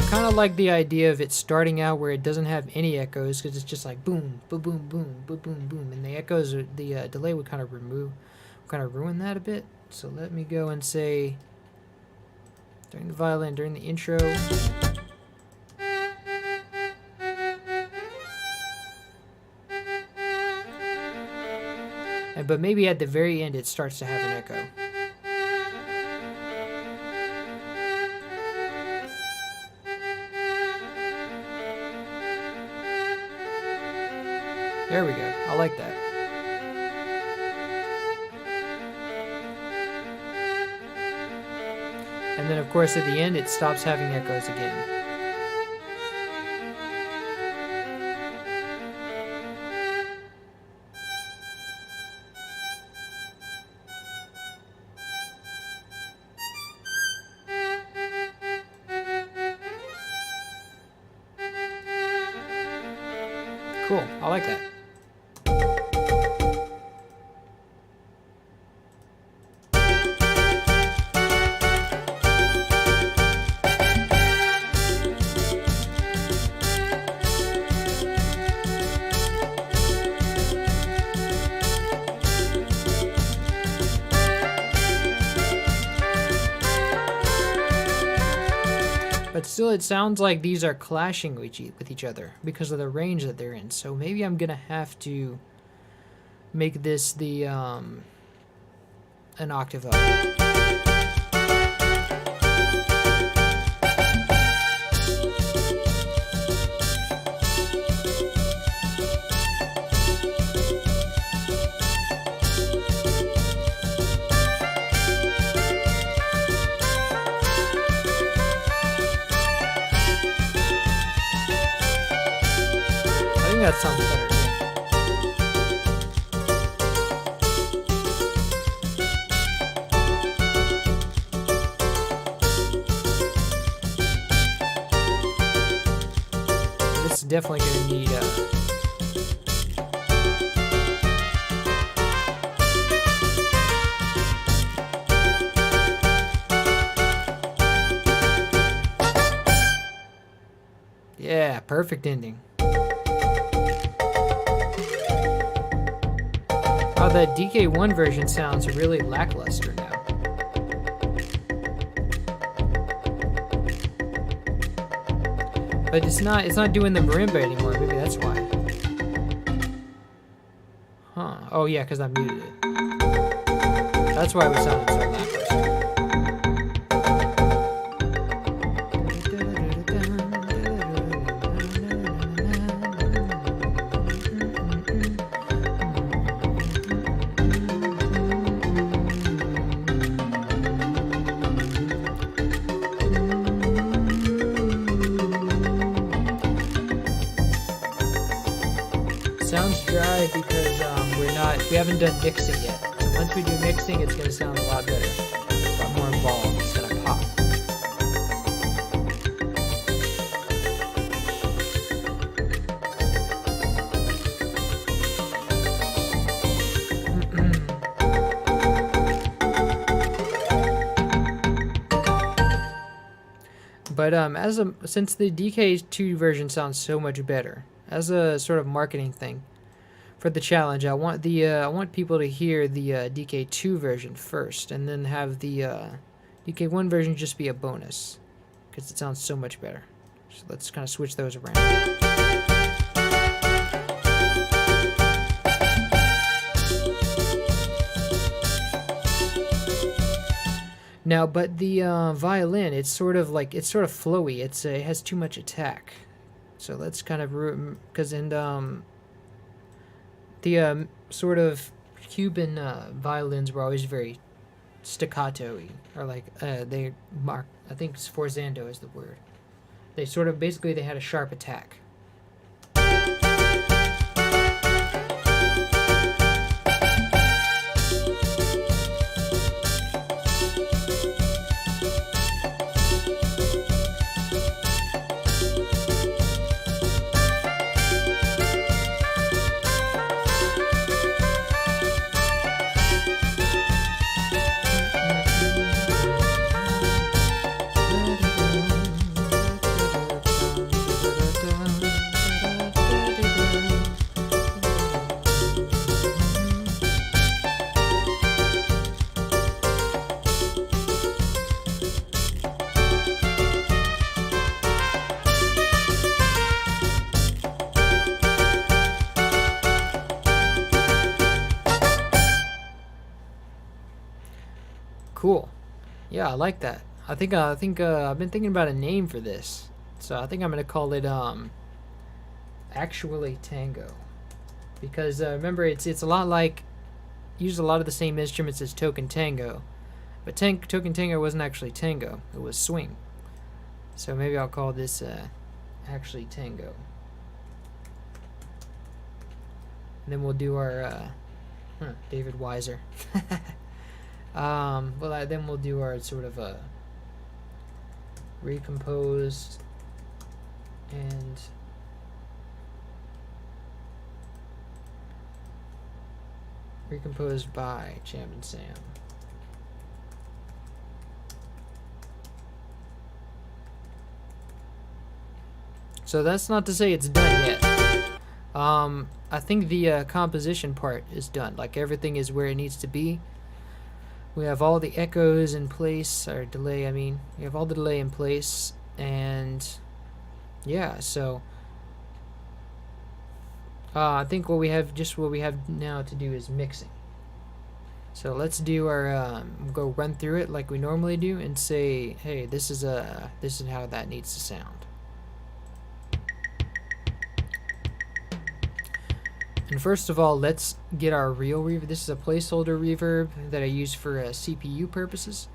A: Kind of like the idea of it starting out where it doesn't have any echoes because it's just like boom, boom, boom, boom, boom, boom, boom, and the echoes, the delay would kind of ruin that a bit. So let me go and say during the violin, during the intro. But maybe at the very end it starts to have an echo. There we go. I like that. And then, of course, at the end, it stops having echoes again. Cool. I like that. But still, it sounds like these are clashing with each other because of the range that they're in. So maybe I'm gonna have to make this the an octave up. That sounds better. definitely gonna need yeah, perfect ending. Oh, the DK1 version sounds really lackluster now. But it's not doing the marimba anymore. Maybe that's why. Huh. Oh yeah, because I muted it. That's why it was sounding so lackluster. Sounds dry because we haven't done mixing yet. So once we do mixing, it's gonna sound a lot better, a lot more involved instead of pop. But since the DK2 version sounds so much better, as a sort of marketing thing for the challenge, I want people to hear the DK2 version first, and then have the DK1 version just be a bonus, because it sounds so much better. So let's kind of switch those around. Now, but the violin, it's sort of flowy. It has too much attack. So let's kind of because the sort of Cuban violins were always very staccato-y, or like I think sforzando is the word. They sort of basically they had a sharp attack. Cool. Yeah, I like that. I think I've been thinking about a name for this. So I think I'm gonna call it Actually Tango, because remember it's a lot like, used a lot of the same instruments as Token Tango, but Token Tango wasn't actually tango, it was swing. So maybe I'll call this Actually Tango, and then we'll do our David Weiser. Then we'll do our sort of recomposed and recomposed by Jam and Sam. So that's not to say it's done yet. I think the composition part is done. Like everything is where it needs to be. We have all the echoes in place, or delay, I mean. We have all the delay in place, and yeah, so I think what we have now to do is mixing. So let's do our go run through it like we normally do and say, hey, this is how that needs to sound. And first of all, let's get our real reverb. This is a placeholder reverb that I use for CPU purposes.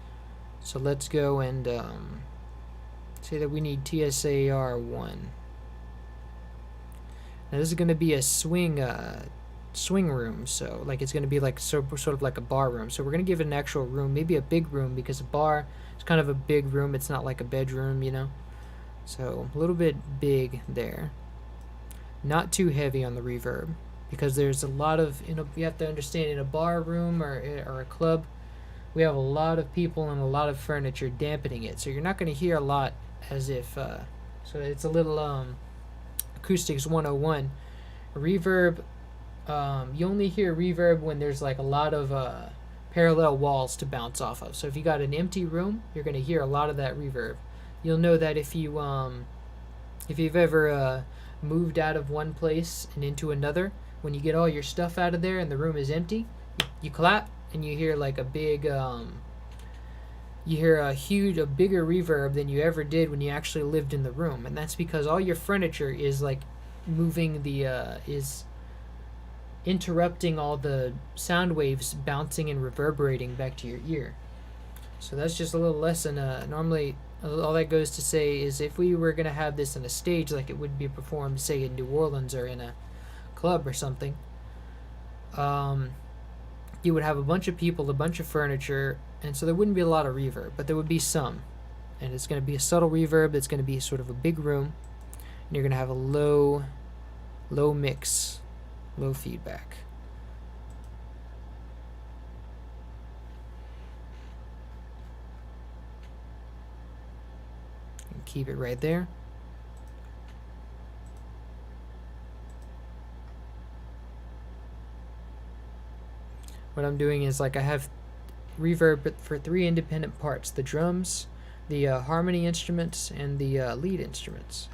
A: So let's go and say that we need TSAR 1. Now this is going to be a swing room, so like it's going to be like sort of like a bar room. So we're going to give it an actual room, maybe a big room, because a bar is kind of a big room. It's not like a bedroom, you know. So a little bit big there. not too heavy on the reverb, because there's a lot of, you have to understand, in a bar room or a club, we have a lot of people and a lot of furniture dampening it, so you're not going to hear a lot as if so it's a little acoustics 101. Reverb, you only hear reverb when there's like a lot of parallel walls to bounce off of. So if you got an empty room, you're going to hear a lot of that reverb. You'll know that if you've ever moved out of one place and into another, when you get all your stuff out of there and the room is empty, you clap and you hear like a big you hear a bigger reverb than you ever did when you actually lived in the room. And that's because all your furniture is like moving is interrupting all the sound waves bouncing and reverberating back to your ear. So that's just a little lesson. Normally, all that goes to say is, if we were going to have this in a stage like it would be performed, say, in New Orleans or in a club or something, you would have a bunch of people, a bunch of furniture, and so there wouldn't be a lot of reverb, but there would be some. And it's going to be a subtle reverb. It's going to be sort of a big room, and you're going to have a low mix, low feedback. And keep it right there. What I'm doing is, like, I have reverb for 3 independent parts: the drums, the harmony instruments, and the lead instruments.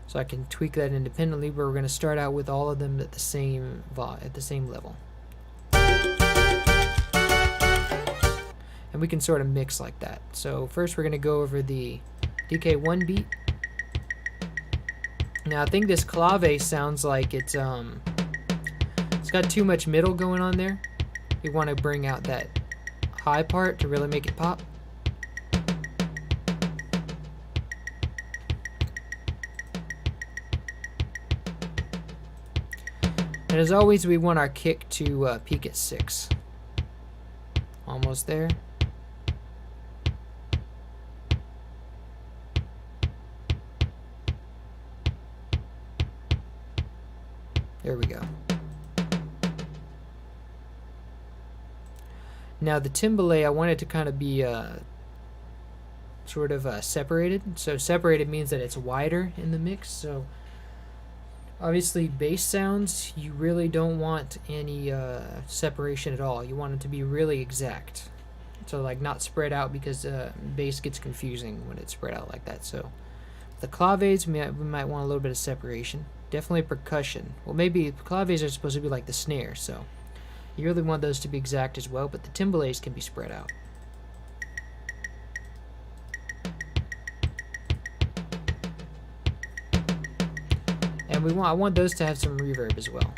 A: So I can tweak that independently, but we're going to start out with all of them at the same level. And we can sort of mix like that. So first we're going to go over the DK1 beat. Now I think this clave sounds like it's got too much middle going on there. We want to bring out that high part to really make it pop. And as always, we want our kick to peak at 6. Almost there. There we go. Now the timbale, I want it to kind of be sort of separated. So separated means that it's wider in the mix. So obviously bass sounds, you really don't want any separation at all. You want it to be really exact. So like not spread out, because bass gets confusing when it's spread out like that. So the claves, we might want a little bit of separation. Definitely percussion. Well, maybe claves are supposed to be like the snare, so you really want those to be exact as well, but the timbales can be spread out. And I want those to have some reverb as well.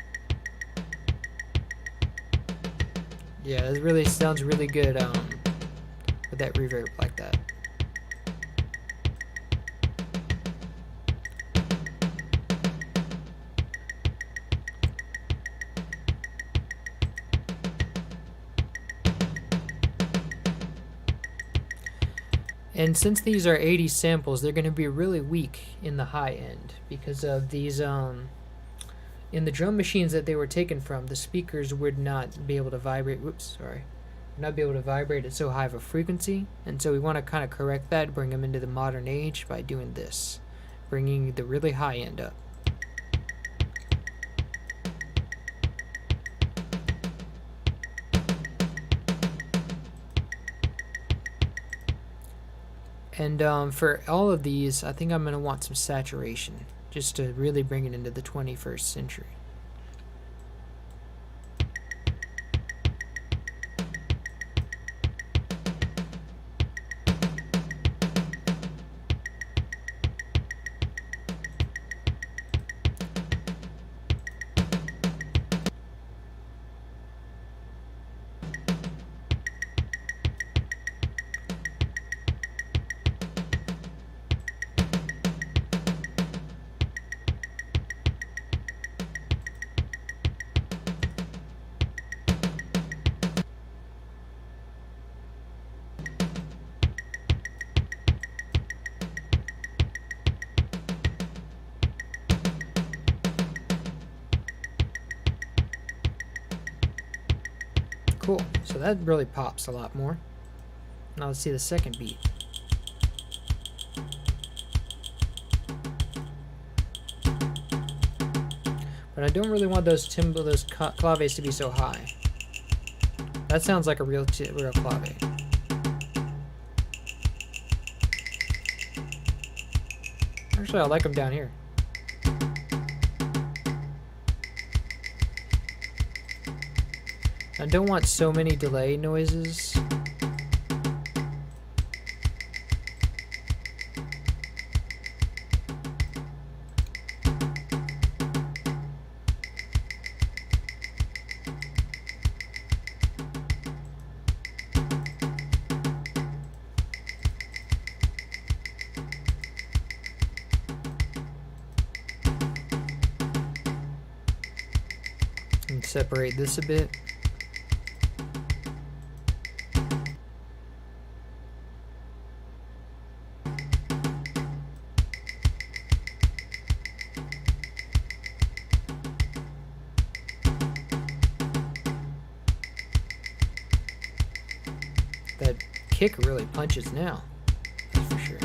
A: Yeah, it really sounds really good with that reverb like that. And since these are 80 samples, they're going to be really weak in the high end, because of these, in the drum machines that they were taken from, the speakers would not be able to vibrate, not be able to vibrate at so high of a frequency. And so we want to kind of correct that, bring them into the modern age by doing this, bringing the really high end up. And for all of these, I think I'm going to want some saturation, just to really bring it into the 21st century. Cool. So that really pops a lot more. Now let's see the second beat. But I don't really want those claves to be so high. That sounds like a real clave. Actually, I like them down here. I don't want so many delay noises. And separate this a bit. That kick really punches now, that's for sure.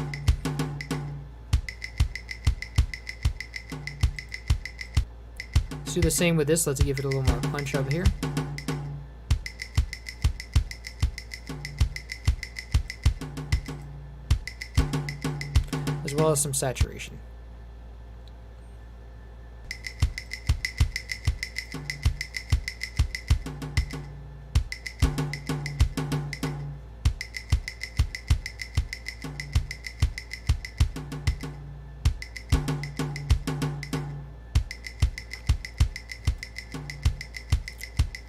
A: Let's do the same with this. Let's give it a little more punch up here. As well as some saturation.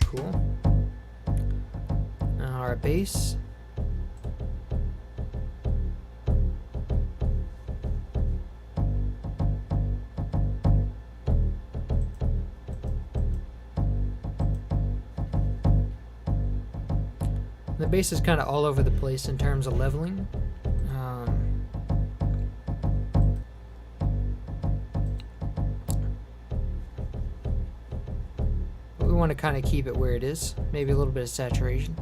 A: Cool. Now our bass. The bass is kind of all over the place in terms of leveling. But we want to kind of keep it where it is. Maybe a little bit of saturation.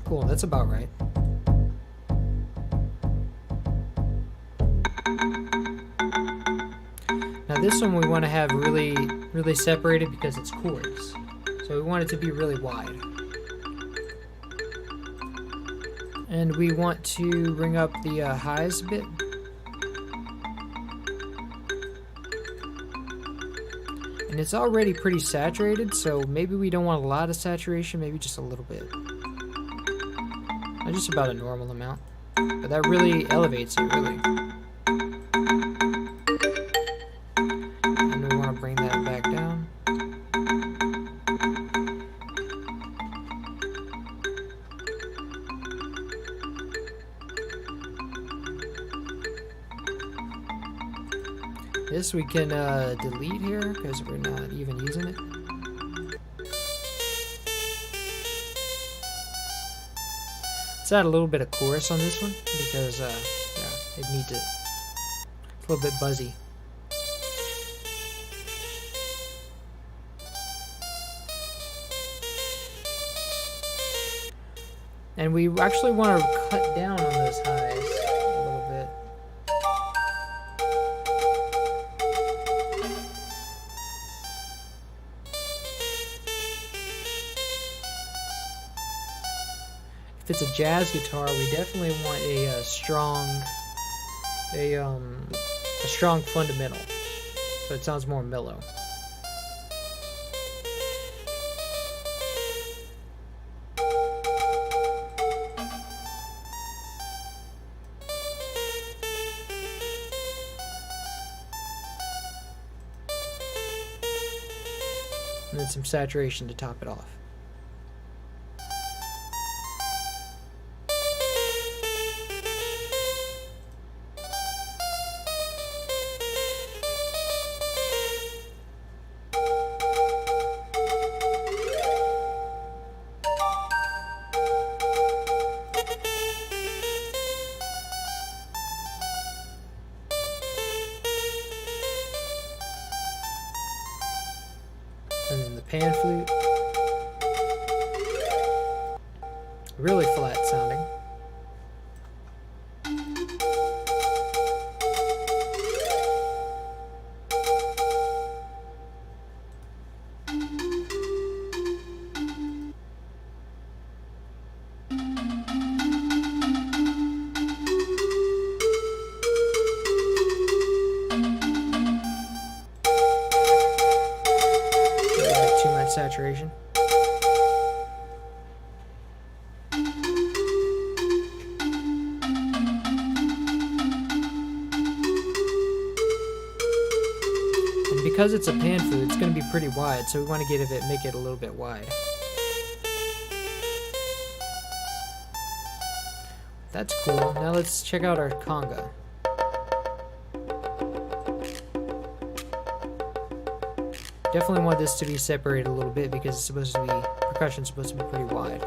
A: Cool, that's about right. Now this one we want to have really separated because it's chords. So we want it to be really wide. And we want to bring up the highs a bit. And it's already pretty saturated, so maybe we don't want a lot of saturation, maybe just a little bit. Just about a normal amount, but that really elevates it, really. And we want to bring that back down. This we can delete here because we're not even using it. Let's add a little bit of chorus on this one because yeah, it needs it. It's a little bit buzzy. And we actually want to cut down on those highs a little bit. If it's a jazz guitar, we definitely want a strong fundamental, so it sounds more mellow. And then some saturation to top it off. really flat sounding. Too much saturation. And because it's a pan food, it's going to be pretty wide, so we want to make it a little bit wide. That's cool. Now let's check out our conga. Definitely want this to be separated a little bit because it's supposed to be, percussion's supposed to be pretty wide.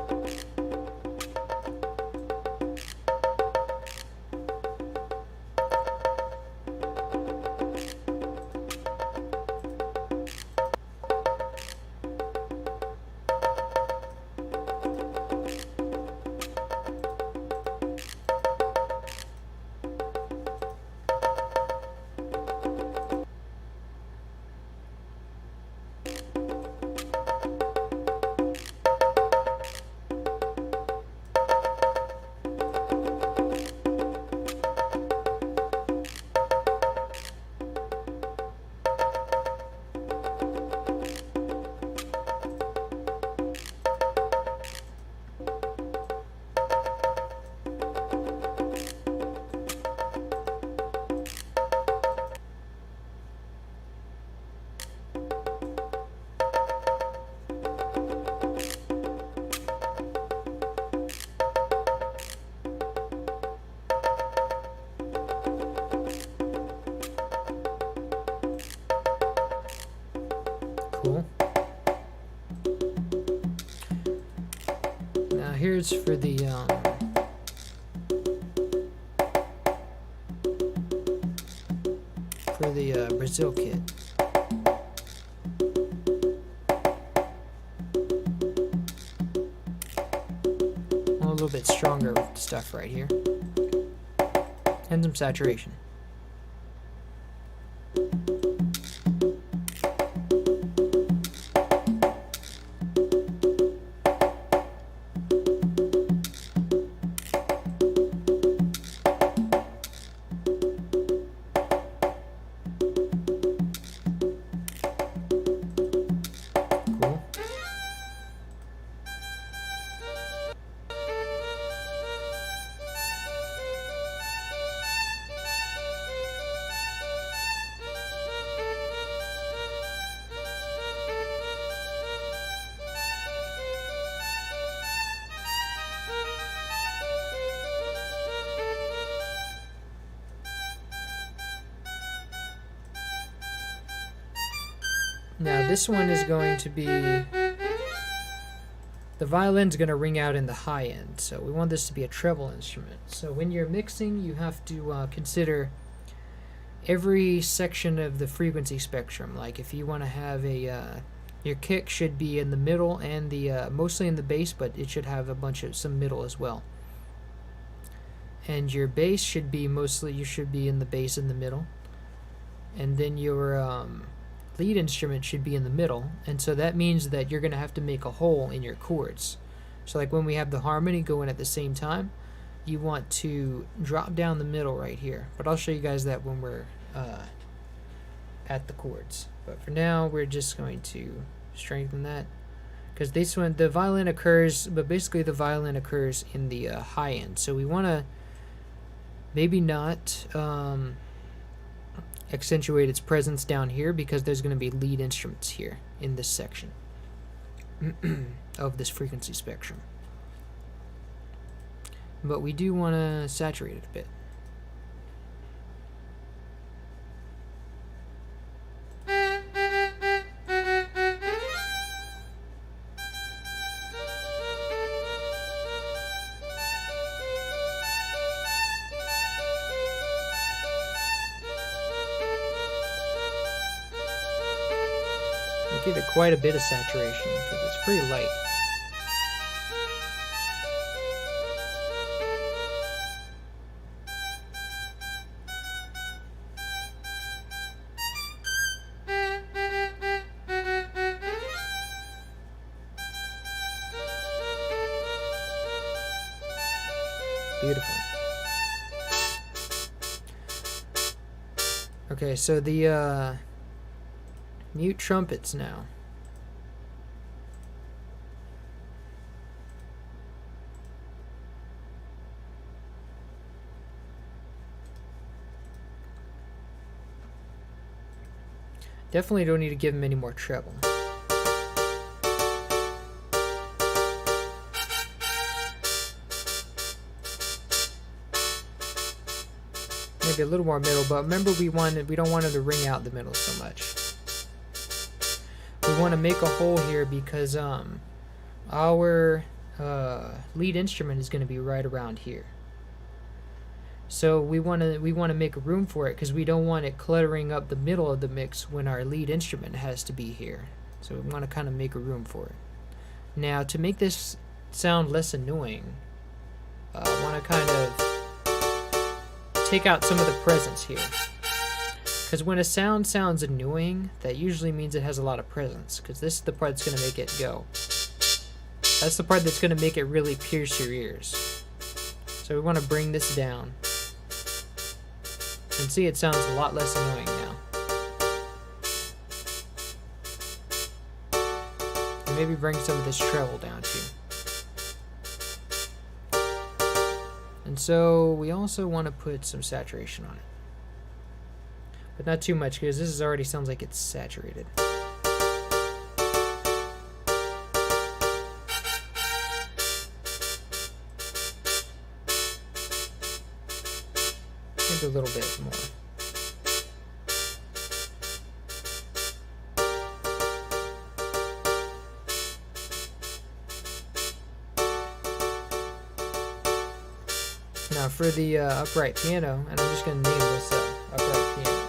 A: Cool. Now here's for the Brazil kit. A little bit stronger stuff right here, and some saturation. Now this one is going to be, the violin's going to ring out in the high end, so we want this to be a treble instrument. So when you're mixing, you have to consider every section of the frequency spectrum. Like if you want to have a, your kick should be in the middle and the mostly in the bass, but it should have some middle as well. And your bass should be you should be in the bass in the middle, and then your lead instrument should be in the middle, and so that means that you're going to have to make a hole in your chords. So like when we have the harmony going at the same time, you want to drop down the middle right here, but I'll show you guys that when we're at the chords. But for now, we're just going to strengthen that, because this one, the violin occurs, but basically the violin occurs in the high end, so we want to maybe not accentuate its presence down here, because there's going to be lead instruments here in this section of this frequency spectrum. But we do want to saturate it a bit. Give it quite a bit of saturation because it's pretty light. Beautiful. Okay, so the mute trumpets now. Definitely don't need to give him any more treble. Maybe a little more middle, but remember we don't want it to ring out the middle so much. We want to make a hole here because our lead instrument is going to be right around here. So we want to make room for it because we don't want it cluttering up the middle of the mix when our lead instrument has to be here. So we want to kind of make a room for it. Now to make this sound less annoying, I want to kind of take out some of the presence here. Because when a sound sounds annoying, that usually means it has a lot of presence. Because this is the part that's going to make it go. That's the part that's going to make it really pierce your ears. So we want to bring this down. And see, it sounds a lot less annoying now. And maybe bring some of this treble down too. And so we also want to put some saturation on it. But not too much because this already sounds like it's saturated. Maybe a little bit more. Now for the upright piano, and I'm just going to name this upright piano.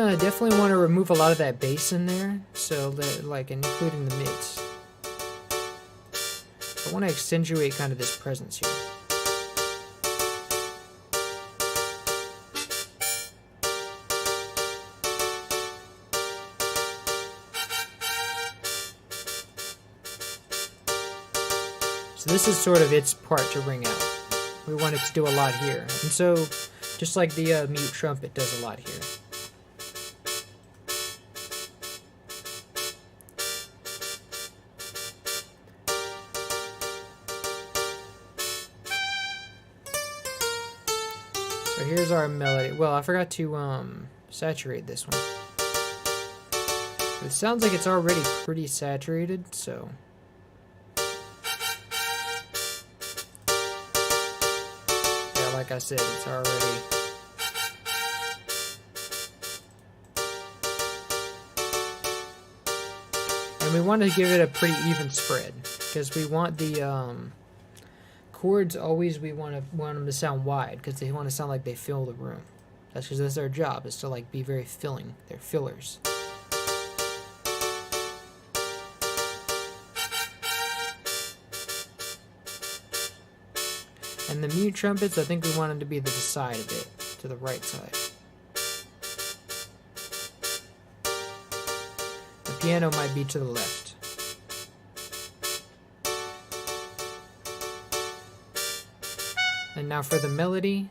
A: I definitely want to remove a lot of that bass in there, so that, like, including the mids. I want to accentuate kind of this presence here. So this is sort of its part to ring out. We want it to do a lot here. And so, just like the mute trumpet does a lot here. So here's our melody. Well, I forgot to saturate this one. It sounds like it's already pretty saturated, so... yeah, like I said, it's already... and we want to give it a pretty even spread, because we want the... chords always we want them to sound wide because they want to sound like they fill the room. That's because that's their job, is to like be very filling. They're fillers. And the mute trumpets, I think we want them to be to the side a bit, to the right side. The piano might be to the left. And now for the melody.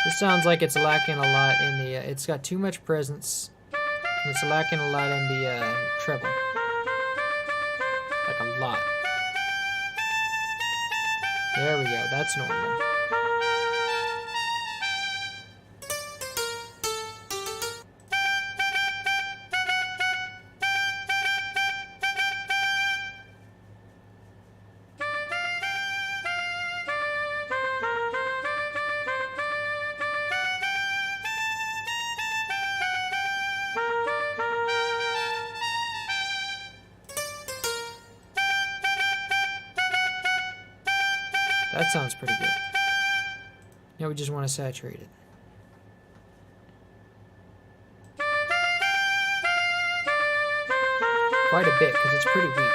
A: This sounds like it's lacking a lot in the, it's got too much presence. And it's lacking a lot in the treble. Like a lot. There we go, that's normal. That sounds pretty good. Now we just want to saturate it. quite a bit because it's pretty weak.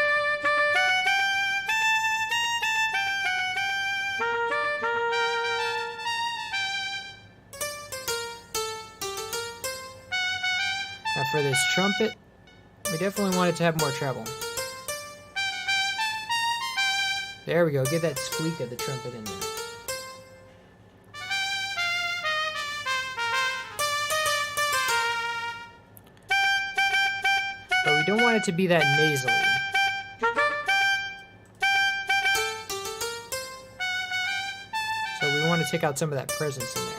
A: Now for this trumpet, we definitely want it to have more treble. There we go, get that squeak of the trumpet in there. But we don't want it to be that nasally. So we want to take out some of that presence in there.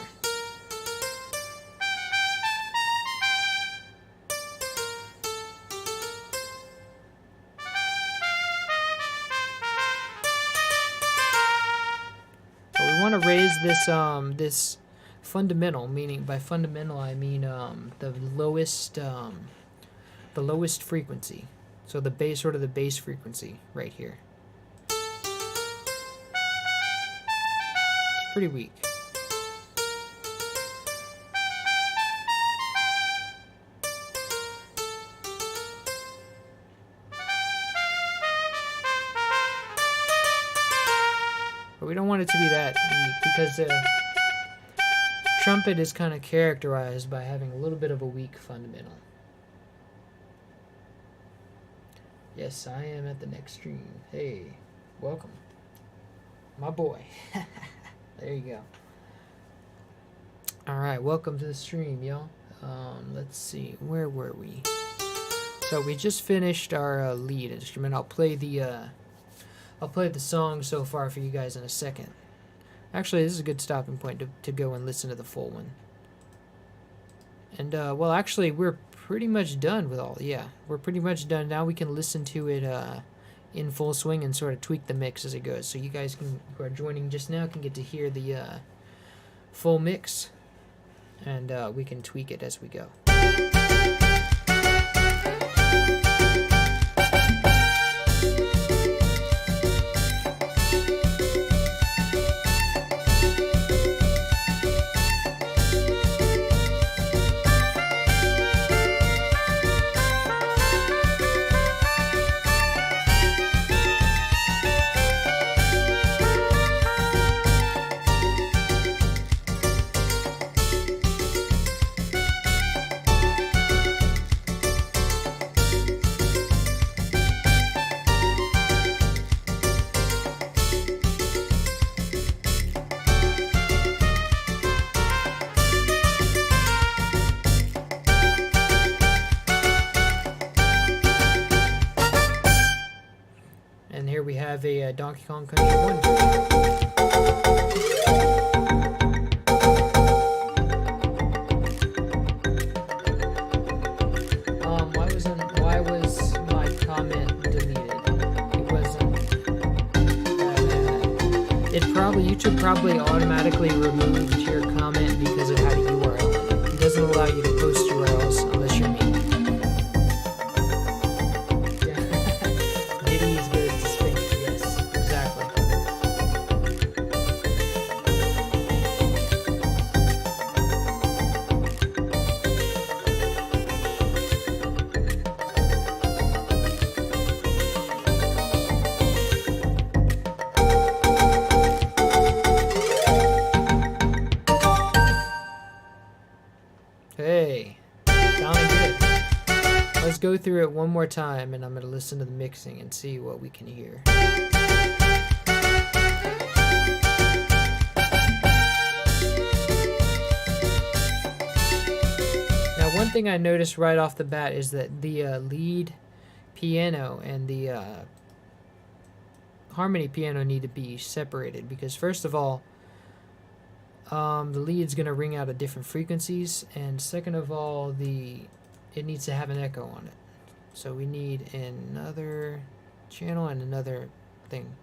A: But we want to raise this this fundamental, meaning by fundamental I mean the lowest frequency. So the bass, sort of the bass frequency right here. It's pretty weak. But we don't want it to be that weak because trumpet is kind of characterized by having a little bit of a weak fundamental. Yes, I am at the next stream. Hey, welcome. My boy. There you go. Alright, welcome to the stream, y'all. Let's see, where were we? So we just finished our lead instrument. I'll play the song so far for you guys in a second. Actually, this is a good stopping point to go and listen to the full one. And, well, actually, we're pretty much done with all. Yeah, we're pretty much done. Now we can listen to it in full swing and sort of tweak the mix as it goes. So you guys who are joining just now can get to hear the full mix, and we can tweak it as we go. We have a Donkey Kong Country 1. Why was my comment deleted? It wasn't. YouTube probably automatically removed your comment because it had a URL. It doesn't allow you to post URLs unless you're me. Hey, sounding good. Let's go through it one more time, and I'm going to listen to the mixing and see what we can hear. Now, one thing I noticed right off the bat is that the lead piano and the harmony piano need to be separated because, first of all, the lead's going to ring out at different frequencies, and second of all, it needs to have an echo on it. So we need another channel and another thing.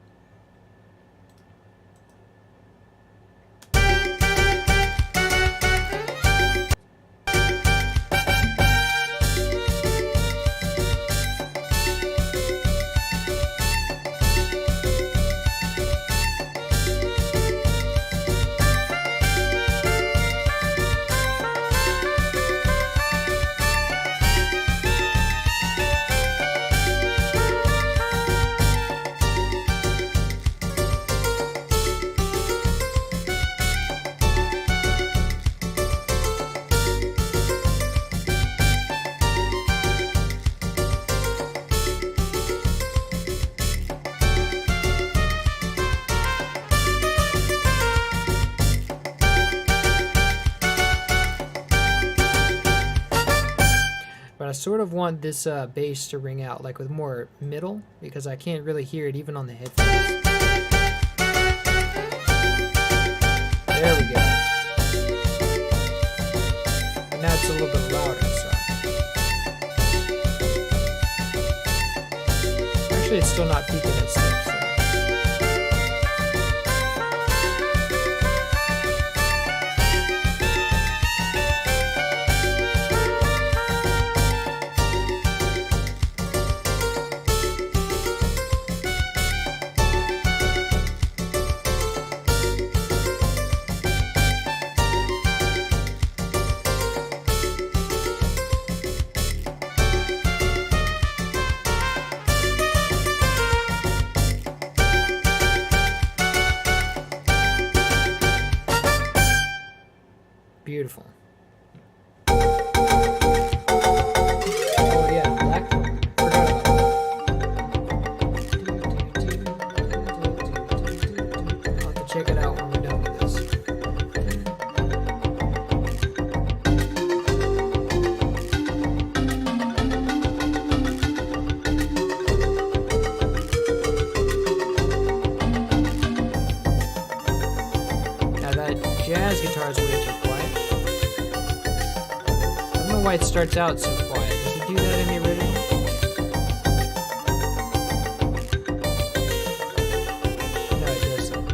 A: But I sort of want this bass to ring out like with more middle because I can't really hear it even on the headphones. There we go. And now it's a little bit louder, so. Actually, it's still not peaking at 6, so. Beautiful. Oh yeah, black one. Forgot about that. I'll have to check it out when we're done with this. Now that jazz guitar is way too quiet. I don't know why it starts out so quiet. Does it do that in the original? No, it doesn't.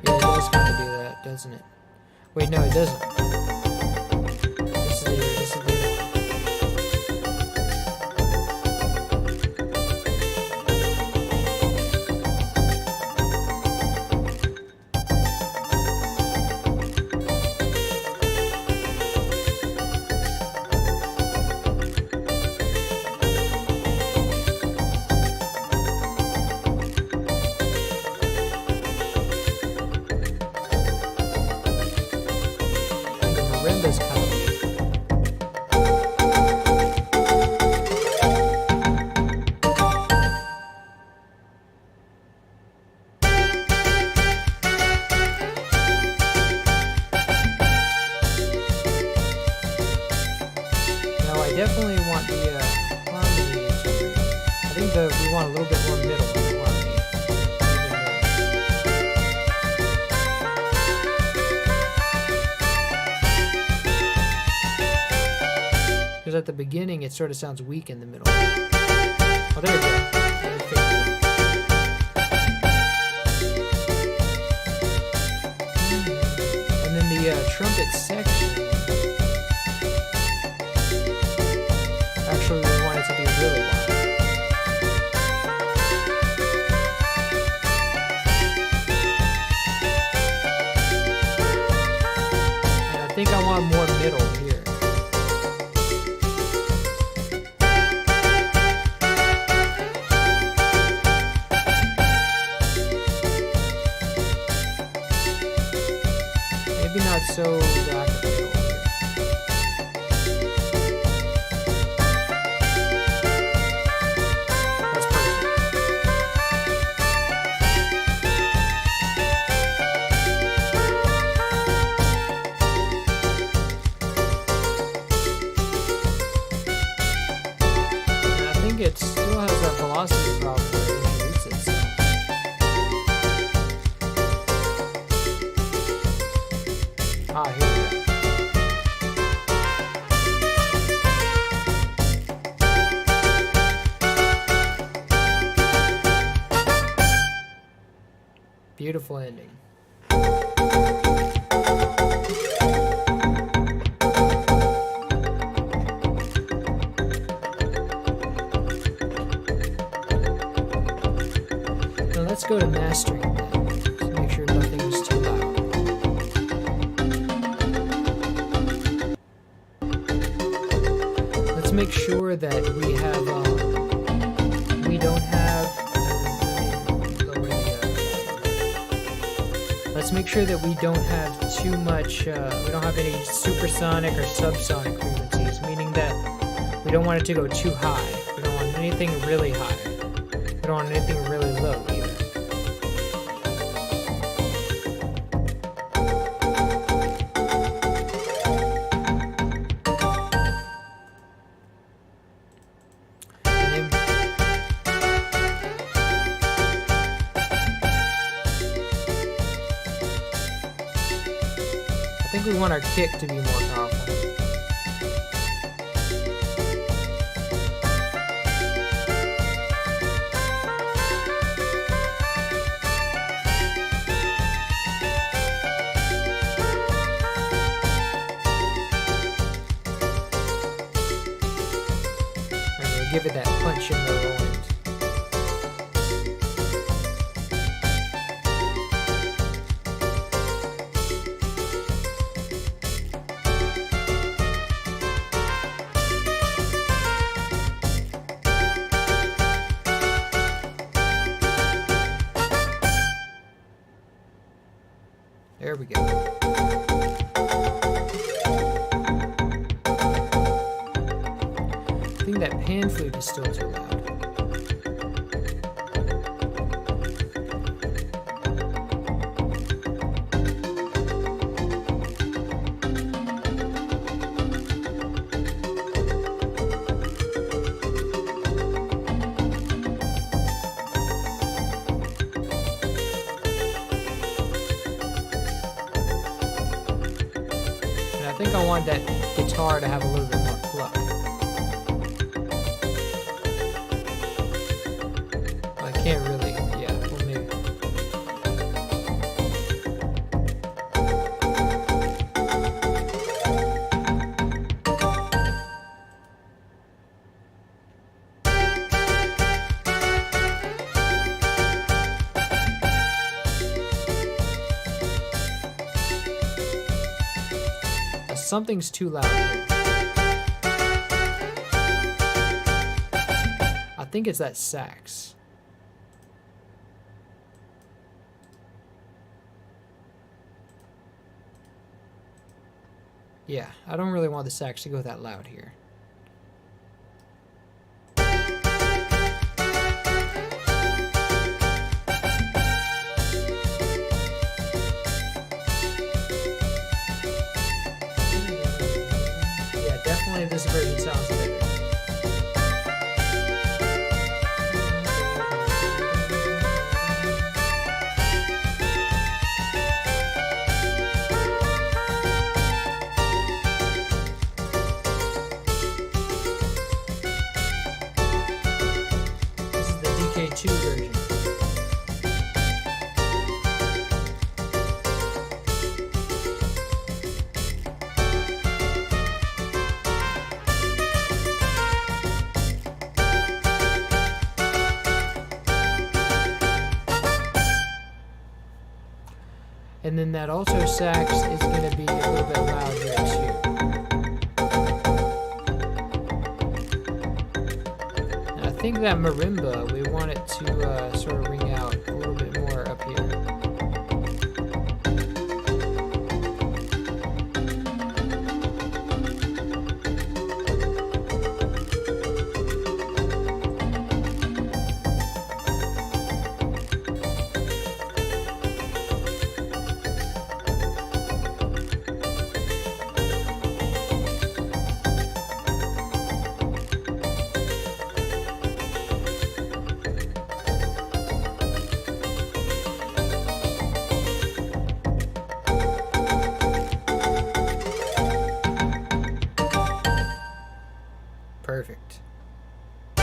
A: Yeah, it does kind of do that, doesn't it? Wait, no, it doesn't. This is the other one. Marimba's kind of weak. No, I definitely want the harmony. I think we want a little bit more middle in the harmony. Because at the beginning, it sort of sounds weak in the middle. Oh, there we go. And then the trumpet section. Actually, we want it to be really loud. And I think I want more middle here. Maybe not so rapid middle here. That's perfect. And I think it still has that velocity problem where it introduces itself. Ah, here we go. Beautiful ending. Now let's go to mastering then, to make sure nothing is too loud. Let's make sure that we have, we don't have, let's make sure that we don't have too much, we don't have any supersonic or subsonic frequencies, meaning that we don't want it to go too high. We don't want anything really high. We don't want anything really low either. think we want our kick to be more powerful. And we'll give it that punch in the roll. There we go. I think that pan flute is still too loud. I think I want that guitar to have a little bit more pluck. I can't really, yeah, well maybe. Something's too loud here. I think it's that sax. Yeah, I don't really want the sax to go that loud here. This version sounds better. This is the DK2 version. And then that alto sax is going to be a little bit loud here too. And I think that marimba, we want it to sort of ring out a little bit more up here. Perfect. I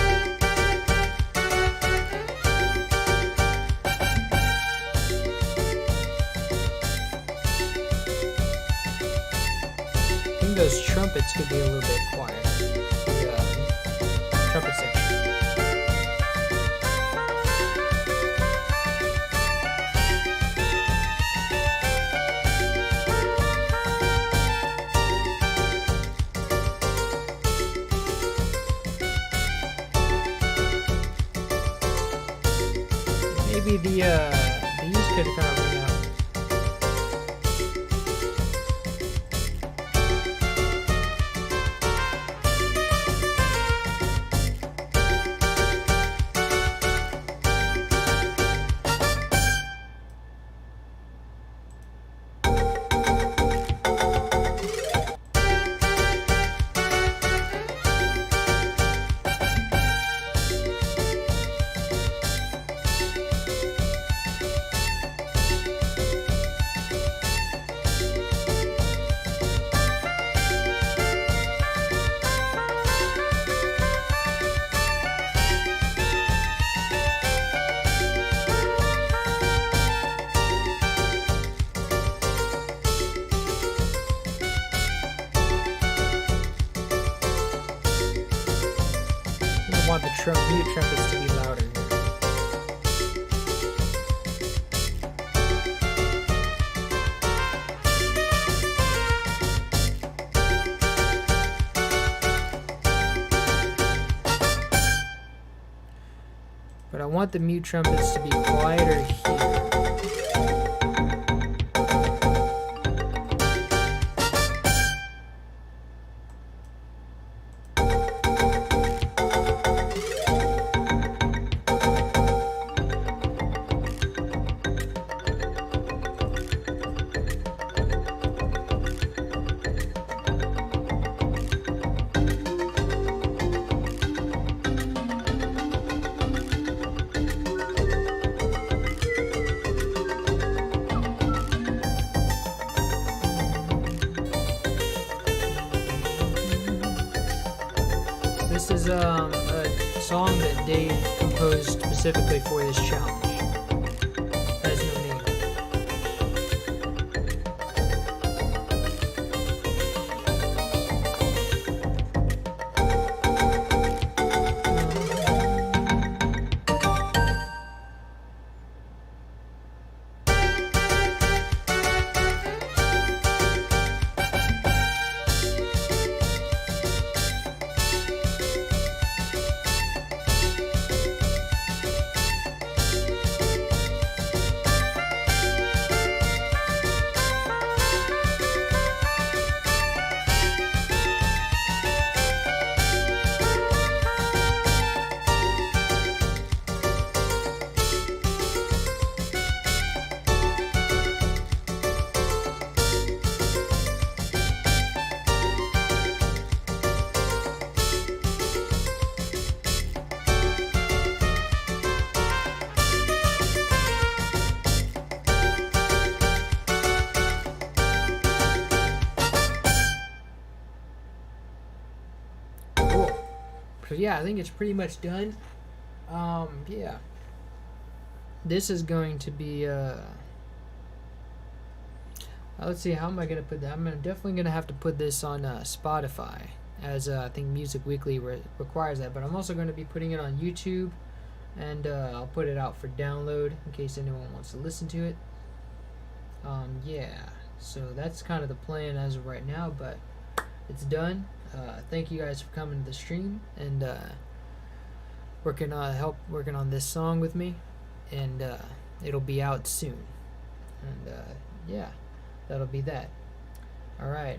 A: think those trumpets could be a little bit quiet. The trumpet section. Maybe these could kind of ring out. mute trumpets to be louder here. But I want the mute trumpets to be quieter here. This is a song that Dave composed specifically for this challenge. Has no name. So yeah, I think it's pretty much done. Yeah. This is going to be let's see, how am I gonna put that? I'm definitely gonna have to put this on Spotify, as I think Music Weekly requires that. But I'm also going to be putting it on YouTube, and I'll put it out for download in case anyone wants to listen to it. Yeah, so that's kind of the plan as of right now, but it's done. Thank you guys for coming to the stream and working on this song with me, and it'll be out soon. And yeah, that'll be that. All right,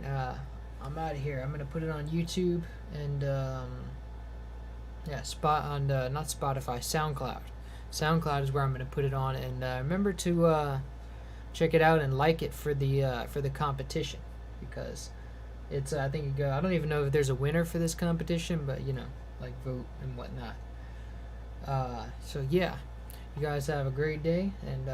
A: I'm out of here. I'm gonna put it on YouTube and yeah, not Spotify, SoundCloud. SoundCloud is where I'm gonna put it on, and remember to check it out and like it for the competition, because it's I think I don't even know if there's a winner for this competition, but like vote and whatnot. So yeah, you guys have a great day, and